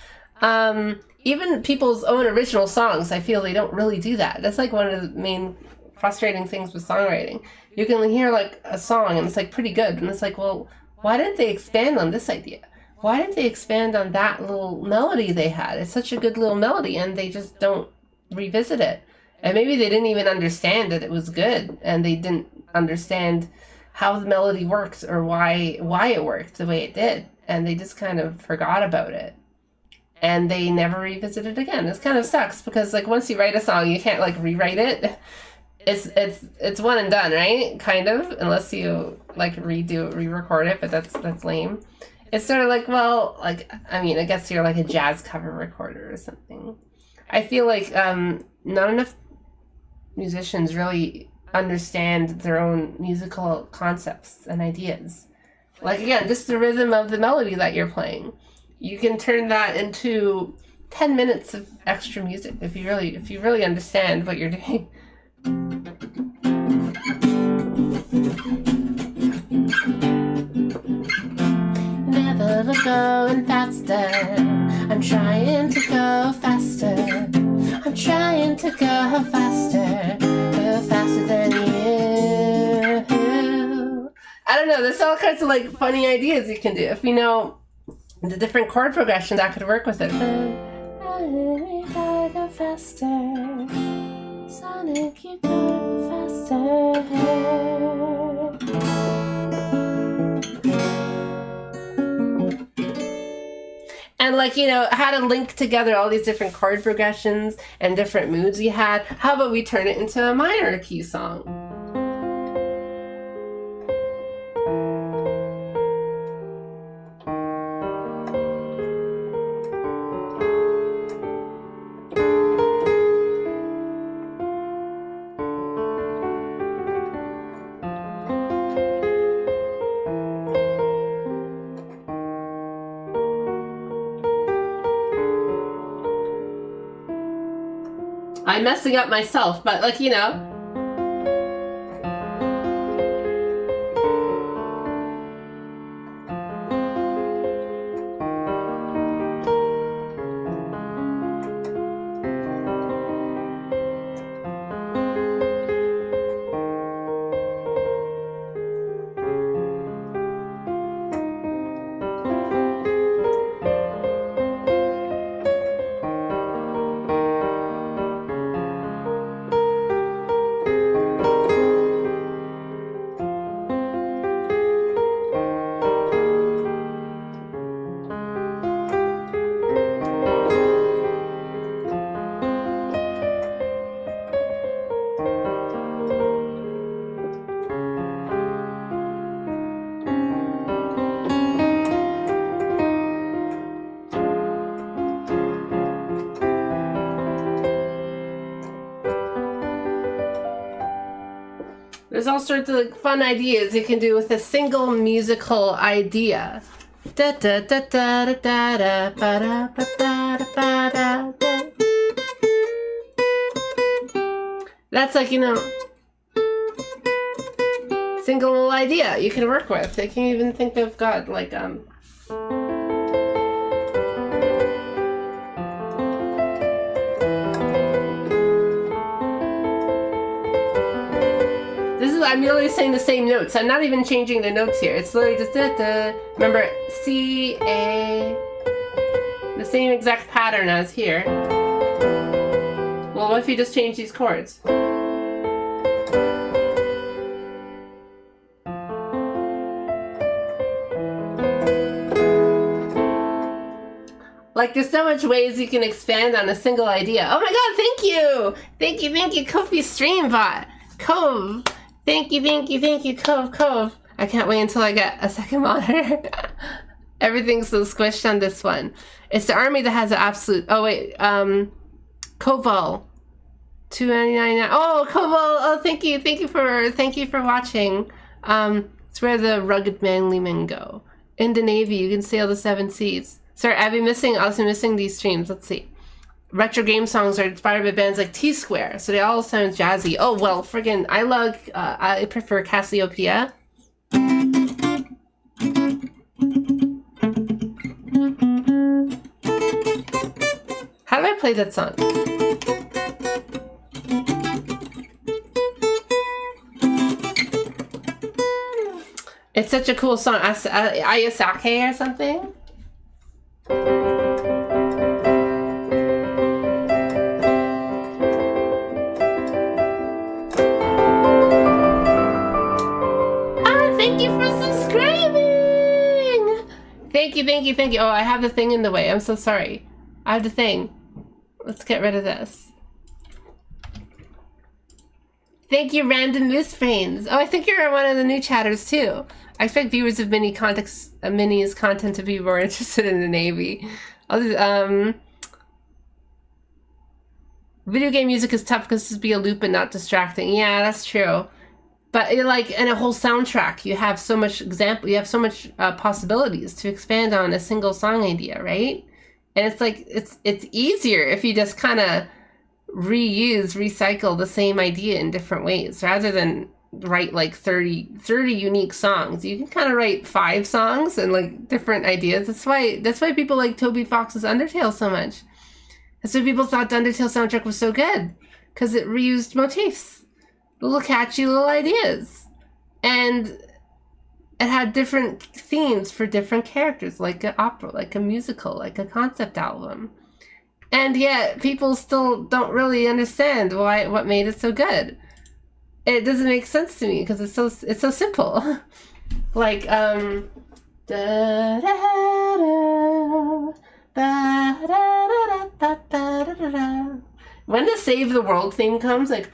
Even people's own original songs, I feel they don't really do that. That's like one of the main frustrating things with songwriting. You can hear like a song and it's like pretty good, and it's like, well, why didn't they expand on this idea? Why didn't they expand on that little melody they had? It's such a good little melody, and they just don't revisit it. And maybe they didn't even understand that it was good, and they didn't understand how the melody works or why it worked the way it did, and they just kind of forgot about it. and they never revisit it again. It kind of sucks because like once you write a song, you can't like rewrite it. It's one and done, right? Kind of, unless you like re-record it, but that's lame. It's sort of like, well, like, I mean, I guess you're like a jazz cover recorder or something. I feel like not enough musicians really understand their own musical concepts and ideas. Like, again, just the rhythm of the melody that you're playing. You can turn that into 10 minutes of extra music if you really understand what you're doing. Never going faster. I'm trying to go faster. I'm trying to go faster. Go faster than you. I don't know. There's all kinds of like funny ideas you can do if you know the different chord progressions that could work with it. I gotta go faster. Sonic, you go faster. And like, you know, how to link together all these different chord progressions and different moods you had. How about we turn it into a minor key song? I'm messing up myself, but like, you know. There's all sorts of like, fun ideas you can do with a single musical idea. Da da da da da da ba da ba da ba da da. That's like, you know, single little idea you can work with. I can even think of God like I'm literally saying the same notes. I'm not even changing the notes here. It's literally just da-da. Remember, C, A, the same exact pattern as here. Well, what if you just change these chords? Like, there's so much ways you can expand on a single idea. Oh my God, thank you! Thank you, Kofi Streambot. Cove. Thank you, Cove. I can't wait until I get a second monitor. Everything's so squished on this one. It's the army that has the absolute. Oh wait, Koval, $2.99. Oh, Koval. Oh, thank you for watching. It's where the rugged manly men go. In the Navy, you can sail the 7 seas. Sorry, I've been missing these streams. Let's see. Retro game songs are inspired by bands like T-Square, so they all sound jazzy. Oh, well, friggin' I prefer Cassiopeia. How do I play that song? It's such a cool song. Ayasake or something? Thank you. Oh, I have the thing in the way. I'm so sorry. I have the thing. Let's get rid of this. Thank you, Random Moose Brains. Oh, I think you're one of the new chatters too. I expect viewers of Mini's content to be more interested in the Navy. Video game music is tough because it's be a loop and not distracting. Yeah, that's true. But like in a whole soundtrack, you have so much possibilities to expand on a single song idea, right? And it's like it's easier if you just kind of recycle the same idea in different ways rather than write like 30 unique songs. You can kind of write 5 songs and like different ideas. That's why people like Toby Fox's Undertale so much. That's why people thought the Undertale soundtrack was so good, because it reused motifs, little catchy little ideas, and it had different themes for different characters, like an opera, like a musical, like a concept album. And yet people still don't really understand what made it so good. It doesn't make sense to me because it's so simple. Like da da da. When the Save the World theme comes, like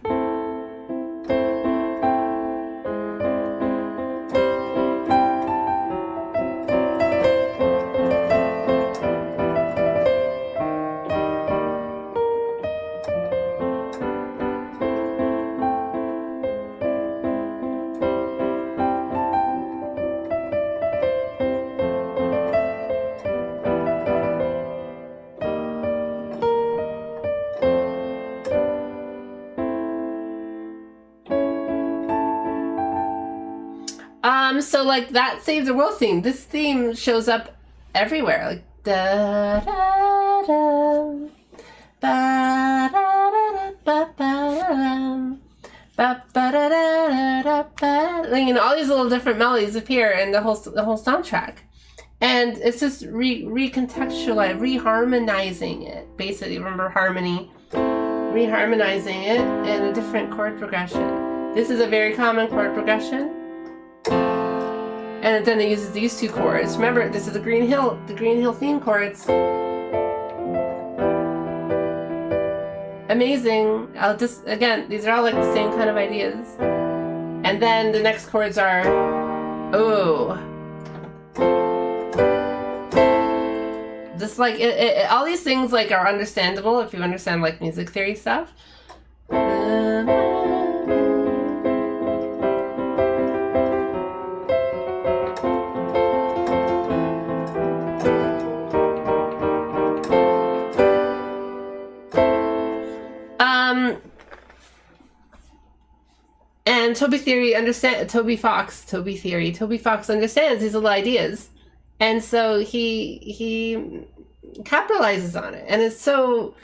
so like that Save the World theme, this theme shows up everywhere, like da da da ba da da ba ba ba ba da da da ba. Like, you know, all these little different melodies appear in the whole soundtrack, and it's just recontextualizing, reharmonizing it. Basically, remember harmony, reharmonizing it in a different chord progression. This is a very common chord progression. And then it uses these 2 chords. Remember, this is the Green Hill theme chords. Amazing. Again, these are all like the same kind of ideas. And then the next chords are, just like, all these things like are understandable if you understand like music theory stuff. And Toby Fox understands these little ideas, and so he capitalizes on it, and it's so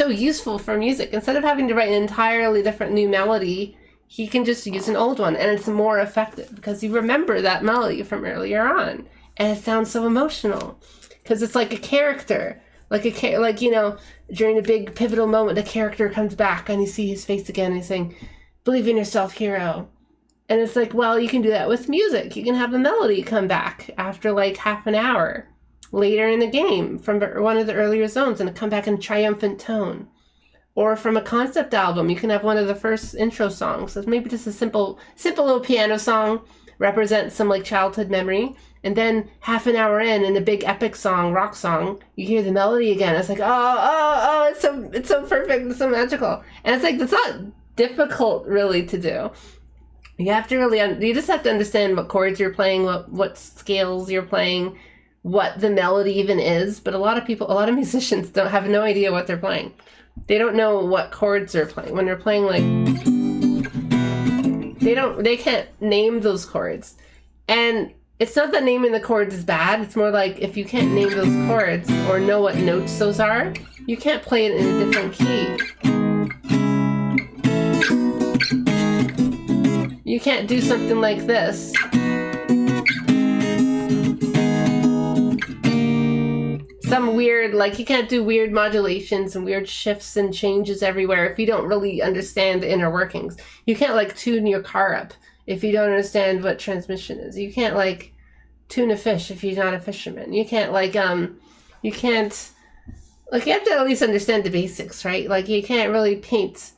useful for music. Instead of having to write an entirely different new melody, he can just use an old one, and it's more effective because you remember that melody from earlier on, and it sounds so emotional because it's like a character, like you know, during a big pivotal moment, a character comes back and you see his face again, and he's saying, "Believe in yourself, hero." And it's like, well, you can do that with music. You can have the melody come back after like half an hour later in the game from one of the earlier zones and come back in triumphant tone. Or from a concept album, you can have one of the first intro songs. So maybe just a simple little piano song represents some like childhood memory. And then half an hour in a big epic song, rock song, you hear the melody again. It's like, oh, it's so perfect, it's so magical. And it's like, that's not difficult really to do. You have to really, you just have to understand what chords you're playing, what scales you're playing, what the melody even is. But a lot of musicians have no idea what they're playing. They don't know what chords they're playing. When they're playing like, they can't name those chords. And it's not that naming the chords is bad. It's more like if you can't name those chords or know what notes those are, you can't play it in a different key. You can't do something like this. Some weird, like you can't do weird modulations and weird shifts and changes everywhere if you don't really understand the inner workings. You can't like tune your car up if you don't understand what transmission is. You can't like tune a fish if you're not a fisherman. You can't like, you can't Like, you have to at least understand the basics, right? Like, you can't really paint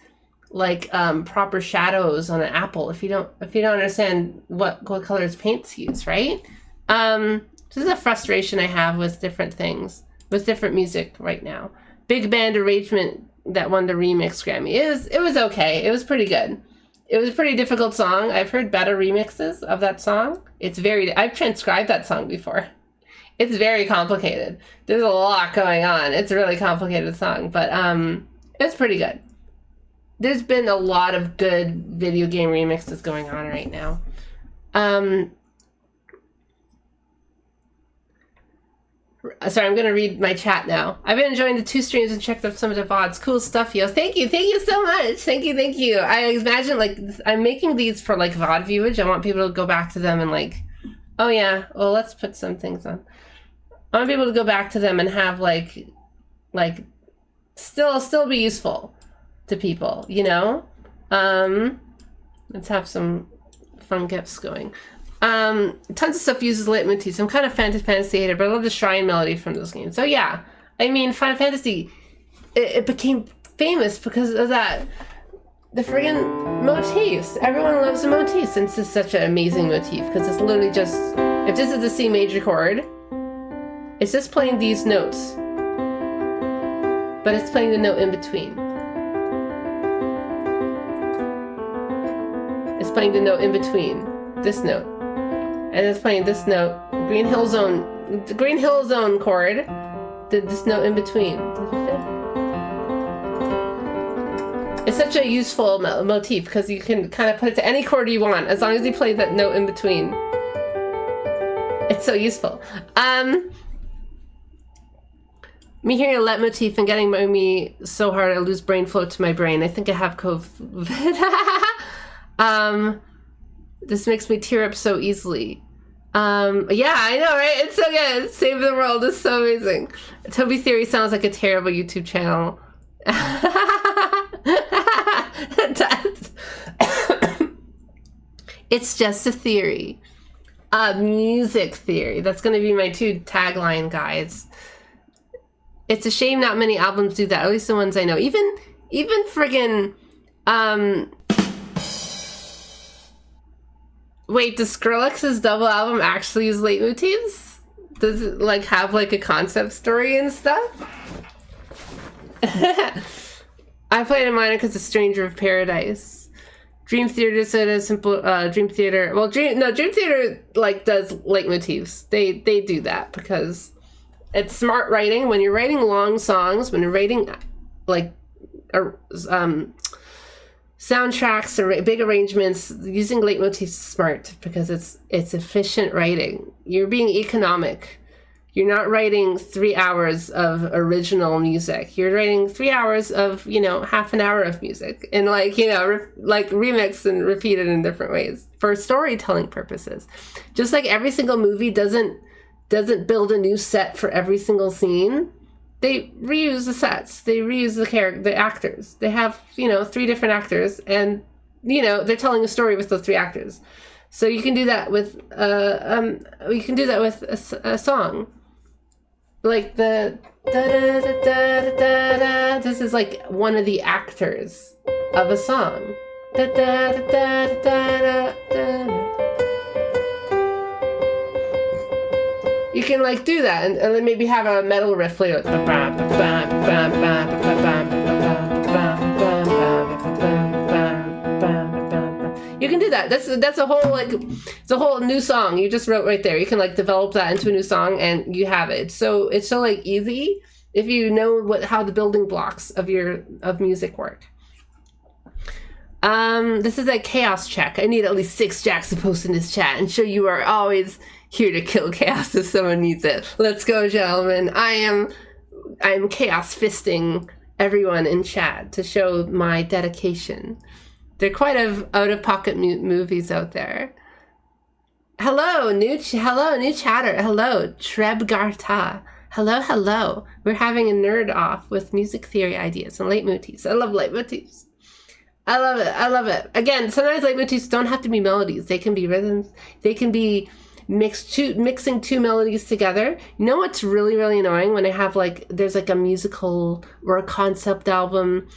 like proper shadows on an apple if you don't understand what colors paints use, right? This is a frustration I have with different things, with different music right now. Big Band Arrangement that won the remix Grammy, it was okay. It was pretty good. It was a pretty difficult song. I've heard better remixes of that song. I've transcribed that song before. It's very complicated. There's a lot going on. It's a really complicated song, but it's pretty good. There's been a lot of good video game remixes going on right now. Sorry, I'm going to read my chat now. I've been enjoying the 2 streams and checked out some of the VODs. Cool stuff, yo. Thank you so much. Thank you. I imagine, like, I'm making these for, like, VOD viewage. I want people to go back to them and, like, oh yeah, well, let's put some things on. I want people to go back to them and have, like still be useful to people, you know? Let's have some fun gifts going. Tons of stuff uses leitmotifs. I'm kind of fantasy hater, but I love the shrine melody from those games. So yeah, I mean, Final Fantasy, it became famous because of that. The friggin' motifs. Everyone loves the motifs, and this is such an amazing motif because it's literally just, if this is the C major chord, it's just playing these notes, but it's playing the note in between. It's playing the note in between this note, and it's playing this note, Green Hill Zone chord, this note in between. It's such a useful motif because you can kind of put it to any chord you want as long as you play that note in between. It's so useful. Me hearing a leitmotif and getting me so hard I lose brain flow to my brain. I think I have COVID. This makes me tear up so easily. Yeah, I know, right? It's so good. Save the World is so amazing. Toby Theory sounds like a terrible YouTube channel. It does. It's just a theory. A music theory. That's going to be my 2 tagline, guys. It's a shame not many albums do that. At least the ones I know. Even friggin' wait, does Skrillex's double album actually use leitmotifs? Does it like have like a concept story and stuff? I played a minor because of Stranger of Paradise. Dream Theater said a simple Dream Theater. Well, Dream Theater like does leitmotifs. They do that because it's smart writing. When you're writing long songs, when you're writing like soundtracks or big arrangements, using leitmotifs is smart because it's efficient writing. You're being economic. You're not writing 3 hours of original music. You're writing 3 hours of, half an hour of music and like remix and repeat it in different ways for storytelling purposes. Just like every single movie doesn't build a new set for every single scene. They reuse the sets. They reuse the actors. They have, 3 different actors and, they're telling a story with those 3 actors. So you can do that with, a song. Like the da-da-da-da-da-da. This is like one of the actors of a song. Da-da-da-da-da-da-da. You can like do that and then maybe have a metal riff later. You can do that. That's a whole it's a whole new song you just wrote right there. You can like develop that into a new song and you have it. So it's so like easy if you know how the building blocks of music work. This is a chaos check. I need at least 6 jacks to post in this chat and show you are always here to kill chaos if someone needs it. Let's go, gentlemen. I'm chaos fisting everyone in chat to show my dedication. They're quite out-of-pocket movies out there. Hello, new chatter. Hello, Trebgarta. Hello. We're having a nerd off with music theory ideas and leitmotifs. I love leitmotifs. I love it. Again, sometimes leitmotifs don't have to be melodies. They can be rhythms. They can be mixing two melodies together. You know what's really, really annoying? When I have like, there's like a musical or a concept album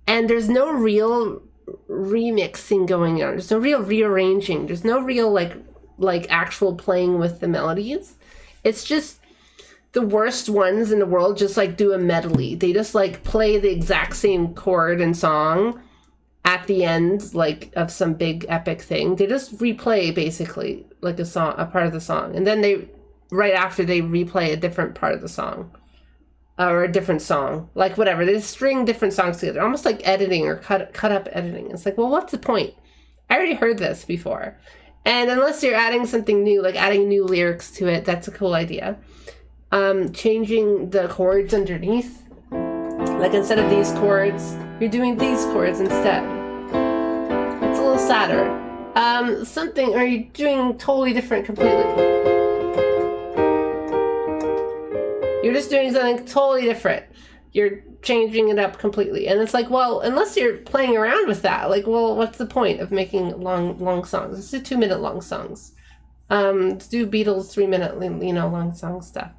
and there's no real remixing going on. There's no real rearranging. There's no real like actual playing with the melodies. It's just the worst ones in the world just like do a medley. They just like play the exact same chord and song at the end, like of some big epic thing. They just replay basically like a part of the song. And then right after they replay a different part of the song or a different song, like whatever. They just string different songs together, almost like editing or cut up editing. It's like, well, what's the point? I already heard this before. And unless you're adding something new, like adding new lyrics to it, that's a cool idea. Changing the chords underneath. Like instead of these chords, you're doing these chords instead. It's a little sadder. Or you're doing totally different completely. You're just doing something totally different. You're changing it up completely. And it's like, well, unless you're playing around with that, like, well, what's the point of making long songs? Let's do 2-minute long songs. Let's do Beatles 3-minute, long song stuff.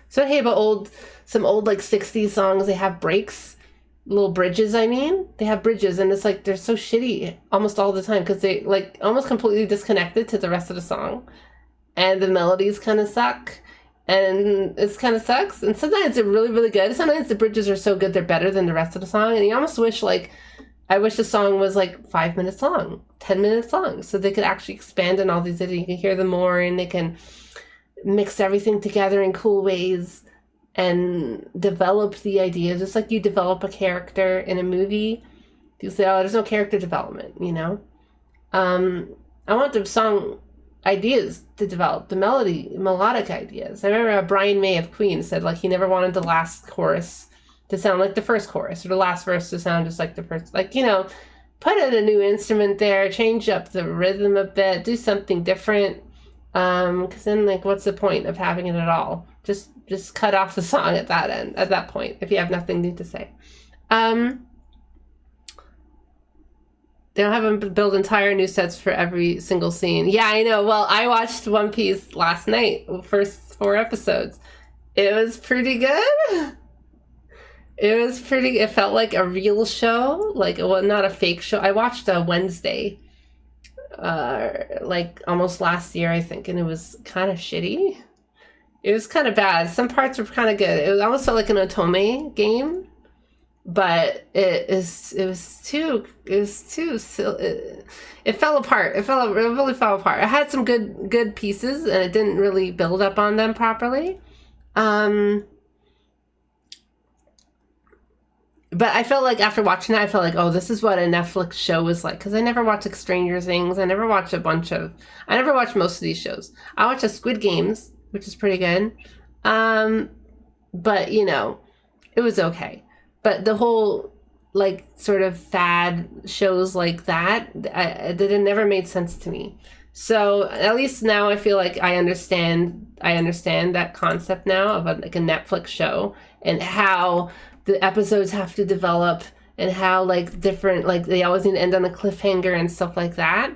So hey, about some old like 60s songs, they have breaks, little bridges. They have bridges, and it's like they're so shitty almost all the time because they like almost completely disconnected to the rest of the song, and the melodies kind of suck, and it's kind of sucks. And sometimes they're really, really good. Sometimes the bridges are so good they're better than the rest of the song, and you almost wish I wish the song was like 5 minutes long, 10 minutes long, so they could actually expand on all these. You can hear them more, and they can mix everything together in cool ways and develop the idea, just like you develop a character in a movie. You say, oh, there's no character development, I want the song ideas to develop, the melodic ideas. I remember Brian May of Queen said like he never wanted the last chorus to sound like the first chorus or the last verse to sound just like the first, put in a new instrument there, change up the rhythm a bit, do something different. Because then what's the point of having it at all? Just cut off the song at that point, if you have nothing new to say. They don't have them build entire new sets for every single scene. Yeah, I know. Well, I watched One Piece last night, first 4 episodes. It was pretty good. It felt like a real show, not a fake show. I watched a Wednesday, almost last year, I think, and it was kind of shitty. It was kind of bad. Some parts were kind of good. It almost felt like an Otome game, but it fell apart. It really fell apart. It had some good pieces, and it didn't really build up on them properly. But I felt like after watching that, oh, this is what a Netflix show is like. Because I never watched Stranger Things. I never watched most of these shows. I watched Squid Games, which is pretty good. But, it was okay. But the whole, sort of fad shows like that, it never made sense to me. So at least now I feel like I understand that concept now of a Netflix show and how the episodes have to develop and how different, they always need to end on a cliffhanger and stuff like that.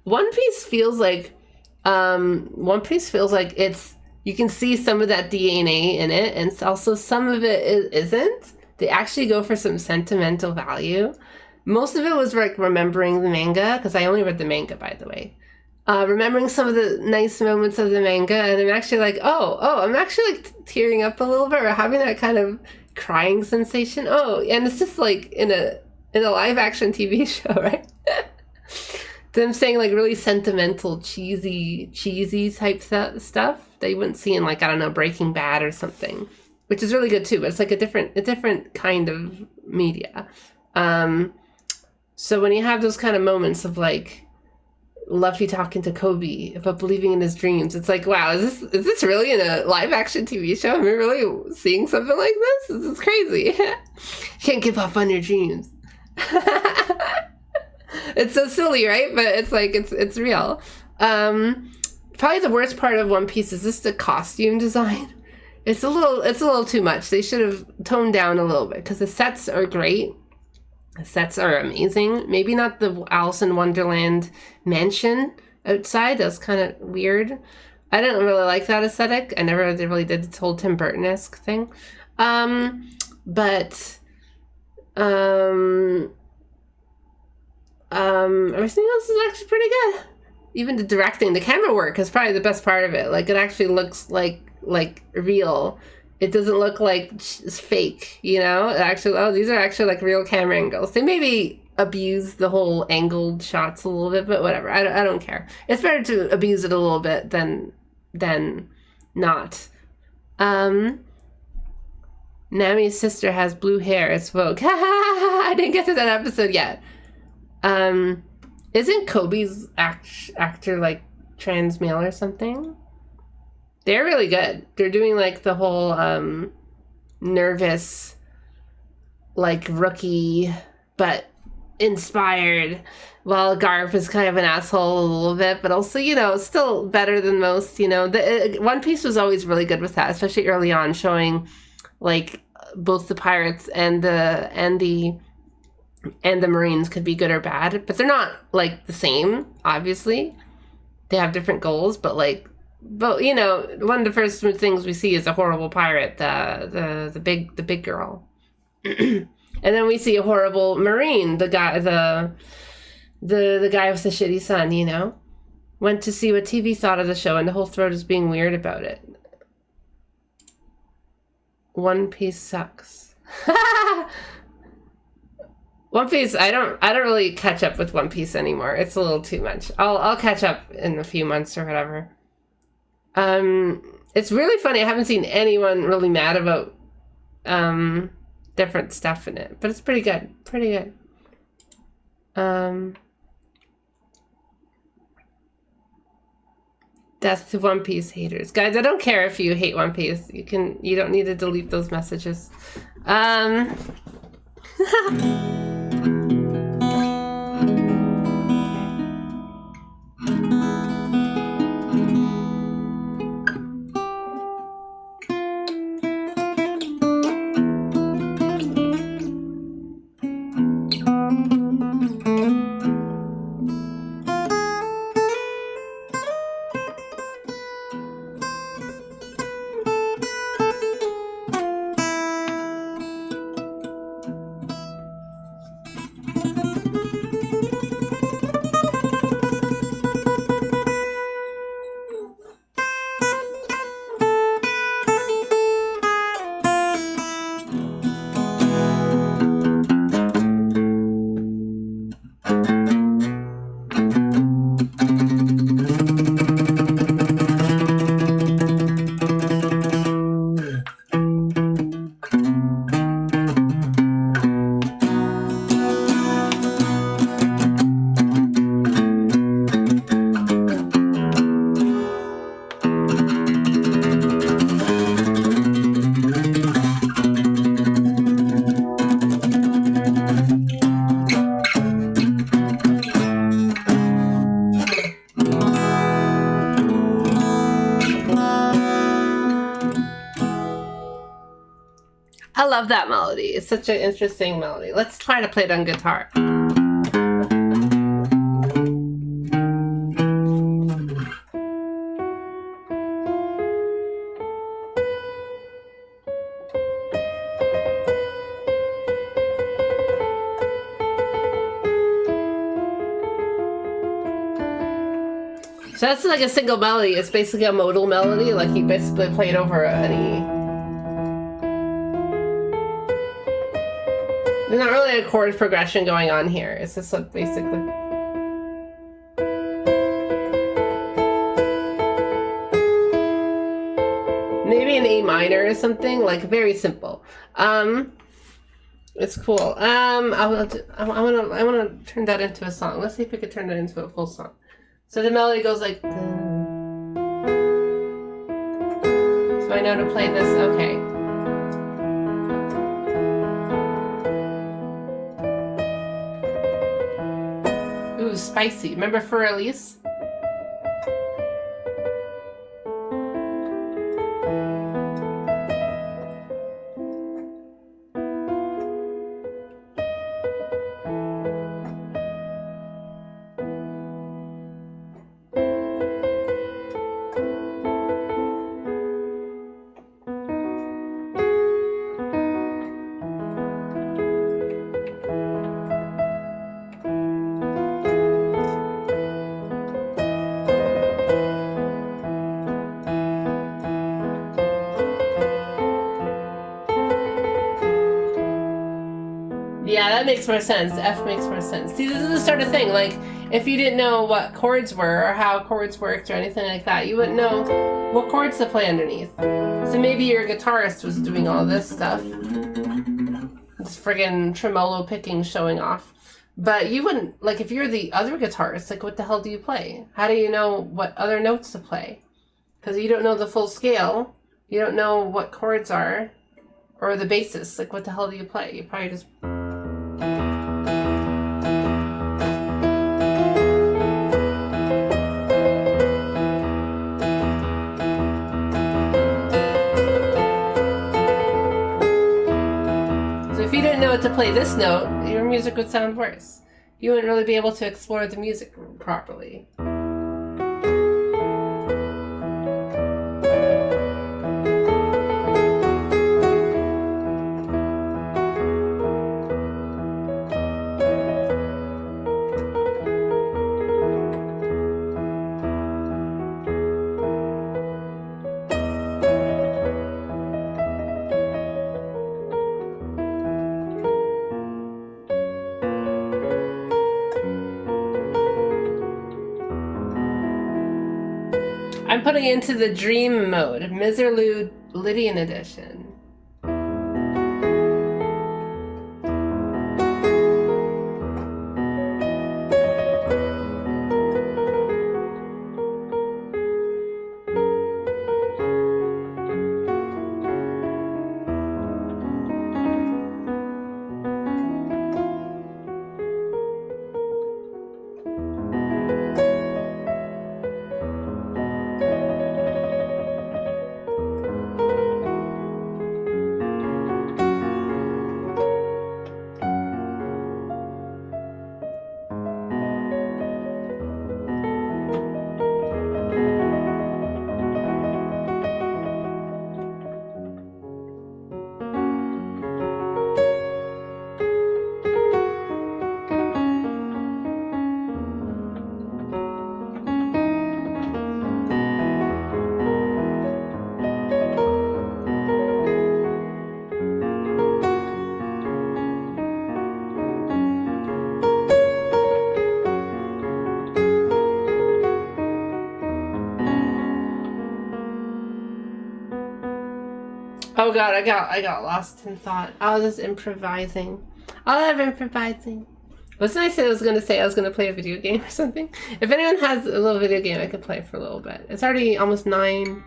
One Piece feels like it's, you can see some of that DNA in it, and also some of it isn't. They actually go for some sentimental value. Most of it was remembering the manga, because I only read the manga, by the way. Remembering some of the nice moments of the manga, and I'm actually I'm actually tearing up a little bit, or having that kind of crying sensation. Oh, and it's just in a live action TV show, right? Them saying really sentimental, cheesy type stuff that you wouldn't see in Breaking Bad or something, which is really good too. But it's a different kind of media. So when you have those kind of moments of Luffy talking to Kobe about believing in his dreams, it's wow, is this really in a live action TV show? Am I really seeing something like this? This is crazy. You can't give up on your dreams. It's so silly, right? But it's real. Probably the worst part of One Piece is just the costume design. It's a little too much. They should have toned down a little bit, because the sets are great. The sets are amazing. Maybe not the Alice in Wonderland mansion outside. That's kind of weird. I didn't really like that aesthetic. I never really did this whole Tim Burton-esque thing. But everything else is actually pretty good. Even the directing, the camera work is probably the best part of it. Like, it actually looks like real. It doesn't look like it's fake, you know? It actually, oh, these are actually like real camera angles. They maybe abuse the whole angled shots a little bit, but whatever. I don't care. It's better to abuse it a little bit than not. Nami's sister has blue hair. It's Vogue. I didn't get to that episode yet. Isn't Kobe's actor like trans male or something? They're really good. They're doing like the whole nervous, like rookie, but inspired, while Garf is kind of an asshole a little bit, but also, you know, still better than most, you know. One Piece was always really good with that, especially early on, showing like both the pirates and the Marines could be good or bad, but they're not like the same, obviously. They have different goals, but you know, one of the first things we see is a horrible pirate, the big girl. And then we see a horrible Marine, the guy with the shitty son, you know? Went to see what TV thought of the show, and the whole throat is being weird about it. One Piece sucks. One Piece, I don't really catch up with One Piece anymore. It's a little too much. I'll catch up in a few months or whatever. It's really funny. I haven't seen anyone really mad about different stuff in it, but it's pretty good. Pretty good. Death to One Piece haters. Guys, I don't care if you hate One Piece. You don't need to delete those messages. I love that melody. It's such an interesting melody. Let's try to play it on guitar. So that's like a single melody. It's basically a modal melody. Like you basically play it over an E. There's not really a chord progression going on here. It's just like basically. Maybe an A minor or something, like very simple. It's cool. I want to turn that into a song. Let's see if we could turn that into a full song. So the melody goes like. So I know to play this. Okay. Ooh, spicy. Remember For Elise? Yeah, that makes more sense. F makes more sense. See, this is the sort of thing, like, if you didn't know what chords were or how chords worked or anything like that, you wouldn't know what chords to play underneath. So maybe your guitarist was doing all this stuff. This friggin' tremolo picking showing off. But you wouldn't, like, if you're the other guitarist, like, what the hell do you play? How do you know what other notes to play? Because you don't know the full scale. You don't know what chords are. Or the basis. Like, what the hell do you play? You probably just... If you didn't know what to play this note, your music would sound worse. You wouldn't really be able to explore the music properly. I'm putting it into the dream mode, Miserlou Lydian edition. Oh god, I got lost in thought. I was just improvising. I love improvising. Wasn't I said I was gonna play a video game or something? If anyone has a little video game I could play for a little bit. It's already almost 9.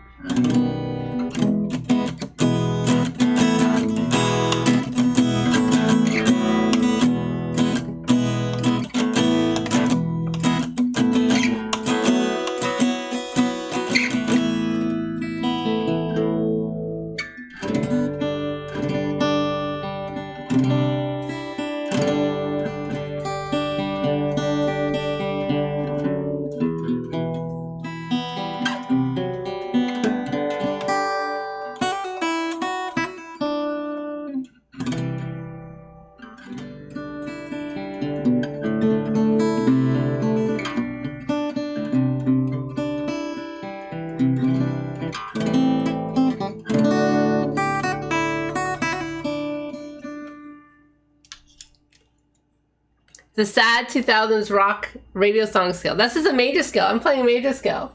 The sad 2000s rock radio song scale. This is a major scale. I'm playing a major scale.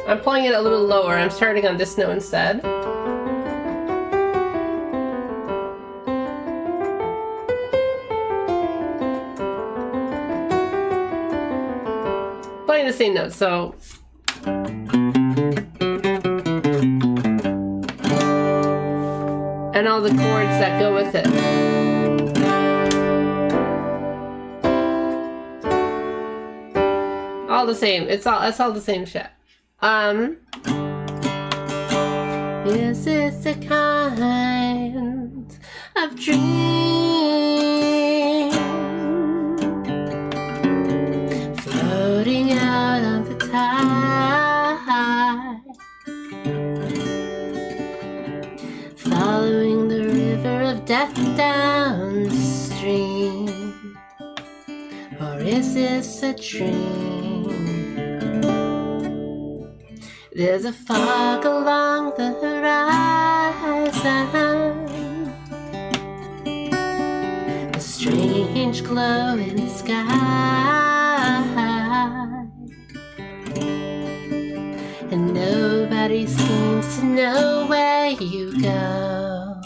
I'm playing it a little lower. I'm starting on this note instead. Playing the same note, so... and all the chords that go with it. All the same. It's all the same shit. Is this the kind of dream floating out on the tide, following the river of death downstream? Or is this a dream? There's a fog along the horizon, strange glow in the sky, and nobody seems to know where you go.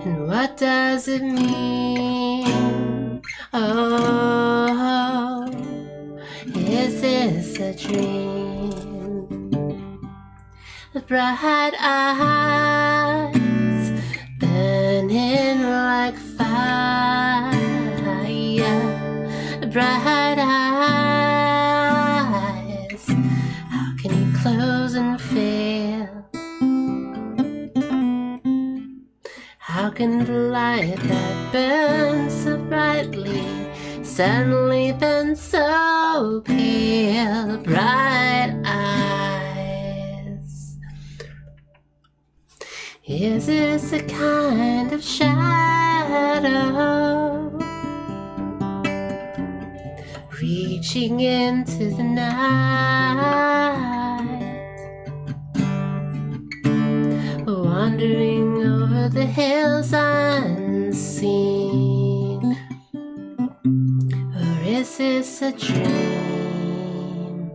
And what does it mean? Oh, is this a dream? The bright eyes burning like fire, the bright eyes, how can you close and fail? How can the light that burns so brightly suddenly burn so pale? Bright eyes. Is this a kind of shadow reaching into the night, wandering over the hills unseen? Or is this a dream?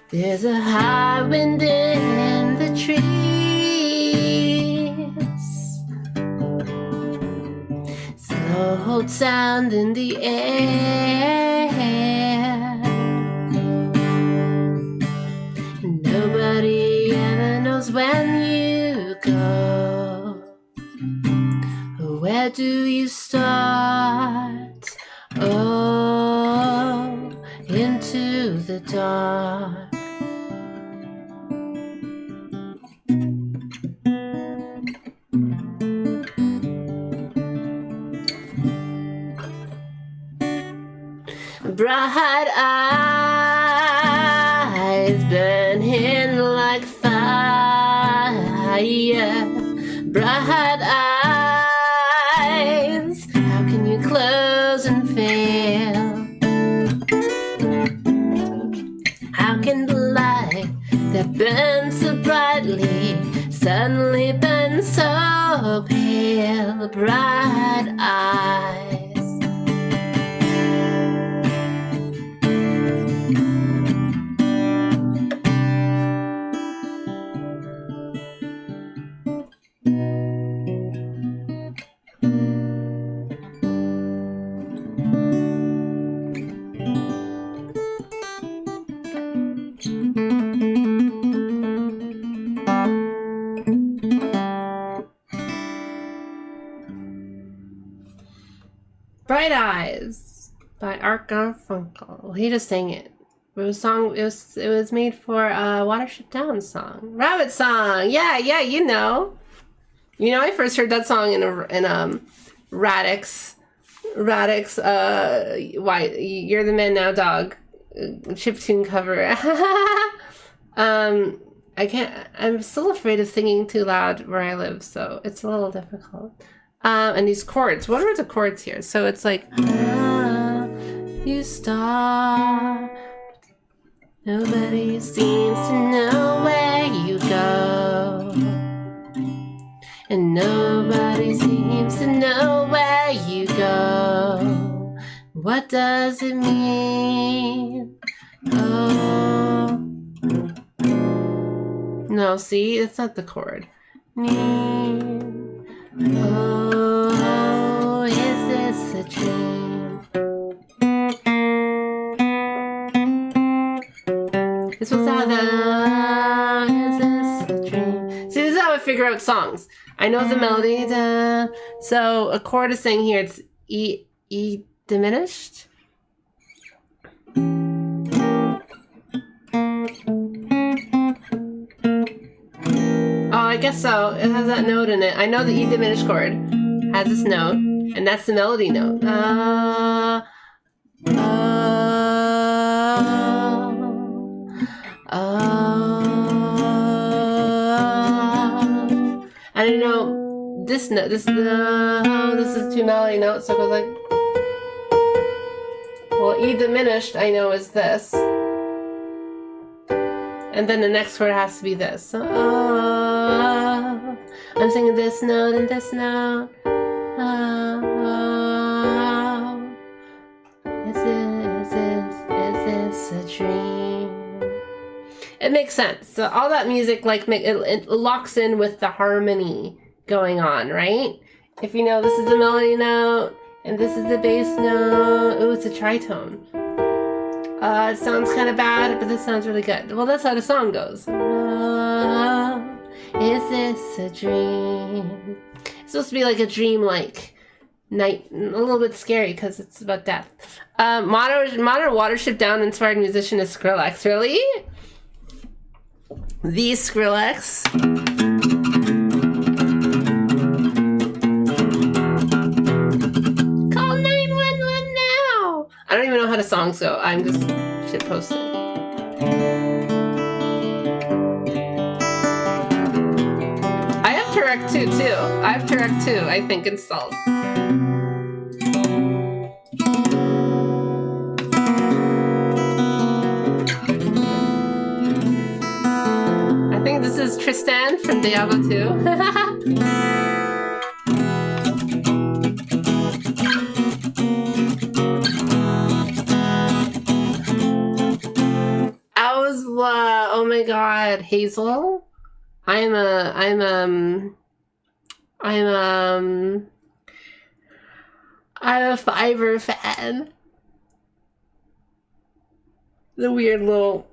There's a high wind in the trees, slow sound in the air. Nobody ever knows when you go. Where do you start? Oh, into the dark. Bright eyes burning like fire, bright eyes, how can you close and fail? How can the light that burns so brightly suddenly burn so pale? Bright eyes. Bright Eyes by Art Garfunkel. Well, he just sang it. It was song. It was made for Watership Down song, Rabbit song. Yeah, you know. I first heard that song in Radix. Why You're the Man Now Dog chiptune cover. I can't. I'm still afraid of singing too loud where I live, so it's a little difficult. And these chords, what are the chords here? So it's like, you start, nobody seems to know where you go, and nobody seems to know where you go. What does it mean? Oh, no, see, it's not the chord. Oh, is this a dream? This was how is this a dream? See, this is how I figure out songs. I know the melody. So a chord is saying here, it's E diminished. Oh, I guess so. It has that note in it. I know the E diminished chord has this note, and that's the melody note. And I know this note. This is two melody notes, so it goes like. Well, E diminished, I know, is this. And then the next word has to be this. I'm singing this note and this note. Oh, is this a dream? It makes sense. So all that music, like, it locks in with the harmony going on, right? If you know this is the melody note and this is the bass note. Ooh, it's a tritone. It sounds kind of bad, but this sounds really good. Well, that's how the song goes. Oh, is this a dream? It's supposed to be like a dream-like night, a little bit scary because it's about death. Modern Watership Down inspired musician is Skrillex. Really? The Skrillex. Call 911 now. I don't even know how the songs go. I'm just shit posting. I have Turek 2 too. I have Turek 2, I think, installed. I think this is Tristan from Diablo 2. Oh my god, Hazel. I'm a Fiverr fan. The weird little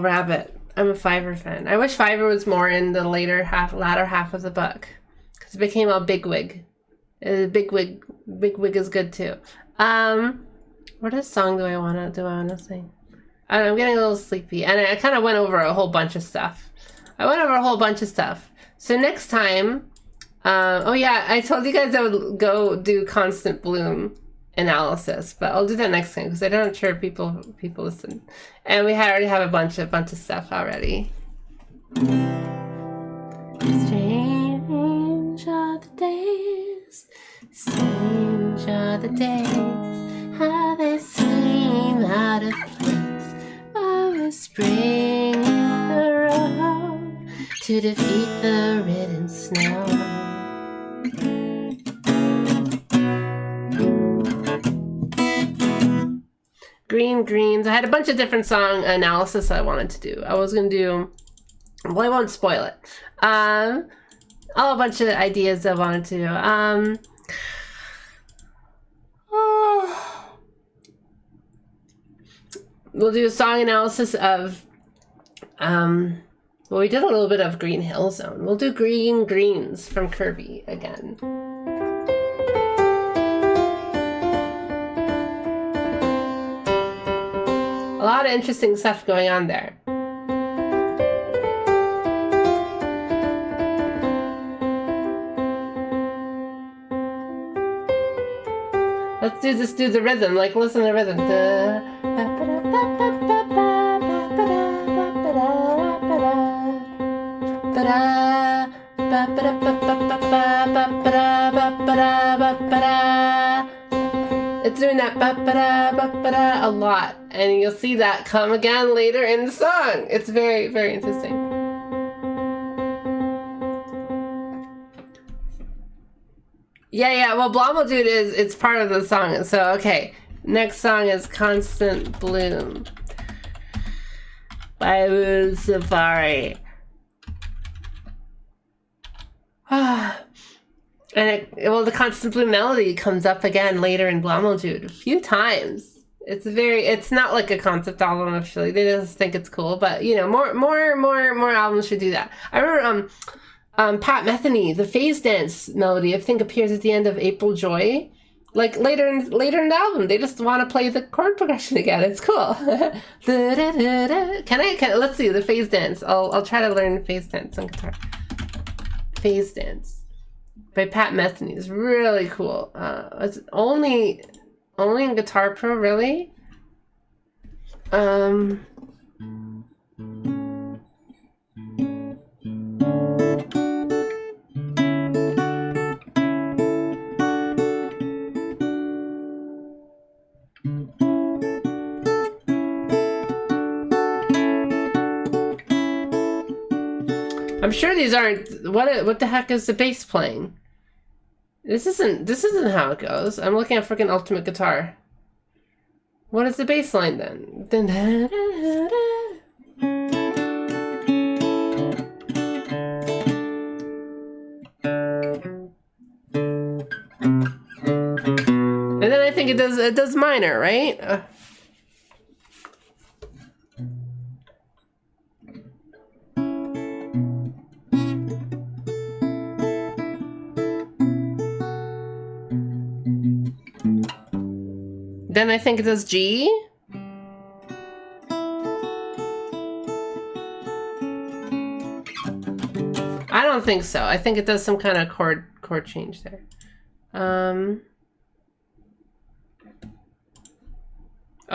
rabbit. I'm a Fiverr fan. I wish Fiverr was more in the latter half of the book, because it became all bigwig. Bigwig is good too. What song do I wanna sing? I'm getting a little sleepy, and I kind of went over a whole bunch of stuff. So next time, oh yeah, I told you guys I would go do constant bloom analysis, but I'll do that next time because I'm not sure people listen, and we already have a bunch of stuff already. Strange are the days, strange are the days, how they seem out of place. Spring in the road to defeat the ridden snow. Green Greens. I had a bunch of different song analysis I wanted to do. I was going to do, well, I won't spoil it. A bunch of ideas I wanted to do. We'll do a song analysis of, well, we did a little bit of Green Hill Zone. We'll do Green Greens from Kirby again. A lot of interesting stuff going on there. Let's do the rhythm. Like, listen to the rhythm. It's doing that a lot, and you'll see that come again later in the song. It's very, very interesting. Yeah. Well, Blomel Dude it's part of the song. So okay, next song is "Constant Bloom" by Moon Safari. And the Constant Bloom melody comes up again later in Blomel Dude a few times. It's not like a concept album actually. They just think it's cool, but you know, more albums should do that. I remember Pat Metheny, the phase dance melody, I think appears at the end of April Joy. Like later in the album, they just want to play the chord progression again. It's cool. Can I let's see the phase dance. I'll try to learn phase dance on guitar. Phase dance by Pat Metheny is really cool. It's only in Guitar Pro, really. I'm sure these aren't. What the heck is the bass playing? This isn't how it goes. I'm looking at freaking Ultimate Guitar. What is the bass line then? Dun, dun, dun, dun, dun. And then I think it does minor, right? Then I think it does G. I don't think so. I think it does some kind of chord change there. Oh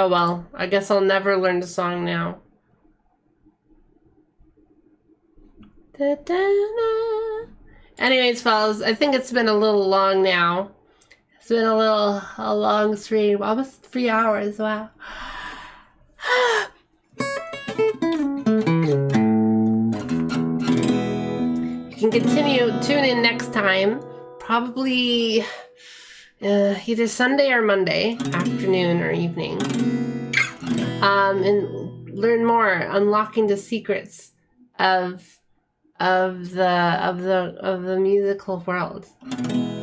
well, I guess I'll never learn the song now. Da, da, da. Anyways, fellas, I think it's been a little long now. It's been a long stream, almost 3 hours. Wow. You can continue. Tune in next time. Probably either Sunday or Monday afternoon or evening. And learn more, unlocking the secrets of the musical world.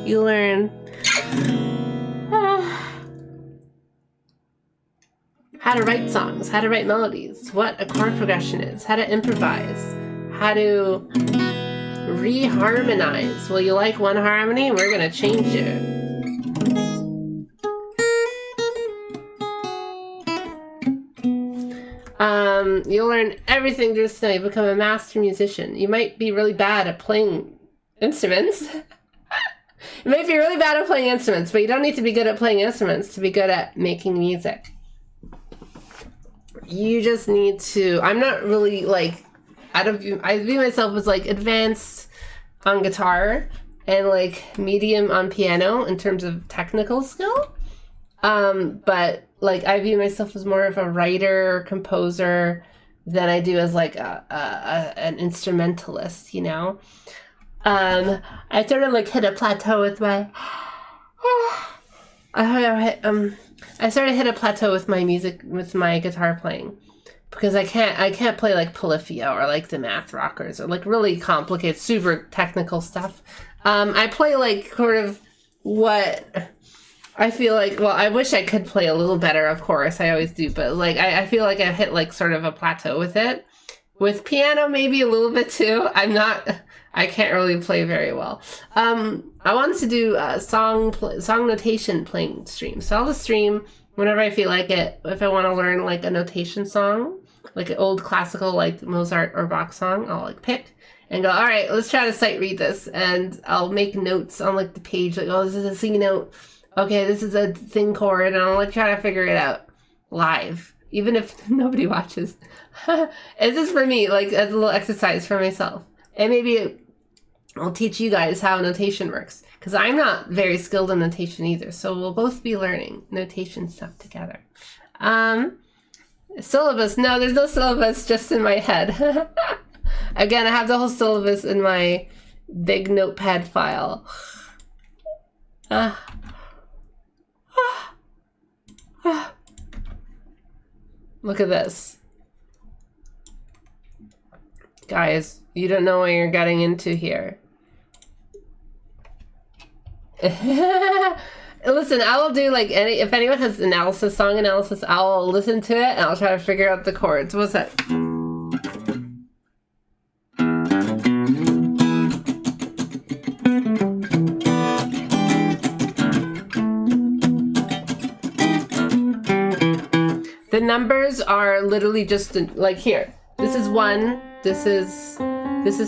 You learn how to write songs, how to write melodies, what a chord progression is, how to improvise, how to reharmonize. Well, you like one harmony? We're gonna change it. You'll learn everything just now. You become a master musician. You might be really bad at playing instruments. You might be really bad at playing instruments, but you don't need to be good at playing instruments to be good at making music. You just need to, I'm not really like, I view myself as like advanced on guitar and like medium on piano in terms of technical skill. But like I view myself as more of a writer, composer than I do as like an instrumentalist, you know? I sort of like hit a plateau with my I sort of hit a plateau with my music, with my guitar playing, because I can't play like Polyphia or like the Math Rockers or like really complicated, super technical stuff. I play like sort of what I feel like, well, I wish I could play a little better, of course, I always do, but like I feel like I've hit like sort of a plateau with it. With piano, maybe a little bit too. I can't really play very well. I wanted to do a song notation playing stream. So I'll just stream whenever I feel like it. If I want to learn like a notation song, like an old classical like Mozart or Bach song, I'll like pick and go, all right, let's try to sight read this. And I'll make notes on like the page, like, oh, this is a C note. Okay, this is a thin chord, and I'll like try to figure it out live, even if nobody watches. It's just for me, like as a little exercise for myself. And maybe I'll teach you guys how notation works, because I'm not very skilled in notation either. So we'll both be learning notation stuff together. Syllabus. No, there's no syllabus, just in my head. Again, I have the whole syllabus in my big notepad file. Look at this. Guys, you don't know what you're getting into here. Listen, I will do like if anyone has analysis, song analysis, I'll listen to it and I'll try to figure out the chords. What's that? The numbers are literally just like here. This is 1, this is 2, this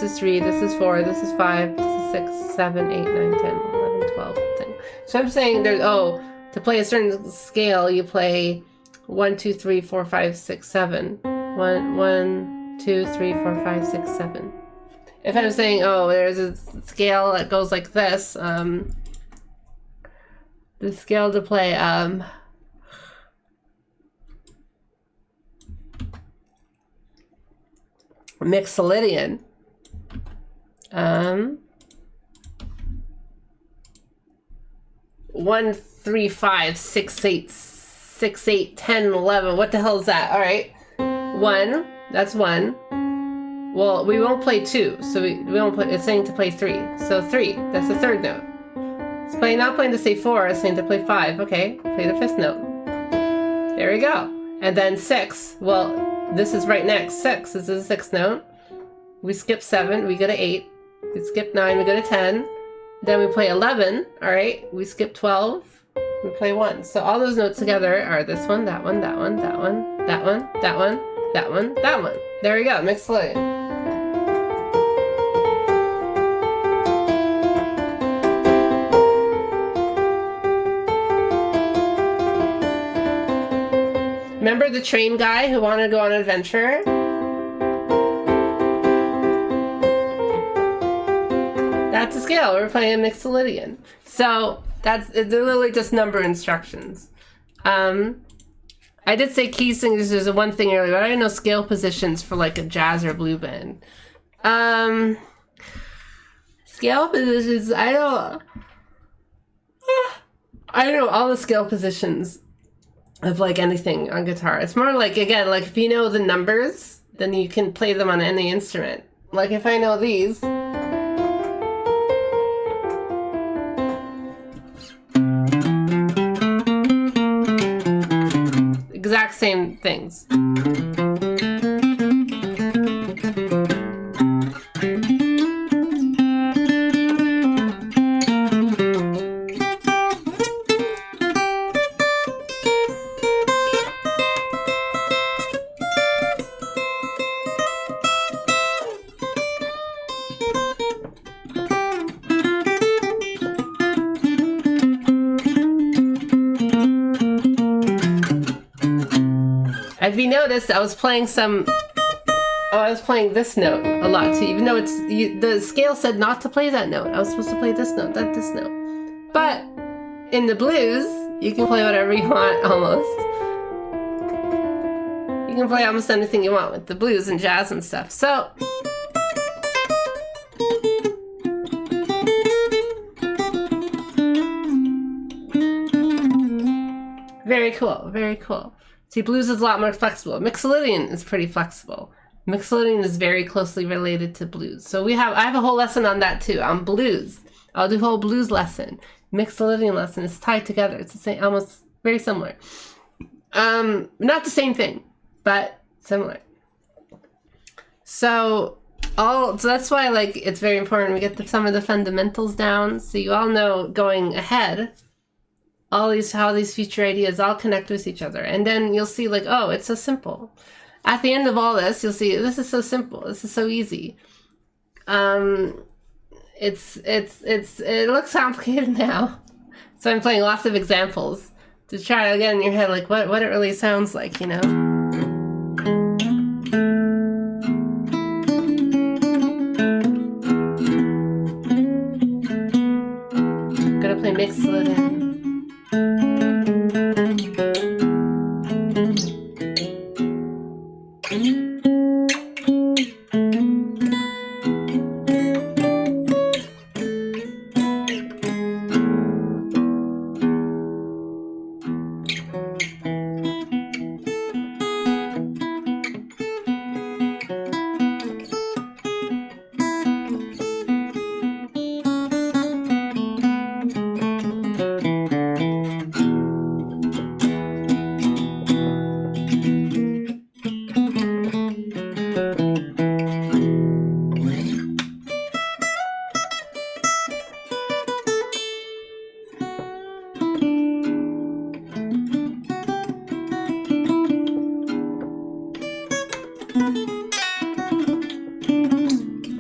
is 3, this is 4, this is 5, this is 6, 7, 8, 9, 10, 11, 12, 10. So I'm saying there's, to play a certain scale, you play 1, 2, 3, 4, 5, 6, 7. 1, 2, 3, 4, 5, 6, 7. If I'm saying, there's a scale that goes like this, the scale to play, Mixolydian. 1, 3, 5, 6, 8, 6, 8, 10, 11. What the hell is that? All right. 1. That's 1. Well, we won't play 2, so we won't play. It's saying to play 3. So 3. That's the third note. It's not playing to say 4. It's saying to play 5. Okay. Play the 5th note. There we go. And then 6. Well, this is right next. 6. This is the 6th note. We skip 7. We go to 8. We skip 9. We go to 10. Then we play 11. All right. We skip 12. We play 1. So all those notes together are this one, that one, that one, that one, that one, that one, that one, that one. There we go. Mixolydian. Remember the train guy who wanted to go on an adventure? That's a scale. We're playing Mixolydian. So they're literally just number instructions. I did say key singers is one thing earlier, but I didn't know scale positions for like a jazz or blue band. Scale positions, I don't know all the scale positions of like anything on guitar. It's more like, again, like if you know the numbers, then you can play them on any instrument. Like if I know these. Exact same things. If you noticed, I was playing this note a lot too, even though the scale said not to play that note. I was supposed to play this note, not this note. But in the blues, you can play whatever you want almost. You can play almost anything you want with the blues and jazz and stuff. So very cool, very cool. See, blues is a lot more flexible. Mixolydian is pretty flexible. Mixolydian is very closely related to blues. So I have a whole lesson on that too, on blues. I'll do a whole blues lesson. Mixolydian lesson. It's tied together. It's the same, almost very similar. Not the same thing, but similar. So that's why like it's very important we get some of the fundamentals down, so you all know going ahead how these future ideas all connect with each other. And then you'll see like, oh, it's so simple. At the end of all this, you'll see this is so simple. This is so easy. It looks complicated now. So I'm playing lots of examples to try to get in your head like what it really sounds like, you know? Gonna play Mixolydian.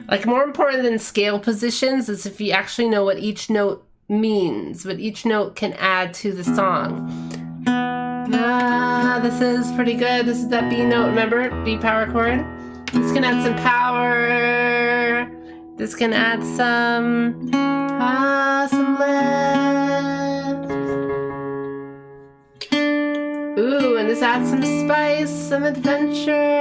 Like, more important than scale positions is if you actually know what each note means, what each note can add to the song. This is pretty good. This is that B note, remember? B power chord. This can add some power. This can add some lift. Ooh, and this adds some spice, some adventure.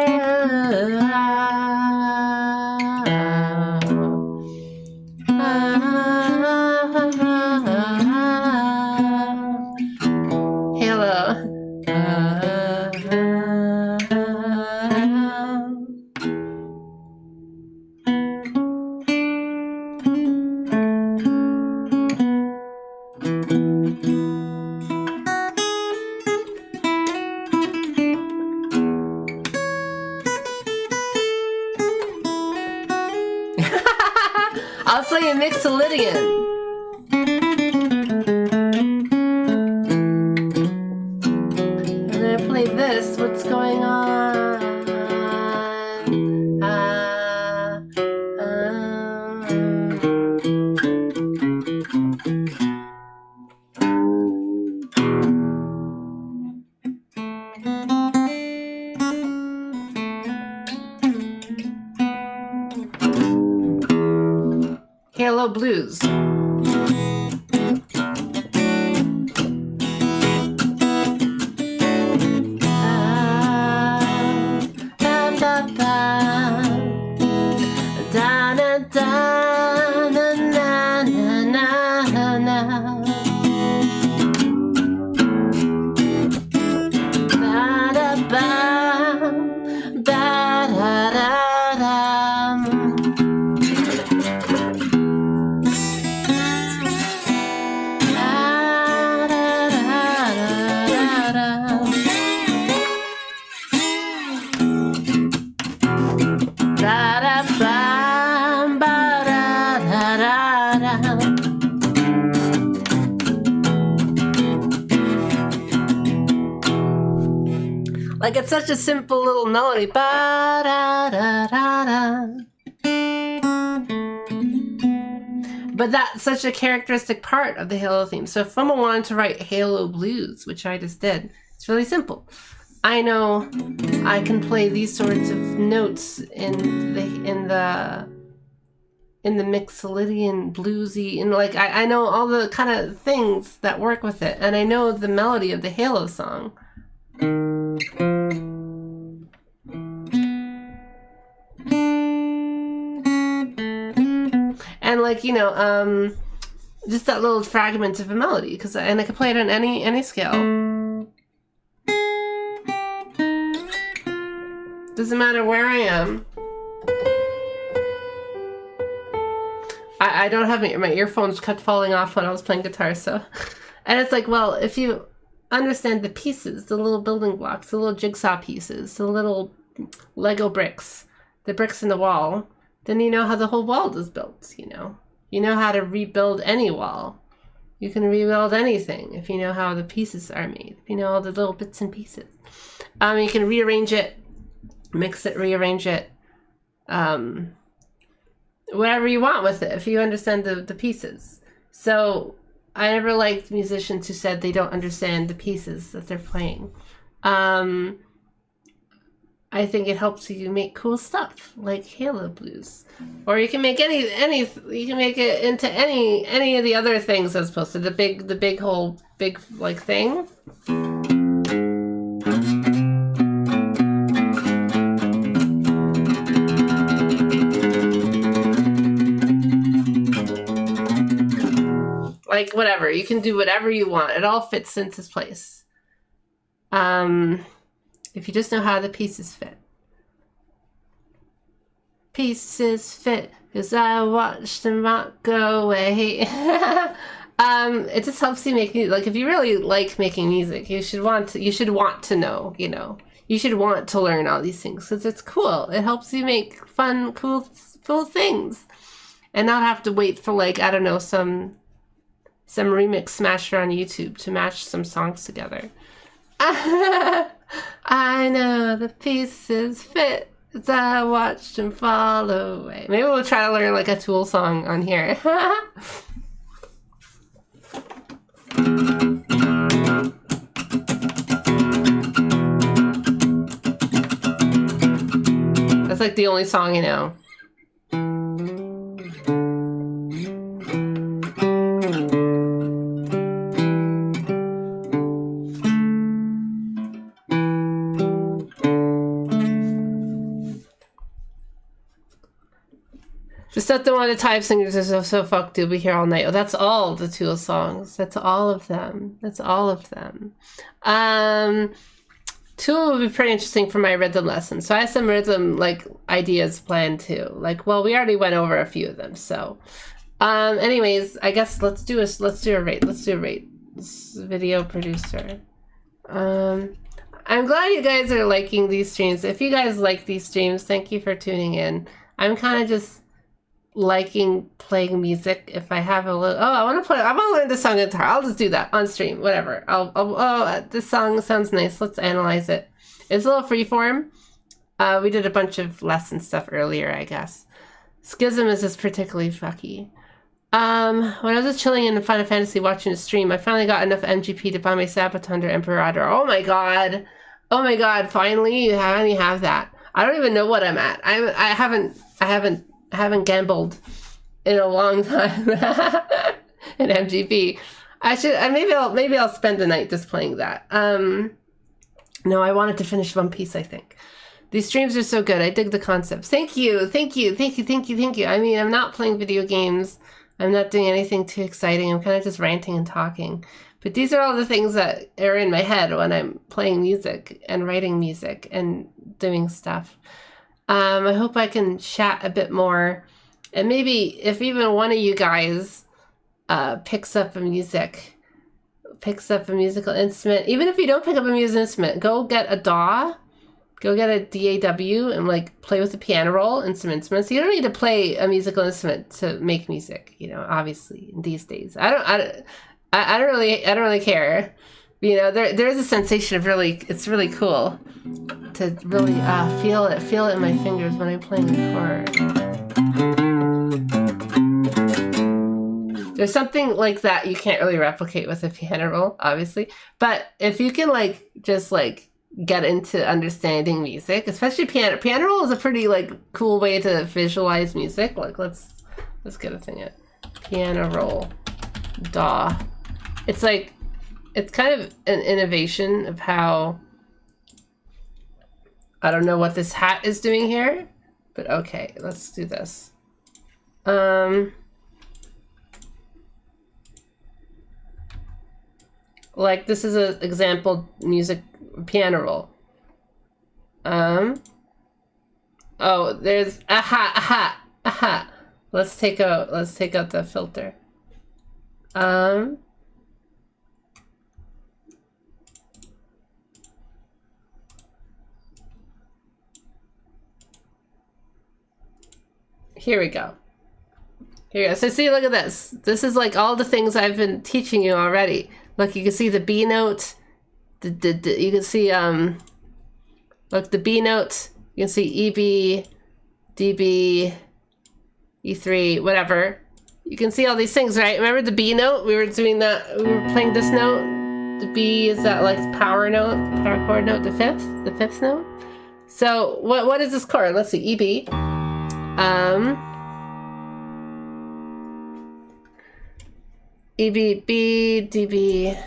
Mixolydian. And then I play this. What's going on? Halo Blues. Like, it's such a simple little melody. Ba-da-da-da-da. But that's such a characteristic part of the Halo theme. So if someone wanted to write Halo Blues, which I just did, it's really simple. I know I can play these sorts of notes in the Mixolydian bluesy, and like I know all the kind of things that work with it, and I know the melody of the Halo song. And like, you know, just that little fragment of a melody, and I can play it on any scale. Doesn't matter where I am. I don't have my earphones kept falling off when I was playing guitar, so. And it's like, well, if you understand the pieces, the little building blocks, the little jigsaw pieces, the little Lego bricks, the bricks in the wall, then you know how the whole wall is built, you know. You know how to rebuild any wall. You can rebuild anything if you know how the pieces are made. If you know all the little bits and pieces. You can rearrange it, mix it, rearrange it, whatever you want with it, if you understand the pieces. So I never liked musicians who said they don't understand the pieces that they're playing. I think it helps you make cool stuff like Halo Blues, or you can make you can make it into any of the other things as opposed to the big whole big like thing. Like whatever, you can do whatever you want. It all fits into place. If you just know how the pieces fit. Pieces fit, 'cause I watched them not go away. It just helps you make music. Like, if you really like making music, you should want to know, you know. You should want to learn all these things, because it's cool. It helps you make fun, cool things. And not have to wait for, like, I don't know, some remix smasher on YouTube to match some songs together. I know the pieces fit as I watched them fall away. Maybe we'll try to learn like a Tool song on here. That's like the only song you know. Just not the one of the type singers is so fucked you'll be here all night. Oh, that's all the Tool songs. That's all of them. That's all of them. Tool would be pretty interesting for my rhythm lesson. So I have some rhythm like ideas planned too. Like, well, we already went over a few of them. So, anyways, I guess let's do a rate. Let's do a rate. This video producer. I'm glad you guys are liking these streams. If you guys like these streams, thank you for tuning in. I'm kind of just liking playing music. If I have a little, I want to learn the song on guitar. I'll just do that on stream, whatever. This song sounds nice. Let's analyze it. It's a little freeform. We did a bunch of lesson stuff earlier, I guess. Schism is just particularly fucky. When I was just chilling in Final Fantasy watching a stream, I finally got enough MGP to buy my Sabotander Emperador. Oh my god. Oh my god, finally you finally have that. I don't even know what I'm at. I haven't gambled in a long time in MGP. Maybe I'll spend the night just playing that. No, I wanted to finish One Piece, I think. These streams are so good. I dig the concepts. Thank you. I mean, I'm not playing video games. I'm not doing anything too exciting. I'm kind of just ranting and talking. But these are all the things that are in my head when I'm playing music and writing music and doing stuff. I hope I can chat a bit more. And maybe if even one of you guys picks up a musical instrument, even if you don't pick up a musical instrument, go get a DAW. Go get a DAW and like play with the piano roll and some instruments. You don't need to play a musical instrument to make music, you know, obviously these days. I don't really care. You know, there is a sensation of it's really cool to really feel it in my fingers when I'm playing the chord. There's something like that you can't really replicate with a piano roll, obviously. But if you can like just like get into understanding music, especially piano. Piano roll is a pretty like cool way to visualize music. Like let's get a thing at piano roll DAW. It's like it's kind of an innovation of how I don't know what this hat is doing here, but okay, let's do this. Like this is an example music piano roll. Oh, there's aha. Let's take out the filter. Here we go. So see, look at this. This is like all the things I've been teaching you already. Look, you can see the B note. You can see look, the B note. You can see EB, DB, E3, whatever. You can see all these things, right? Remember the B note? We were doing that. We were playing this note. The B is that like power chord note, the fifth note. So what is this chord? Let's see, EB. EB, B, DB.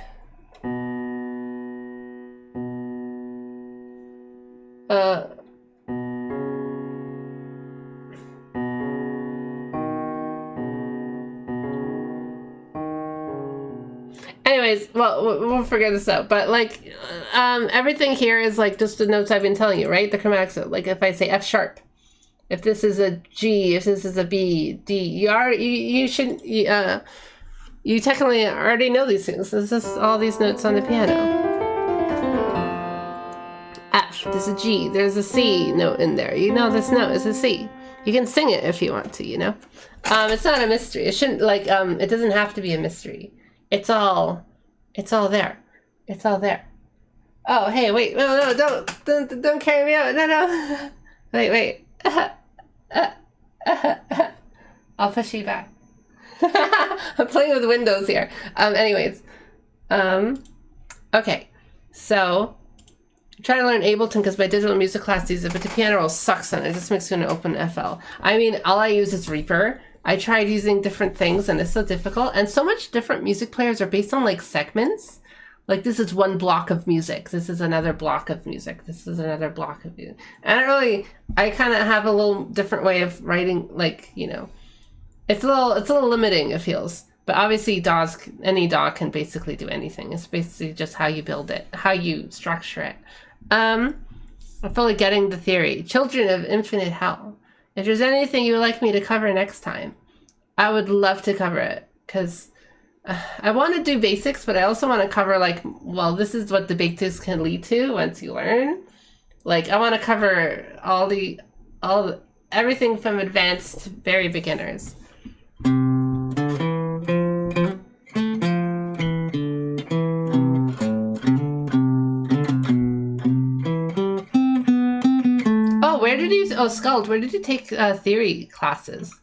Anyways, well, we'll figure this out. But like, everything here is like just the notes I've been telling you, right? The chromatics. Like if I say F sharp, if this is a G, if this is a B, D, you technically already know these things. This is all these notes on the piano. F, there's a G, there's a C note in there. You know this note is a C. You can sing it if you want to, you know? It's not a mystery. It shouldn't, like, it doesn't have to be a mystery. It's all there. It's all there. Oh, hey, wait, no, don't carry me out. No. Wait. I'll push you back. I'm playing with windows here. Anyways. Okay. So, I'm trying to learn Ableton because my digital music class uses it, but the piano roll sucks on it. It just makes me want to open FL. I mean, all I use is Reaper. I tried using different things and it's so difficult. And so much different music players are based on like segments. Like this is one block of music. This is another block of music. This is another block of music. And I kind of have a little different way of writing, like, you know, it's a little limiting, it feels. But obviously any DAW can basically do anything. It's basically just how you build it, how you structure it. I'm fully getting the theory. Children of Infinite Hell. If there's anything you would like me to cover next time, I would love to cover it. Because I want to do basics, but I also want to cover like, well, this is what the basics can lead to once you learn. Like I want to cover all the everything from advanced to very beginners. Oh, where did you... Oh, Skald, where did you take theory classes?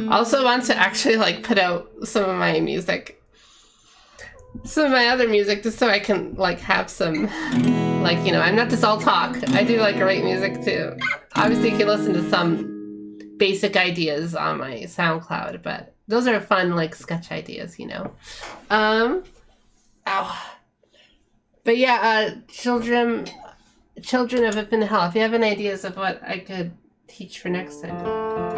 Also want to actually like put out some of my music, some of my other music, just so I can like have some, like, you know, I'm not just all talk. I do like write music too. Obviously you can listen to some basic ideas on my SoundCloud, but those are fun like sketch ideas, you know. But yeah, children of Up in Hell, if you have any ideas of what I could teach for next time.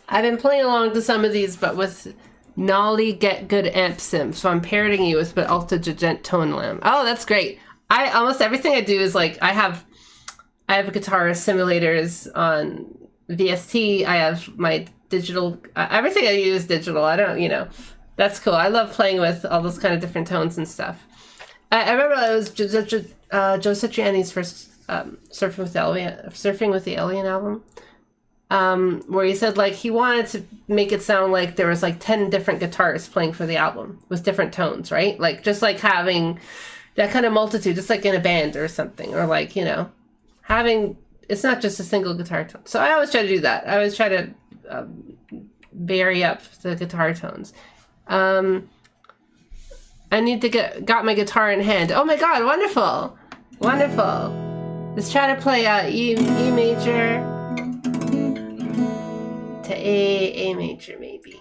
I've been playing along to some of these, but with Nolly Get Good Amp Sim. So I'm parroting you with Alta Gigent Tone Lamb. Oh, that's great. Almost everything I do is like, I have guitar simulators on VST. I have my digital, everything I use is digital. I don't, you know, that's cool. I love playing with all those kind of different tones and stuff. I remember it was Joe Satriani's first Surfing with the Alien album. Where he said like he wanted to make it sound like there was like 10 different guitars playing for the album with different tones, right? Like just like having that kind of multitude, just like in a band or something, or like, you know, having, it's not just a single guitar tone. So I always try to do that. I always try to vary up the guitar tones. I need to got my guitar in hand. Oh my God, wonderful. Wonderful. Let's try to play E major to A major maybe.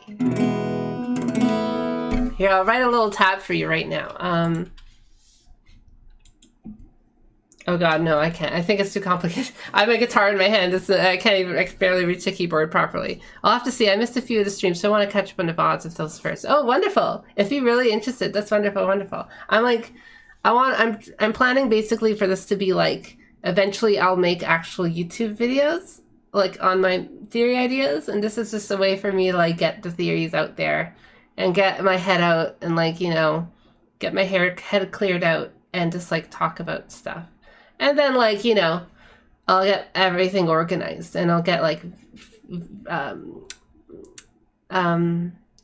Here, I'll write a little tab for you right now. Oh God, no, I can't. I think it's too complicated. I have a guitar in my hand. I can barely reach the keyboard properly. I'll have to see. I missed a few of the streams, so I want to catch up on the VODs of those first. Oh, wonderful. If you're really interested, that's wonderful, wonderful. I'm planning basically for this to be like, eventually I'll make actual YouTube videos, like on my theory ideas, and this is just a way for me to like get the theories out there and get my head out and like, you know, get my head cleared out and just like talk about stuff. And then like, you know, I'll get everything organized and I'll get like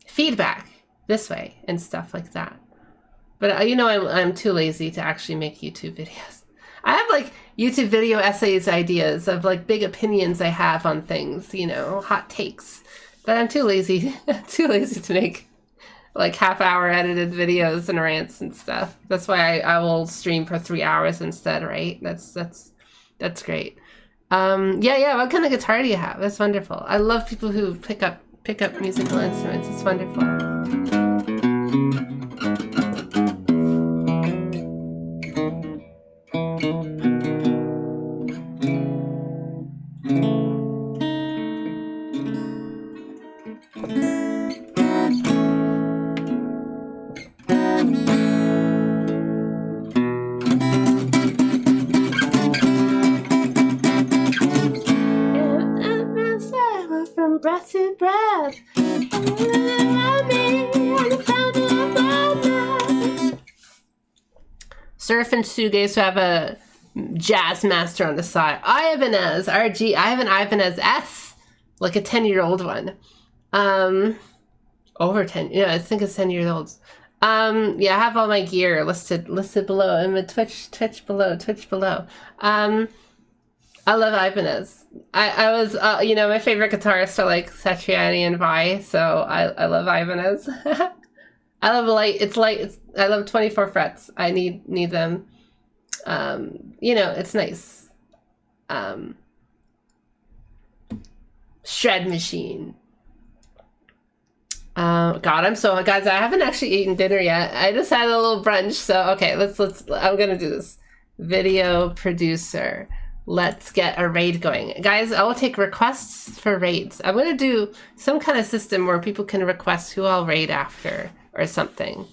feedback this way and stuff like that. But you know, I'm too lazy to actually make YouTube videos. I have like YouTube video essays ideas of like big opinions I have on things, you know, hot takes. But I'm too lazy to make like half-hour edited videos and rants and stuff. That's why I will stream for 3 hours instead, right? That's great. Yeah. What kind of guitar do you have? That's wonderful. I love people who pick up musical instruments. It's wonderful. Breath to breath. Surf and shoegaze who have a jazz master on the side. Ibanez RG. I have an Ibanez S, like a 10-year-old one. Over 10. Yeah, I think it's 10 years old. Yeah, I have all my gear listed below, and the Twitch below. I love Ibanez. I was, you know, my favorite guitarists are like Satriani and Vai, so I love Ibanez. I love light. It's light. I love 24 frets. I need them. You know, it's nice. Shred machine. God, guys, I haven't actually eaten dinner yet. I just had a little brunch, so okay, let's I'm gonna do this. Video producer. Let's get a raid going. Guys, I will take requests for raids. I'm gonna do some kind of system where people can request who I'll raid after or something.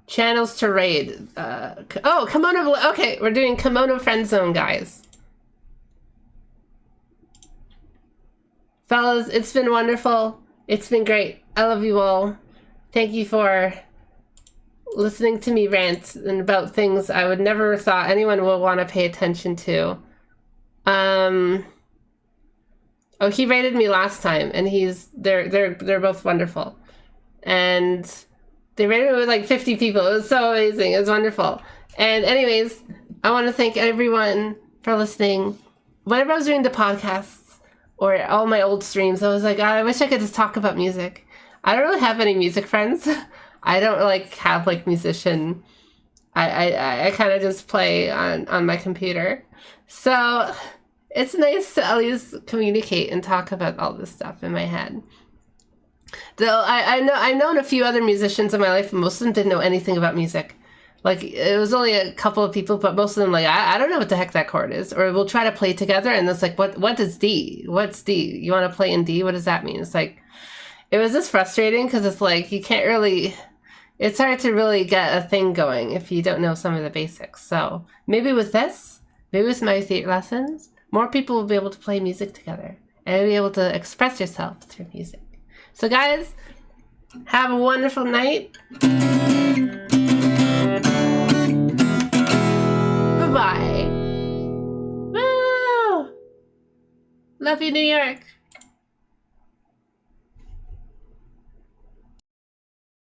Channels to raid. Oh, Kimono. Okay, we're doing Kimono Friend Zone, guys. Fellas, it's been wonderful. It's been great. I love you all. Thank you for listening to me rant and about things I would never thought anyone would want to pay attention to. Oh, he rated me last time, and they're both wonderful. And they rated me with like 50 people. It was so amazing. It was wonderful. And anyways, I want to thank everyone for listening. Whenever I was doing the podcasts or all my old streams, I was like, I wish I could just talk about music. I don't really have any music friends. I don't like have like musician. I kind of just play on my computer. So it's nice to at least communicate and talk about all this stuff in my head. Though I've known a few other musicians in my life, and most of them didn't know anything about music. Like, it was only a couple of people, but most of them like, I don't know what the heck that chord is. Or we'll try to play together, and it's like, what is D? What's D? You want to play in D? What does that mean? It's like, it was just frustrating because it's like, you can't really, it's hard to really get a thing going if you don't know some of the basics. So maybe with this, maybe with my theater lessons, more people will be able to play music together and be able to express yourself through music. So guys, have a wonderful night. Bye-bye. Woo! Love you, New York.